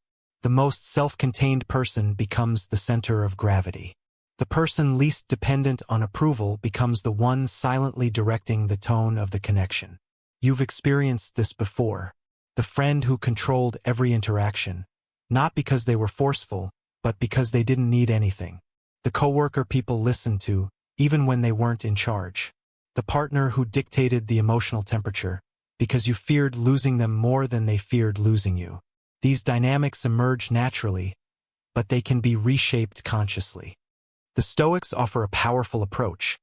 The most self-contained person becomes the center of gravity. The person least dependent on approval becomes the one silently directing the tone of the connection. You've experienced this before. The friend who controlled every interaction, not because they were forceful, but because they didn't need anything. The coworker people listened to, even when they weren't in charge. The partner who dictated the emotional temperature, because you feared losing them more than they feared losing you. These dynamics emerge naturally, but they can be reshaped consciously. The Stoics offer a powerful approach.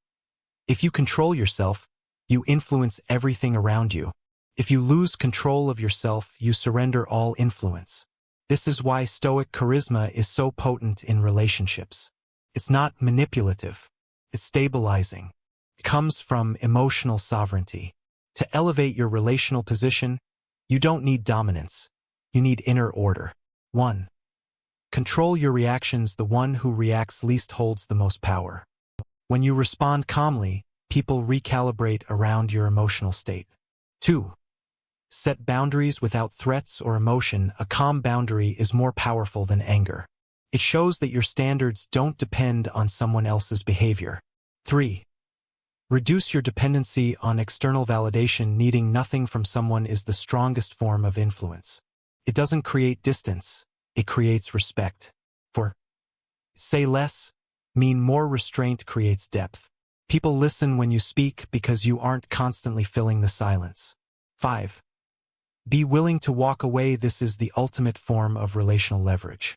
If you control yourself, you influence everything around you. If you lose control of yourself, you surrender all influence. This is why Stoic charisma is so potent in relationships. It's not manipulative. It's stabilizing. It comes from emotional sovereignty. To elevate your relational position, you don't need dominance. You need inner order. 1. Control your reactions. The one who reacts least holds the most power. When you respond calmly, people recalibrate around your emotional state. 2. Set boundaries without threats or emotion. A calm boundary is more powerful than anger. It shows that your standards don't depend on someone else's behavior. 3. Reduce your dependency on external validation. Needing nothing from someone is the strongest form of influence. It doesn't create distance, it creates respect. 4. Say less. Mean more. Restraint creates depth. People listen when you speak because you aren't constantly filling the silence. 5. Be willing to walk away. This is the ultimate form of relational leverage.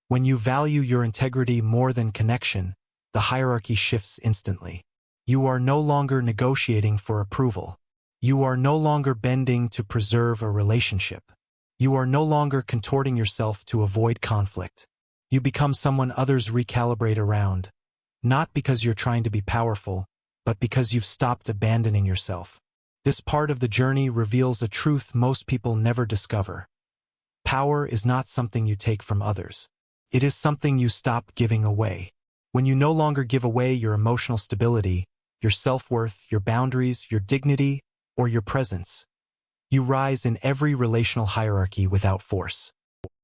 When you value your integrity more than connection, the hierarchy shifts instantly. You are no longer negotiating for approval. You are no longer bending to preserve a relationship. You are no longer contorting yourself to avoid conflict. You become someone others recalibrate around, not because you're trying to be powerful, but because you've stopped abandoning yourself. This part of the journey reveals a truth most people never discover. Power is not something you take from others. It is something you stop giving away. When you no longer give away your emotional stability, your self-worth, your boundaries, your dignity, or your presence, you rise in every relational hierarchy without force.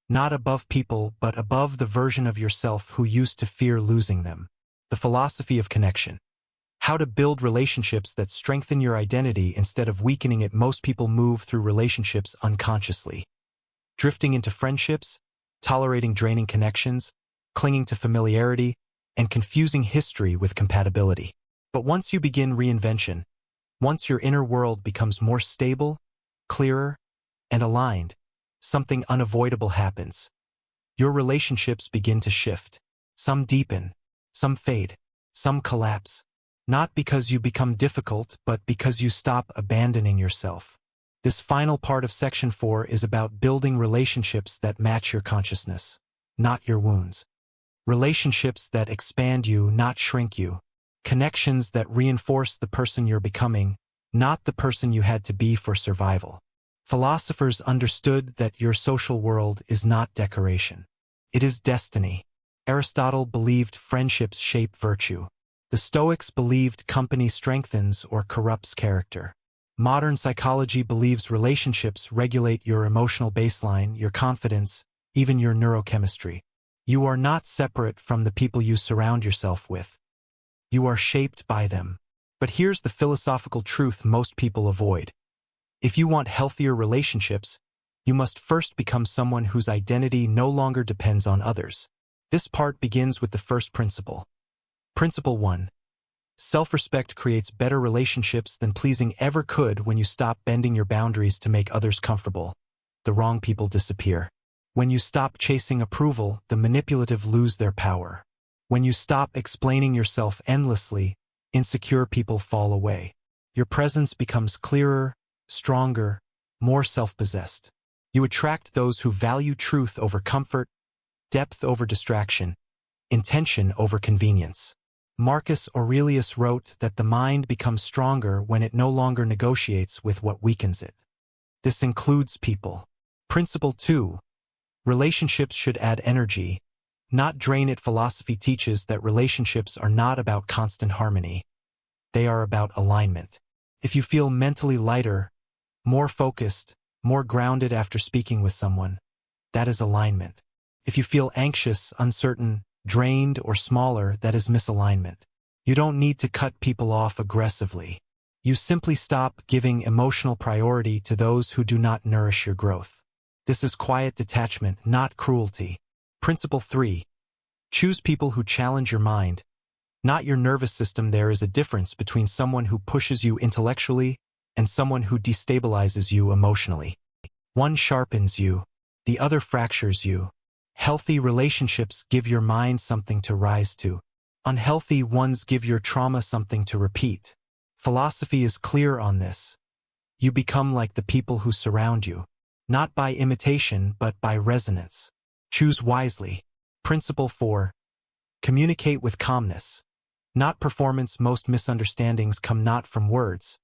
Not above people, but above the version of yourself who used to fear losing them. The philosophy of connection. How to build relationships that strengthen your identity instead of weakening it. Most people move through relationships unconsciously. Drifting into friendships, tolerating draining connections, clinging to familiarity, and confusing history with compatibility. But once you begin reinvention, once your inner world becomes more stable, clearer, and aligned, something unavoidable happens. Your relationships begin to shift. Some deepen, some fade, some collapse. Not because you become difficult, but because you stop abandoning yourself. This final part of Section 4 is about building relationships that match your consciousness, not your wounds. Relationships that expand you, not shrink you. Connections that reinforce the person you're becoming, not the person you had to be for survival. Philosophers understood that your social world is not decoration. It is destiny. Aristotle believed friendships shape virtue. The Stoics believed company strengthens or corrupts character. Modern psychology believes relationships regulate your emotional baseline, your confidence, even your neurochemistry. You are not separate from the people you surround yourself with. You are shaped by them. But here's the philosophical truth most people avoid. If you want healthier relationships, you must first become someone whose identity no longer depends on others. This part begins with the first principle. Principle 1. Self-respect creates better relationships than pleasing ever could. When you stop bending your boundaries to make others comfortable, the wrong people disappear. When you stop chasing approval, the manipulative lose their power. When you stop explaining yourself endlessly, insecure people fall away. Your presence becomes clearer, stronger, more self-possessed. You attract those who value truth over comfort, depth over distraction, intention over convenience. Marcus Aurelius wrote that the mind becomes stronger when it no longer negotiates with what weakens it. This includes people. Principle 2. Relationships should add energy, not drain it. Philosophy teaches that relationships are not about constant harmony. They are about alignment. If you feel mentally lighter, more focused, more grounded after speaking with someone, that is alignment. If you feel anxious, uncertain, drained, or smaller, that is misalignment. You don't need to cut people off aggressively. You simply stop giving emotional priority to those who do not nourish your growth. This is quiet detachment, not cruelty. Principle 3. Choose people who challenge your mind, not your nervous system. There is a difference between someone who pushes you intellectually and someone who destabilizes you emotionally. One sharpens you, the other fractures you. Healthy relationships give your mind something to rise to. Unhealthy ones give your trauma something to repeat. Philosophy is clear on this. You become like the people who surround you, not by imitation but by resonance. Choose wisely. Principle 4. Communicate with calmness, not performance. Most misunderstandings come not from words,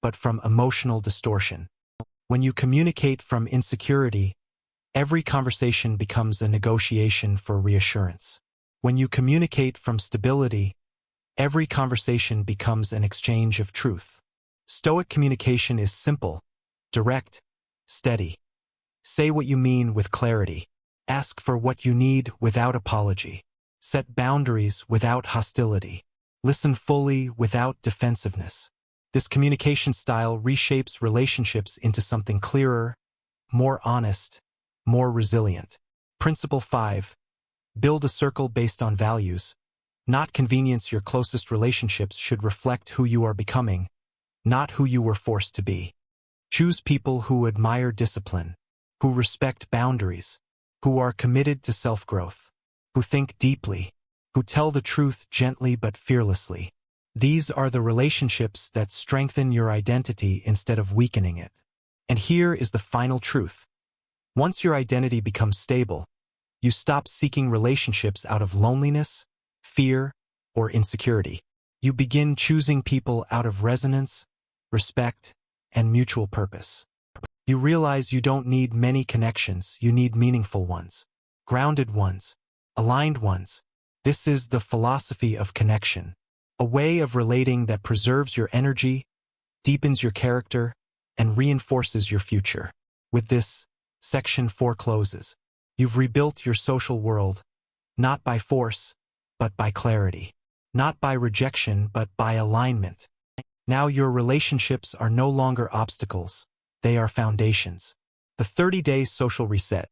but from emotional distortion. When you communicate from insecurity, every conversation becomes a negotiation for reassurance. When you communicate from stability, every conversation becomes an exchange of truth. Stoic communication is simple, direct, steady. Say what you mean with clarity. Ask for what you need without apology. Set boundaries without hostility. Listen fully without defensiveness. This communication style reshapes relationships into something clearer, more honest, more resilient. Principle 5. Build a circle based on values, not convenience. Your closest relationships should reflect who you are becoming, not who you were forced to be. Choose people who admire discipline, who respect boundaries, who are committed to self-growth, who think deeply, who tell the truth gently but fearlessly. These are the relationships that strengthen your identity instead of weakening it. And here is the final truth. Once your identity becomes stable, you stop seeking relationships out of loneliness, fear, or insecurity. You begin choosing people out of resonance, respect, and mutual purpose. You realize you don't need many connections, you need meaningful ones, grounded ones, aligned ones. This is the philosophy of connection, a way of relating that preserves your energy, deepens your character, and reinforces your future. With this, Section 4 closes. You've rebuilt your social world, not by force, but by clarity. Not by rejection, but by alignment. Now your relationships are no longer obstacles, they are foundations. The 30-day social reset.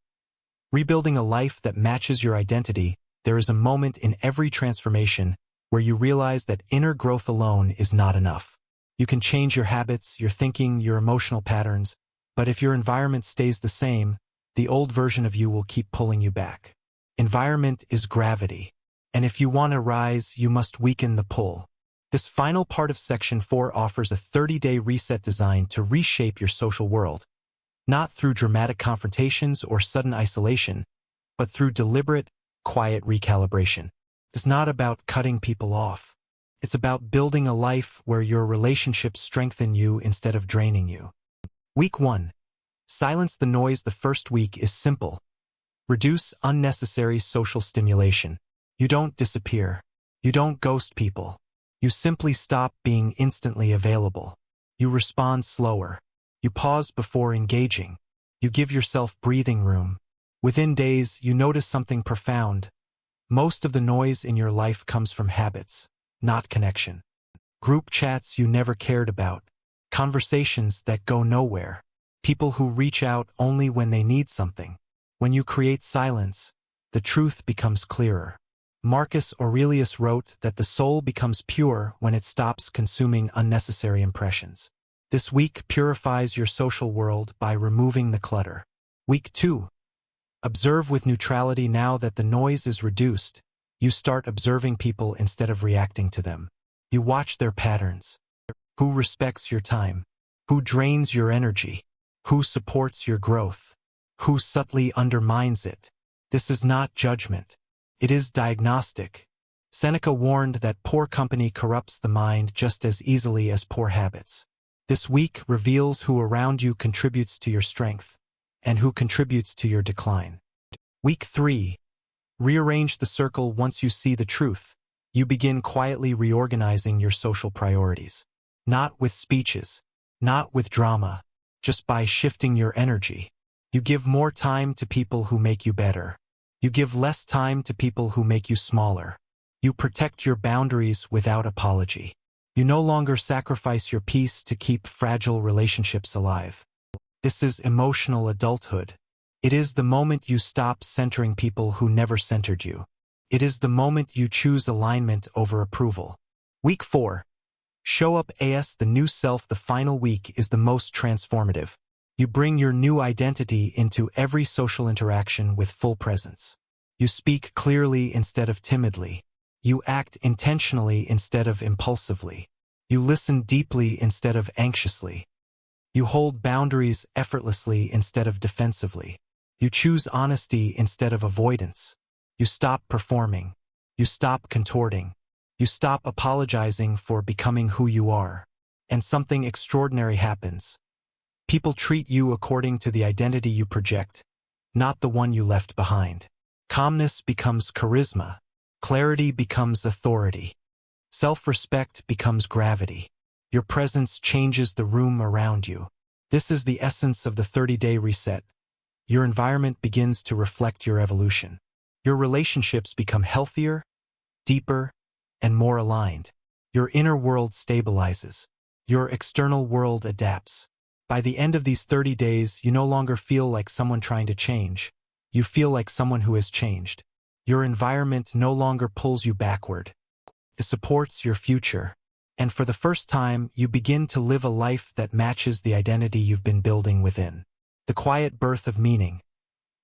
Rebuilding a life that matches your identity. There is a moment in every transformation where you realize that inner growth alone is not enough. You can change your habits, your thinking, your emotional patterns, but if your environment stays the same, the old version of you will keep pulling you back. Environment is gravity, and if you want to rise, you must weaken the pull. This final part of Section 4 offers a 30-day reset designed to reshape your social world, not through dramatic confrontations or sudden isolation, but through deliberate, quiet recalibration. It's not about cutting people off. It's about building a life where your relationships strengthen you instead of draining you. Week 1. Silence the noise. The first week is simple. Reduce unnecessary social stimulation. You don't disappear. You don't ghost people. You simply stop being instantly available. You respond slower. You pause before engaging. You give yourself breathing room. Within days, you notice something profound. Most of the noise in your life comes from habits, not connection. Group chats you never cared about. Conversations that go nowhere. People who reach out only when they need something. When you create silence, the truth becomes clearer. Marcus Aurelius wrote that the soul becomes pure when it stops consuming unnecessary impressions. This week purifies your social world by removing the clutter. Week 2. Observe with neutrality. Now that the noise is reduced, you start observing people instead of reacting to them. You watch their patterns. Who respects your time? Who drains your energy? Who supports your growth? Who subtly undermines it? This is not judgment. It is diagnostic. Seneca warned that poor company corrupts the mind just as easily as poor habits. This week reveals who around you contributes to your strength, and who contributes to your decline. Week 3. Rearrange the circle. Once you see the truth, you begin quietly reorganizing your social priorities. Not with speeches, not with drama, just by shifting your energy. You give more time to people who make you better. You give less time to people who make you smaller. You protect your boundaries without apology. You no longer sacrifice your peace to keep fragile relationships alive. This is emotional adulthood. It is the moment you stop centering people who never centered you. It is the moment you choose alignment over approval. Week 4. Show up as the new self. The final week is the most transformative. You bring your new identity into every social interaction with full presence. You speak clearly instead of timidly. You act intentionally instead of impulsively. You listen deeply instead of anxiously. You hold boundaries effortlessly instead of defensively. You choose honesty instead of avoidance. You stop performing. You stop contorting. You stop apologizing for becoming who you are. And something extraordinary happens. People treat you according to the identity you project, not the one you left behind. Calmness becomes charisma. Clarity becomes authority. Self-respect becomes gravity. Your presence changes the room around you. This is the essence of the 30-day reset. Your environment begins to reflect your evolution. Your relationships become healthier, deeper, and more aligned. Your inner world stabilizes. Your external world adapts. By the end of these 30 days, you no longer feel like someone trying to change. You feel like someone who has changed. Your environment no longer pulls you backward. It supports your future. And for the first time, you begin to live a life that matches the identity you've been building within. The quiet birth of meaning.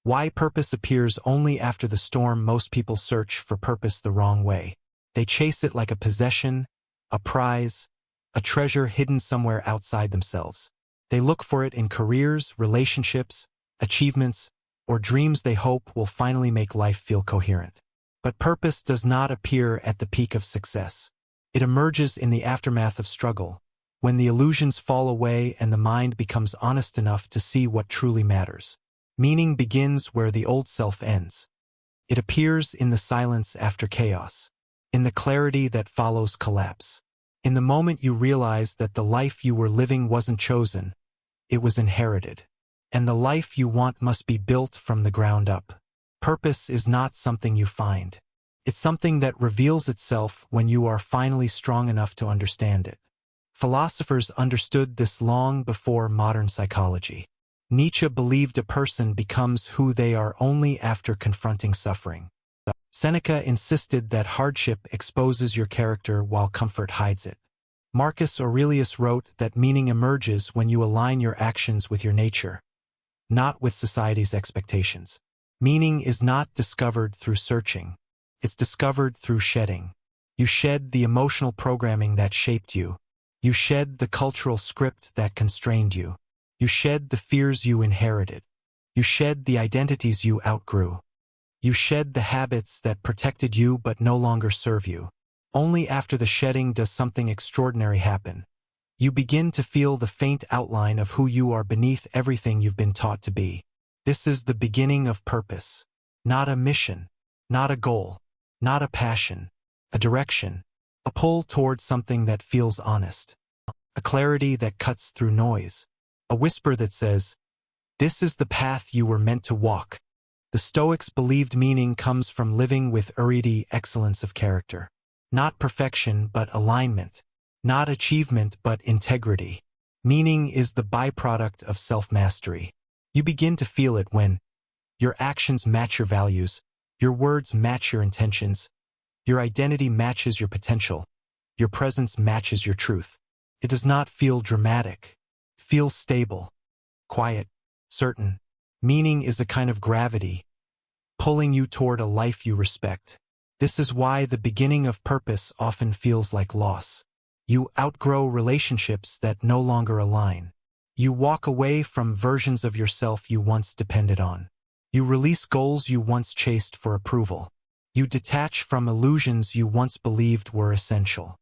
Why purpose appears only after the storm. Most people search for purpose the wrong way. They chase it like a possession, a prize, a treasure hidden somewhere outside themselves. They look for it in careers, relationships, achievements, or dreams they hope will finally make life feel coherent. But purpose does not appear at the peak of success. It emerges in the aftermath of struggle, when the illusions fall away and the mind becomes honest enough to see what truly matters. Meaning begins where the old self ends. It appears in the silence after chaos, in the clarity that follows collapse, in the moment you realize that the life you were living wasn't chosen, it was inherited. And the life you want must be built from the ground up. Purpose is not something you find. It's something that reveals itself when you are finally strong enough to understand it. Philosophers understood this long before modern psychology. Nietzsche believed a person becomes who they are only after confronting suffering. Seneca insisted that hardship exposes your character while comfort hides it. Marcus Aurelius wrote that meaning emerges when you align your actions with your nature, not with society's expectations. Meaning is not discovered through searching. It's discovered through shedding. You shed the emotional programming that shaped you. You shed the cultural script that constrained you. You shed the fears you inherited. You shed the identities you outgrew. You shed the habits that protected you but no longer serve you. Only after the shedding does something extraordinary happen. You begin to feel the faint outline of who you are beneath everything you've been taught to be. This is the beginning of purpose. Not a mission. Not a goal. Not a passion. A direction. A pull towards something that feels honest. A clarity that cuts through noise. A whisper that says, "This is the path you were meant to walk." The Stoics believed meaning comes from living with excellence of character. Not perfection, but alignment. Not achievement, but integrity. Meaning is the byproduct of self-mastery. You begin to feel it when your actions match your values, your words match your intentions, your identity matches your potential, your presence matches your truth. It does not feel dramatic. It feels stable, quiet, certain. Meaning is a kind of gravity, pulling you toward a life you respect. This is why the beginning of purpose often feels like loss. You outgrow relationships that no longer align. You walk away from versions of yourself you once depended on. You release goals you once chased for approval. You detach from illusions you once believed were essential.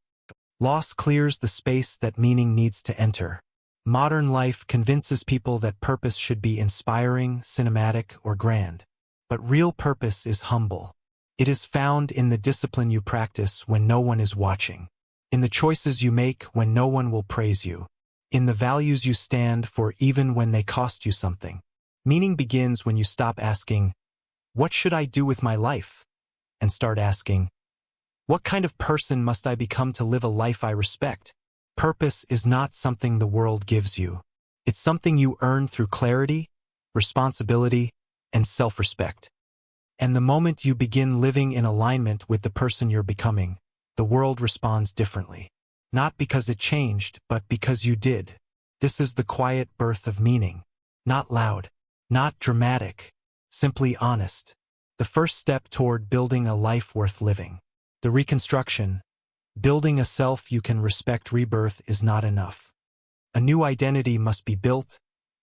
Loss clears the space that meaning needs to enter. Modern life convinces people that purpose should be inspiring, cinematic, or grand. But real purpose is humble. It is found in the discipline you practice when no one is watching, in the choices you make when no one will praise you, in the values you stand for even when they cost you something. Meaning begins when you stop asking, "What should I do with my life?" and start asking, "What kind of person must I become to live a life I respect?" Purpose is not something the world gives you. It's something you earn through clarity, responsibility, and self-respect. And the moment you begin living in alignment with the person you're becoming, the world responds differently. Not because it changed, but because you did. This is the quiet birth of meaning. Not loud, not dramatic, simply honest. The first step toward building a life worth living. The reconstruction, building a self you can respect. Rebirth is not enough. A new identity must be built,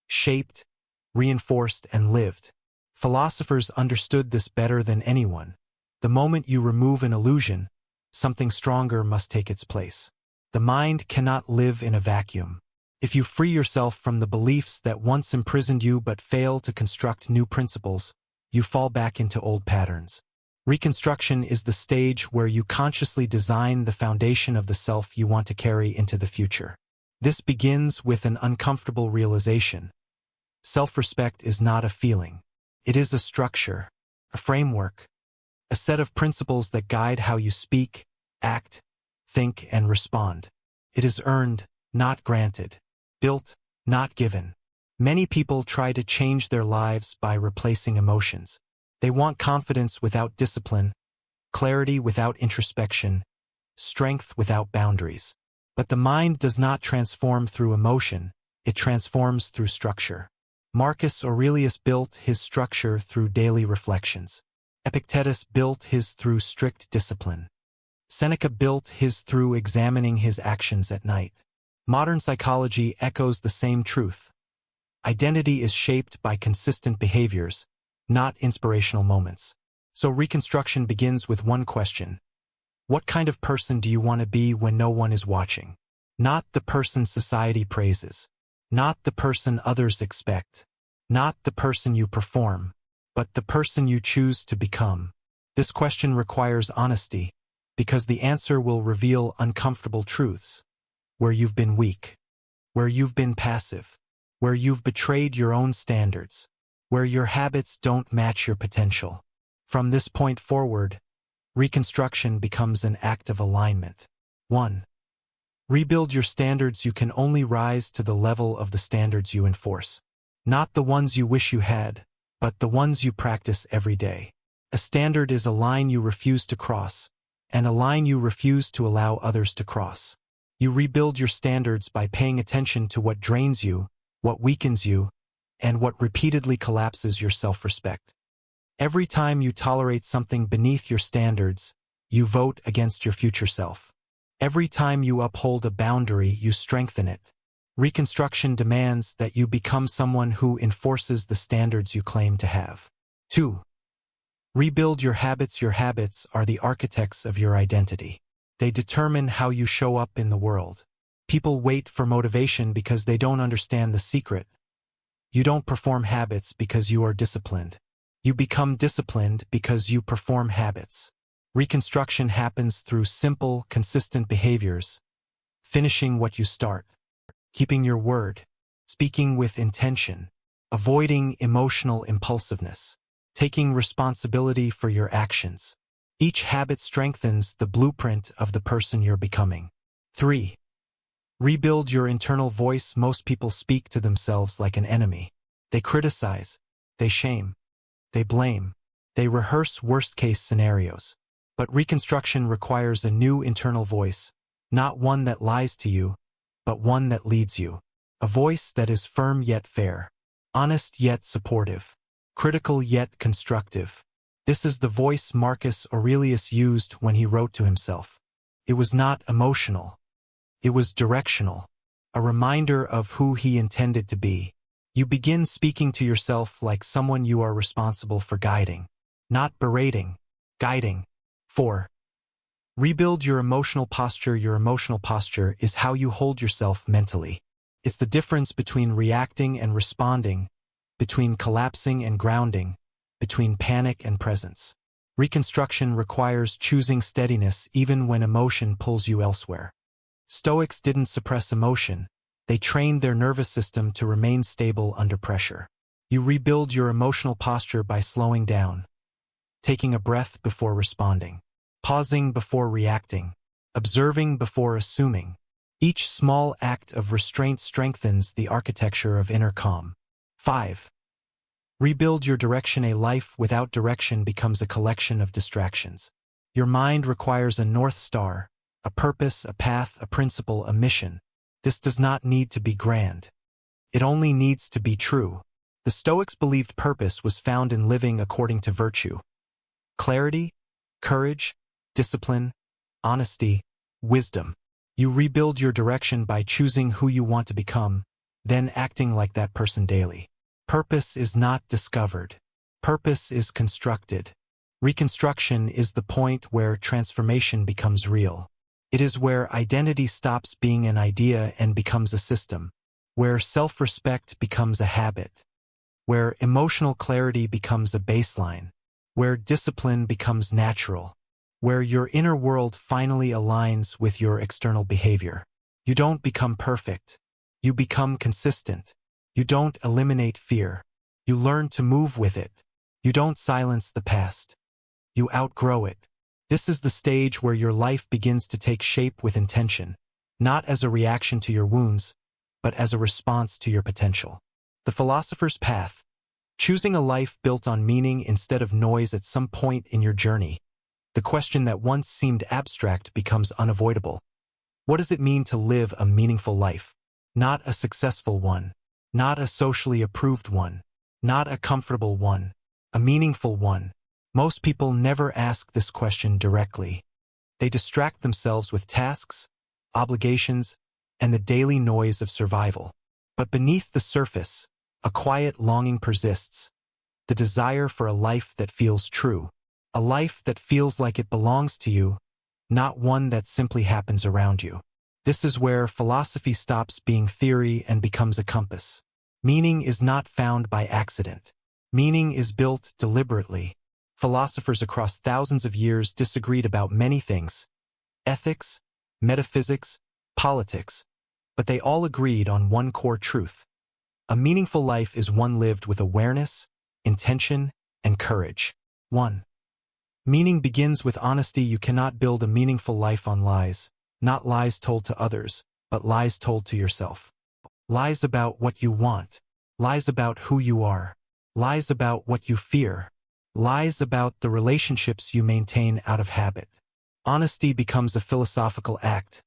shaped, reinforced, and lived. Philosophers understood this better than anyone. The moment you remove an illusion, something stronger must take its place. The mind cannot live in a vacuum. If you free yourself from the beliefs that once imprisoned you but fail to construct new principles, you fall back into old patterns. Reconstruction is the stage where you consciously design the foundation of the self you want to carry into the future. This begins with an uncomfortable realization. Self-respect is not a feeling. It is a structure, a framework, a set of principles that guide how you speak, act, think, and respond. It is earned, not granted. Built, not given. Many people try to change their lives by replacing emotions. They want confidence without discipline, clarity without introspection, strength without boundaries. But the mind does not transform through emotion, it transforms through structure. Marcus Aurelius built his structure through daily reflections. Epictetus built his through strict discipline. Seneca built his through examining his actions at night. Modern psychology echoes the same truth. Identity is shaped by consistent behaviors, not inspirational moments. So reconstruction begins with one question. What kind of person do you want to be when no one is watching? Not the person society praises. Not the person others expect. Not the person you perform, but the person you choose to become. This question requires honesty, because the answer will reveal uncomfortable truths. Where you've been weak. Where you've been passive. Where you've betrayed your own standards. Where your habits don't match your potential. From this point forward, reconstruction becomes an act of alignment. 1. Rebuild your standards. You can only rise to the level of the standards you enforce. Not the ones you wish you had, but the ones you practice every day. A standard is a line you refuse to cross, and a line you refuse to allow others to cross. You rebuild your standards by paying attention to what drains you, what weakens you, and what repeatedly collapses your self-respect. Every time you tolerate something beneath your standards, you vote against your future self. Every time you uphold a boundary, you strengthen it. Reconstruction demands that you become someone who enforces the standards you claim to have. 2. Rebuild your habits. Your habits are the architects of your identity. They determine how you show up in the world. People wait for motivation because they don't understand the secret. You don't perform habits because you are disciplined. You become disciplined because you perform habits. Reconstruction happens through simple, consistent behaviors. Finishing what you start. Keeping your word. Speaking with intention. Avoiding emotional impulsiveness. Taking responsibility for your actions. Each habit strengthens the blueprint of the person you're becoming. 3. Rebuild your internal voice. Most people speak to themselves like an enemy. They criticize. They shame. They blame. They rehearse worst-case scenarios. But reconstruction requires a new internal voice, not one that lies to you, but one that leads you. A voice that is firm yet fair, honest yet supportive, critical yet constructive. This is the voice Marcus Aurelius used when he wrote to himself. It was not emotional. It was directional, a reminder of who he intended to be. You begin speaking to yourself like someone you are responsible for guiding, not berating, guiding. 4. Rebuild your emotional posture. Your emotional posture is how you hold yourself mentally. It's the difference between reacting and responding, between collapsing and grounding, between panic and presence. Reconstruction requires choosing steadiness even when emotion pulls you elsewhere. Stoics didn't suppress emotion. They trained their nervous system to remain stable under pressure. You rebuild your emotional posture by slowing down, taking a breath before responding, pausing before reacting, observing before assuming. Each small act of restraint strengthens the architecture of inner calm. 5. Rebuild your direction. A life without direction becomes a collection of distractions. Your mind requires a North Star, a purpose, a path, a principle, a mission. This does not need to be grand. It only needs to be true. The Stoics believed purpose was found in living according to virtue. Clarity, courage, discipline, honesty, wisdom. You rebuild your direction by choosing who you want to become, then acting like that person daily. Purpose is not discovered. Purpose is constructed. Reconstruction is the point where transformation becomes real. It is where identity stops being an idea and becomes a system, where self-respect becomes a habit, where emotional clarity becomes a baseline, where discipline becomes natural, where your inner world finally aligns with your external behavior. You don't become perfect. You become consistent. You don't eliminate fear. You learn to move with it. You don't silence the past. You outgrow it. This is the stage where your life begins to take shape with intention, not as a reaction to your wounds, but as a response to your potential. The philosopher's path. Choosing a life built on meaning instead of noise at some point in your journey. The question that once seemed abstract becomes unavoidable. What does it mean to live a meaningful life? Not a successful one. Not a socially approved one. Not a comfortable one. A meaningful one. Most people never ask this question directly. They distract themselves with tasks, obligations, and the daily noise of survival. But beneath the surface, a quiet longing persists. The desire for a life that feels true. A life that feels like it belongs to you, not one that simply happens around you. This is where philosophy stops being theory and becomes a compass. Meaning is not found by accident. Meaning is built deliberately. Philosophers across thousands of years disagreed about many things: ethics, metaphysics, politics, but they all agreed on one core truth. A meaningful life is one lived with awareness, intention, and courage. 1. Meaning begins with honesty. You cannot build a meaningful life on lies, not lies told to others, but lies told to yourself. Lies about what you want, lies about who you are, lies about what you fear, lies about the relationships you maintain out of habit. Honesty becomes a philosophical act,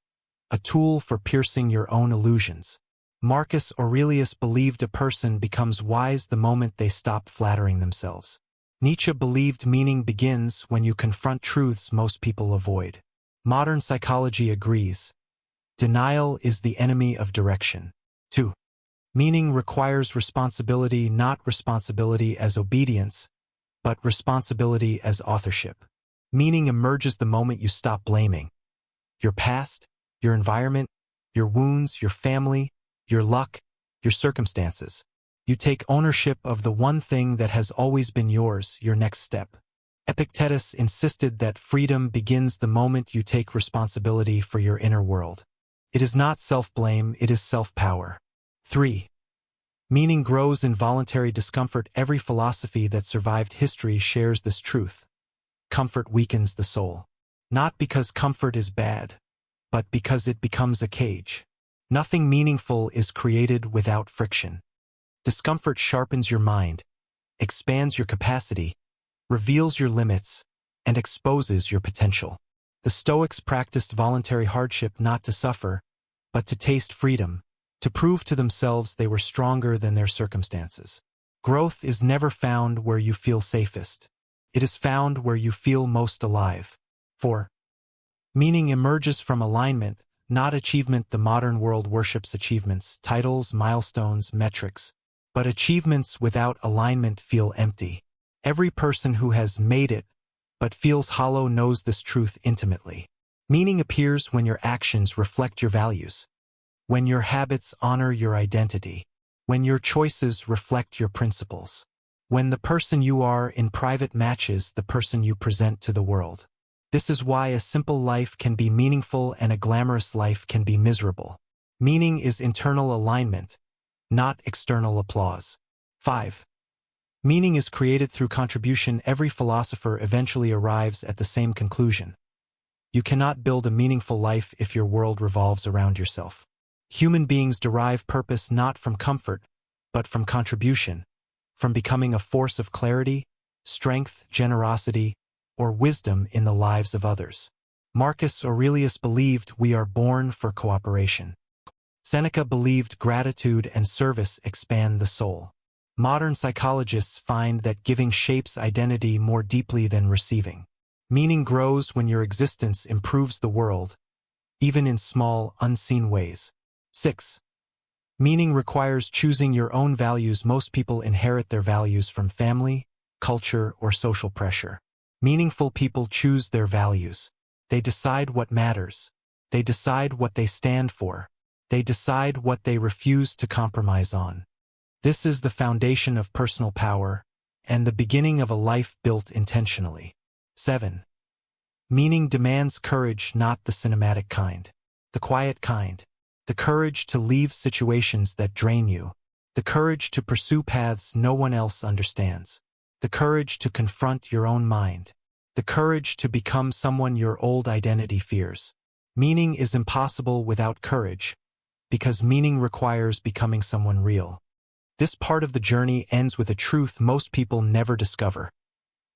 a tool for piercing your own illusions. Marcus Aurelius believed a person becomes wise the moment they stop flattering themselves. Nietzsche believed meaning begins when you confront truths most people avoid. Modern psychology agrees. Denial is the enemy of direction. 2. Meaning requires responsibility, not responsibility as obedience, but responsibility as authorship. Meaning emerges the moment you stop blaming your past, your environment, your wounds, your family, your luck, your circumstances. You take ownership of the one thing that has always been yours, your next step. Epictetus insisted that freedom begins the moment you take responsibility for your inner world. It is not self-blame, it is self-power. 3. Meaning grows in voluntary discomfort. Every philosophy that survived history shares this truth. Comfort weakens the soul. Not because comfort is bad, but because it becomes a cage. Nothing meaningful is created without friction. Discomfort sharpens your mind, expands your capacity, reveals your limits, and exposes your potential. The Stoics practiced voluntary hardship not to suffer, but to taste freedom, to prove to themselves they were stronger than their circumstances. Growth is never found where you feel safest. It is found where you feel most alive. 4. Meaning emerges from alignment, not achievement. The modern world worships achievements, titles, milestones, metrics. But achievements without alignment feel empty. Every person who has made it, but feels hollow, knows this truth intimately. Meaning appears when your actions reflect your values, when your habits honor your identity, when your choices reflect your principles, when the person you are in private matches the person you present to the world. This is why a simple life can be meaningful and a glamorous life can be miserable. Meaning is internal alignment, not external applause. 5. Meaning is created through contribution. Every philosopher eventually arrives at the same conclusion. You cannot build a meaningful life if your world revolves around yourself. Human beings derive purpose not from comfort, but from contribution, from becoming a force of clarity, strength, generosity, or wisdom in the lives of others. Marcus Aurelius believed we are born for cooperation. Seneca believed gratitude and service expand the soul. Modern psychologists find that giving shapes identity more deeply than receiving. Meaning grows when your existence improves the world, even in small, unseen ways. 6. Meaning requires choosing your own values. Most people inherit their values from family, culture, or social pressure. Meaningful people choose their values. They decide what matters. They decide what they stand for. They decide what they refuse to compromise on. This is the foundation of personal power and the beginning of a life built intentionally. 7. Meaning demands courage, not the cinematic kind. The quiet kind. the courage to leave situations that drain you, the courage to pursue paths no one else understands, the courage to confront your own mind, the courage to become someone your old identity fears. Meaning is impossible without courage, because meaning requires becoming someone real. This part of the journey ends with a truth most people never discover.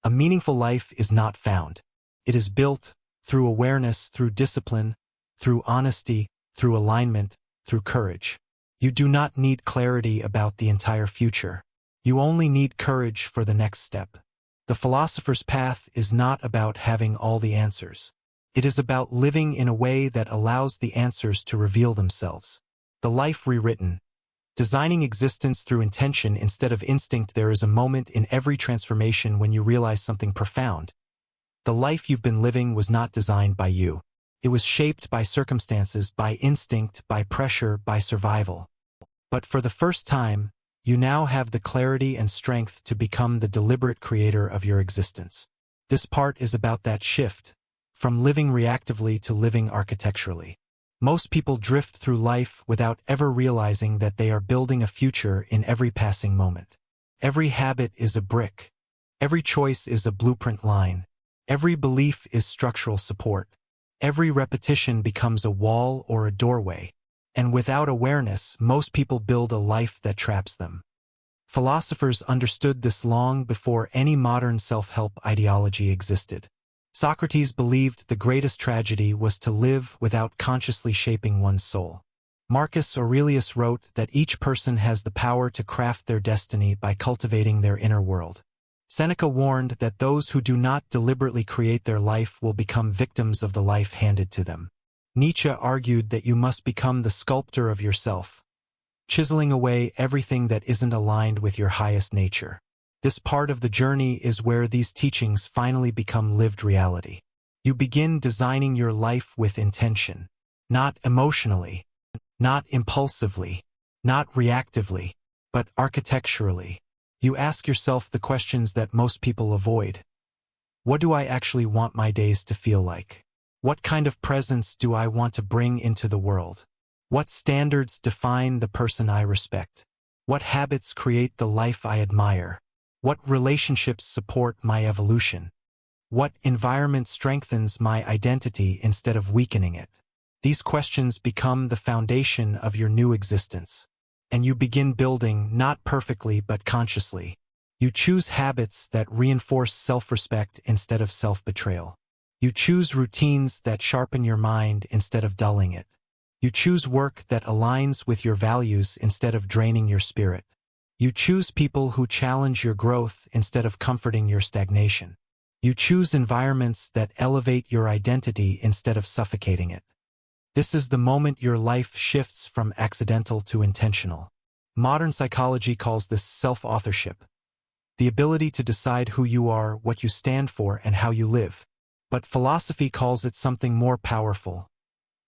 A meaningful life is not found. It is built through awareness, through discipline, through honesty, through alignment, through courage. You do not need clarity about the entire future. You only need courage for the next step. The philosopher's path is not about having all the answers. It is about living in a way that allows the answers to reveal themselves. The life rewritten. Designing existence through intention instead of instinct. There is a moment in every transformation when you realize something profound. The life you've been living was not designed by you. It was shaped by circumstances, by instinct, by pressure, by survival. But for the first time, you now have the clarity and strength to become the deliberate creator of your existence. This part is about that shift, from living reactively to living architecturally. Most people drift through life without ever realizing that they are building a future in every passing moment. Every habit is a brick. Every choice is a blueprint line. Every belief is structural support. Every repetition becomes a wall or a doorway. And without awareness, most people build a life that traps them. Philosophers understood this long before any modern self-help ideology existed. Socrates believed the greatest tragedy was to live without consciously shaping one's soul. Marcus Aurelius wrote that each person has the power to craft their destiny by cultivating their inner world. Seneca warned that those who do not deliberately create their life will become victims of the life handed to them. Nietzsche argued that you must become the sculptor of yourself, chiseling away everything that isn't aligned with your highest nature. This part of the journey is where these teachings finally become lived reality. You begin designing your life with intention, not emotionally, not impulsively, not reactively, but architecturally. You ask yourself the questions that most people avoid. What do I actually want my days to feel like? What kind of presence do I want to bring into the world? What standards define the person I respect? What habits create the life I admire? What relationships support my evolution? What environment strengthens my identity instead of weakening it? These questions become the foundation of your new existence. And you begin building not perfectly but consciously. You choose habits that reinforce self-respect instead of self-betrayal. You choose routines that sharpen your mind instead of dulling it. You choose work that aligns with your values instead of draining your spirit. You choose people who challenge your growth instead of comforting your stagnation. You choose environments that elevate your identity instead of suffocating it. This is the moment your life shifts from accidental to intentional. Modern psychology calls this self-authorship, the ability to decide who you are, what you stand for, and how you live. But philosophy calls it something more powerful,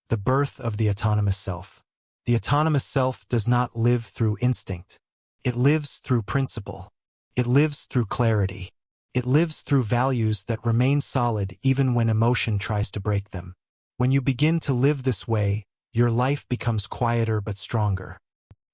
the birth of the autonomous self. The autonomous self does not live through instinct. It lives through principle. It lives through clarity. It lives through values that remain solid even when emotion tries to break them. When you begin to live this way, your life becomes quieter but stronger.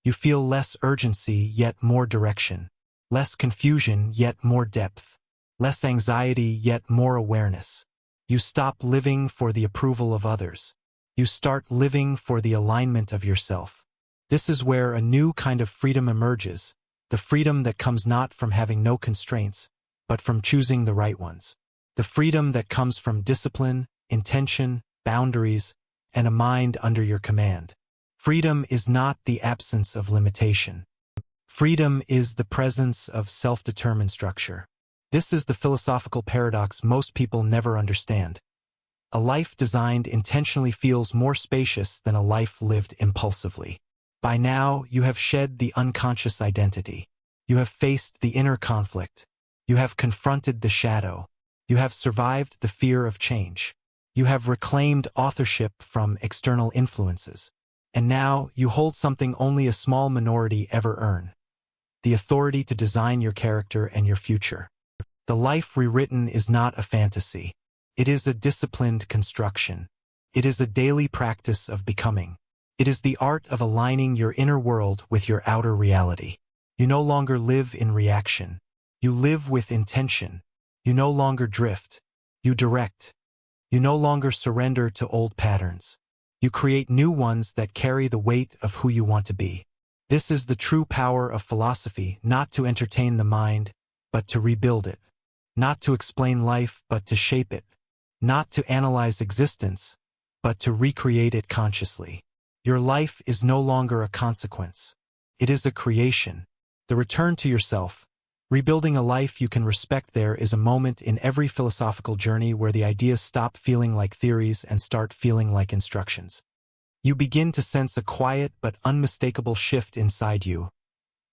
You feel less urgency yet more direction, less confusion yet more depth, less anxiety yet more awareness. You stop living for the approval of others. You start living for the alignment of yourself. This is where a new kind of freedom emerges, the freedom that comes not from having no constraints, but from choosing the right ones. The freedom that comes from discipline, intention, boundaries, and a mind under your command. Freedom is not the absence of limitation. Freedom is the presence of self-determined structure. This is the philosophical paradox most people never understand. A life designed intentionally feels more spacious than a life lived impulsively. By now, you have shed the unconscious identity. You have faced the inner conflict. You have confronted the shadow. You have survived the fear of change. You have reclaimed authorship from external influences. And now, you hold something only a small minority ever earn: the authority to design your character and your future. The life rewritten is not a fantasy. It is a disciplined construction. It is a daily practice of becoming. It is the art of aligning your inner world with your outer reality. You no longer live in reaction. You live with intention. You no longer drift. You direct. You no longer surrender to old patterns. You create new ones that carry the weight of who you want to be. This is the true power of philosophy, not to entertain the mind, but to rebuild it. Not to explain life, but to shape it. Not to analyze existence, but to recreate it consciously. Your life is no longer a consequence. It is a creation. The return to yourself. Rebuilding a life you can respect. There is a moment in every philosophical journey where the ideas stop feeling like theories and start feeling like instructions. You begin to sense a quiet but unmistakable shift inside you.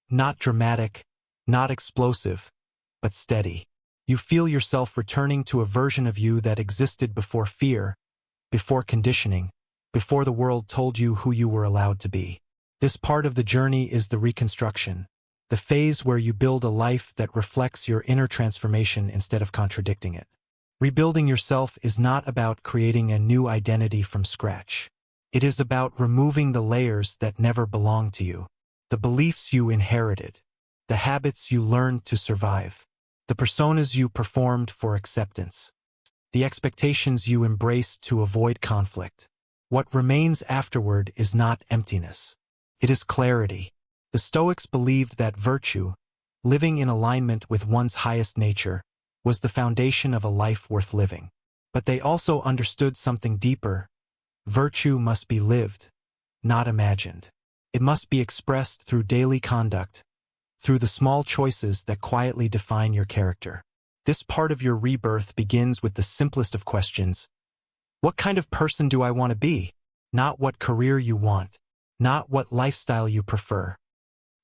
Not dramatic, not explosive, but steady. You feel yourself returning to a version of you that existed before fear, before conditioning, before the world told you who you were allowed to be. This part of the journey is the reconstruction, the phase where you build a life that reflects your inner transformation instead of contradicting it. Rebuilding yourself is not about creating a new identity from scratch. It is about removing the layers that never belonged to you, the beliefs you inherited, the habits you learned to survive, the personas you performed for acceptance, the expectations you embraced to avoid conflict. What remains afterward is not emptiness. It is clarity. The Stoics believed that virtue, living in alignment with one's highest nature, was the foundation of a life worth living. But they also understood something deeper. Virtue must be lived, not imagined. It must be expressed through daily conduct, through the small choices that quietly define your character. This part of your rebirth begins with the simplest of questions. What kind of person do I want to be? Not what career you want, not what lifestyle you prefer,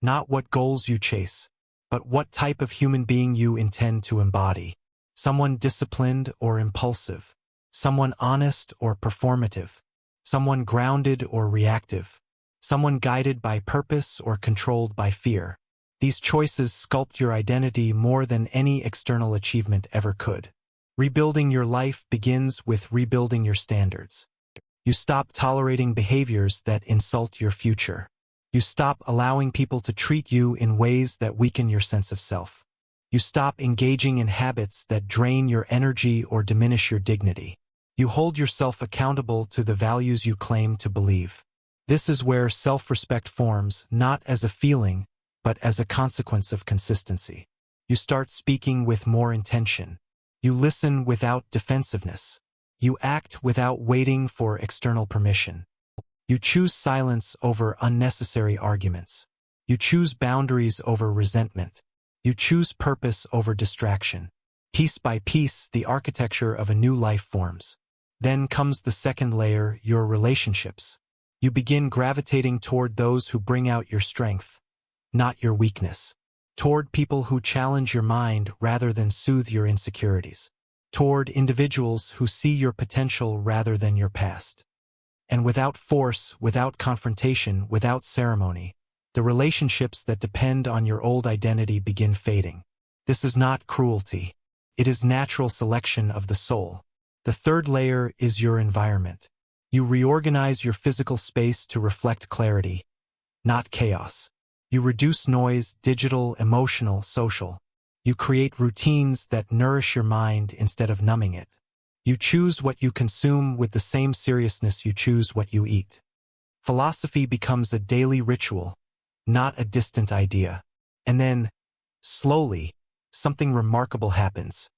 not what goals you chase, but what type of human being you intend to embody. Someone disciplined or impulsive, someone honest or performative, someone grounded or reactive, someone guided by purpose or controlled by fear. These choices sculpt your identity more than any external achievement ever could. Rebuilding your life begins with rebuilding your standards. You stop tolerating behaviors that insult your future. You stop allowing people to treat you in ways that weaken your sense of self. You stop engaging in habits that drain your energy or diminish your dignity. You hold yourself accountable to the values you claim to believe. This is where self-respect forms, not as a feeling, but as a consequence of consistency. You start speaking with more intention. You listen without defensiveness. You act without waiting for external permission. You choose silence over unnecessary arguments. You choose boundaries over resentment. You choose purpose over distraction. Piece by piece, the architecture of a new life forms. Then comes the second layer, your relationships. You begin gravitating toward those who bring out your strength, not your weakness. Toward people who challenge your mind rather than soothe your insecurities. Toward individuals who see your potential rather than your past. And without force, without confrontation, without ceremony, the relationships that depend on your old identity begin fading. This is not cruelty. It is natural selection of the soul. The third layer is your environment. You reorganize your physical space to reflect clarity, not chaos. You reduce noise, digital, emotional, social. You create routines that nourish your mind instead of numbing it. You choose what you consume with the same seriousness you choose what you eat. Philosophy becomes a daily ritual, not a distant idea. And then, slowly, something remarkable happens.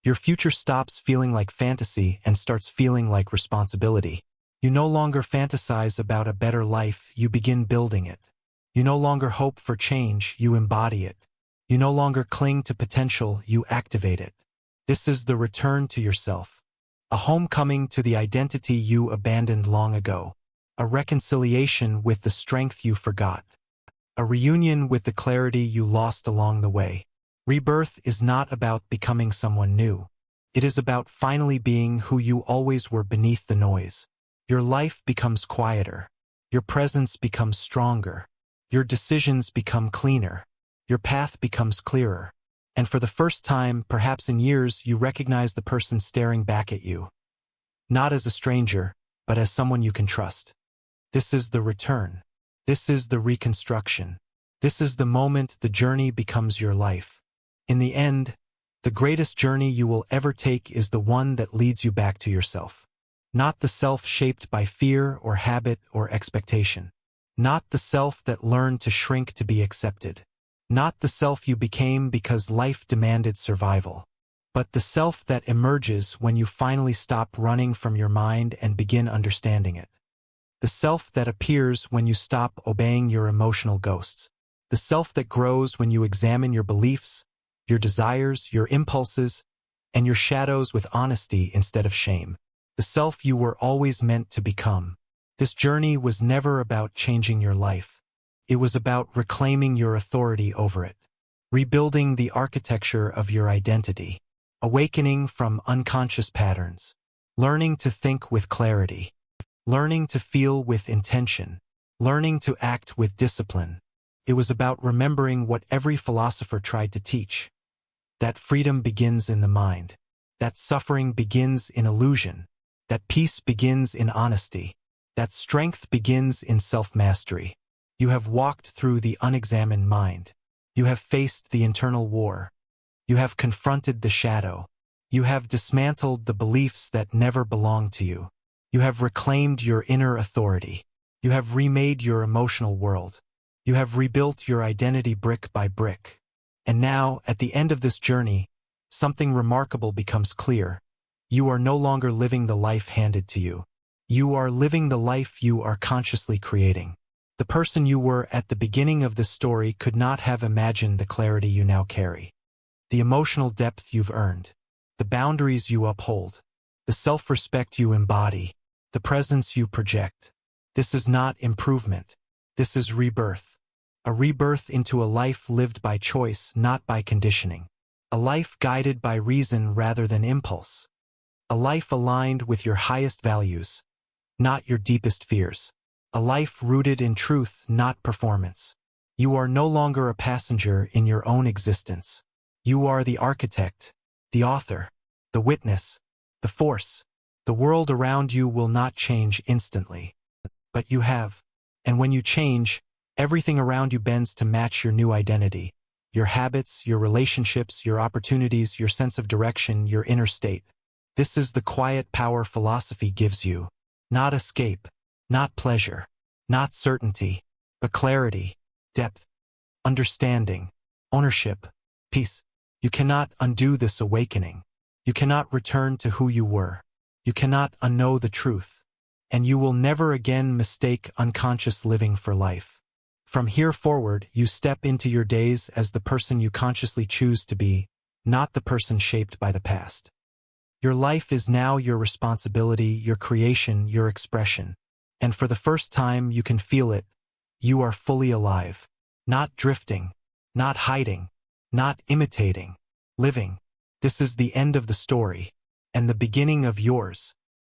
Your future stops feeling like fantasy and starts feeling like responsibility. You no longer fantasize about a better life, you begin building it. You no longer hope for change, you embody it. You no longer cling to potential, you activate it. This is the return to yourself. A homecoming to the identity you abandoned long ago. A reconciliation with the strength you forgot. A reunion with the clarity you lost along the way. Rebirth is not about becoming someone new. It is about finally being who you always were beneath the noise. Your life becomes quieter. Your presence becomes stronger. Your decisions become cleaner. Your path becomes clearer. And for the first time, perhaps in years, you recognize the person staring back at you. Not as a stranger, but as someone you can trust. This is the return. This is the reconstruction. This is the moment the journey becomes your life. In the end, the greatest journey you will ever take is the one that leads you back to yourself. Not the self shaped by fear or habit or expectation. Not the self that learned to shrink to be accepted. Not the self you became because life demanded survival. But the self that emerges when you finally stop running from your mind and begin understanding it. The self that appears when you stop obeying your emotional ghosts. The self that grows when you examine your beliefs, your desires, your impulses, and your shadows with honesty instead of shame. The self you were always meant to become. This journey was never about changing your life. It was about reclaiming your authority over it. Rebuilding the architecture of your identity. Awakening from unconscious patterns. Learning to think with clarity. Learning to feel with intention. Learning to act with discipline. It was about remembering what every philosopher tried to teach. That freedom begins in the mind. That suffering begins in illusion. That peace begins in honesty. That strength begins in self-mastery. You have walked through the unexamined mind. You have faced the internal war. You have confronted the shadow. You have dismantled the beliefs that never belonged to you. You have reclaimed your inner authority. You have remade your emotional world. You have rebuilt your identity brick by brick. And now, at the end of this journey, something remarkable becomes clear. You are no longer living the life handed to you. You are living the life you are consciously creating. The person you were at the beginning of this story could not have imagined the clarity you now carry. The emotional depth you've earned. The boundaries you uphold. The self-respect you embody. The presence you project. This is not improvement. This is rebirth. A rebirth into a life lived by choice, not by conditioning. A life guided by reason rather than impulse. A life aligned with your highest values, not your deepest fears. A life rooted in truth, not performance. You are no longer a passenger in your own existence. You are the architect, the author, the witness, the force. The world around you will not change instantly. But you have. And when you change, everything around you bends to match your new identity. Your habits, your relationships, your opportunities, your sense of direction, your inner state. This is the quiet power philosophy gives you. Not escape, not pleasure, not certainty, but clarity, depth, understanding, ownership, peace. You cannot undo this awakening. You cannot return to who you were. You cannot unknow the truth. And you will never again mistake unconscious living for life. From here forward, you step into your days as the person you consciously choose to be, not the person shaped by the past. Your life is now your responsibility, your creation, your expression. And for the first time, you can feel it. You are fully alive. Not drifting, not hiding, not imitating, living. This is the end of the story, and the beginning of yours.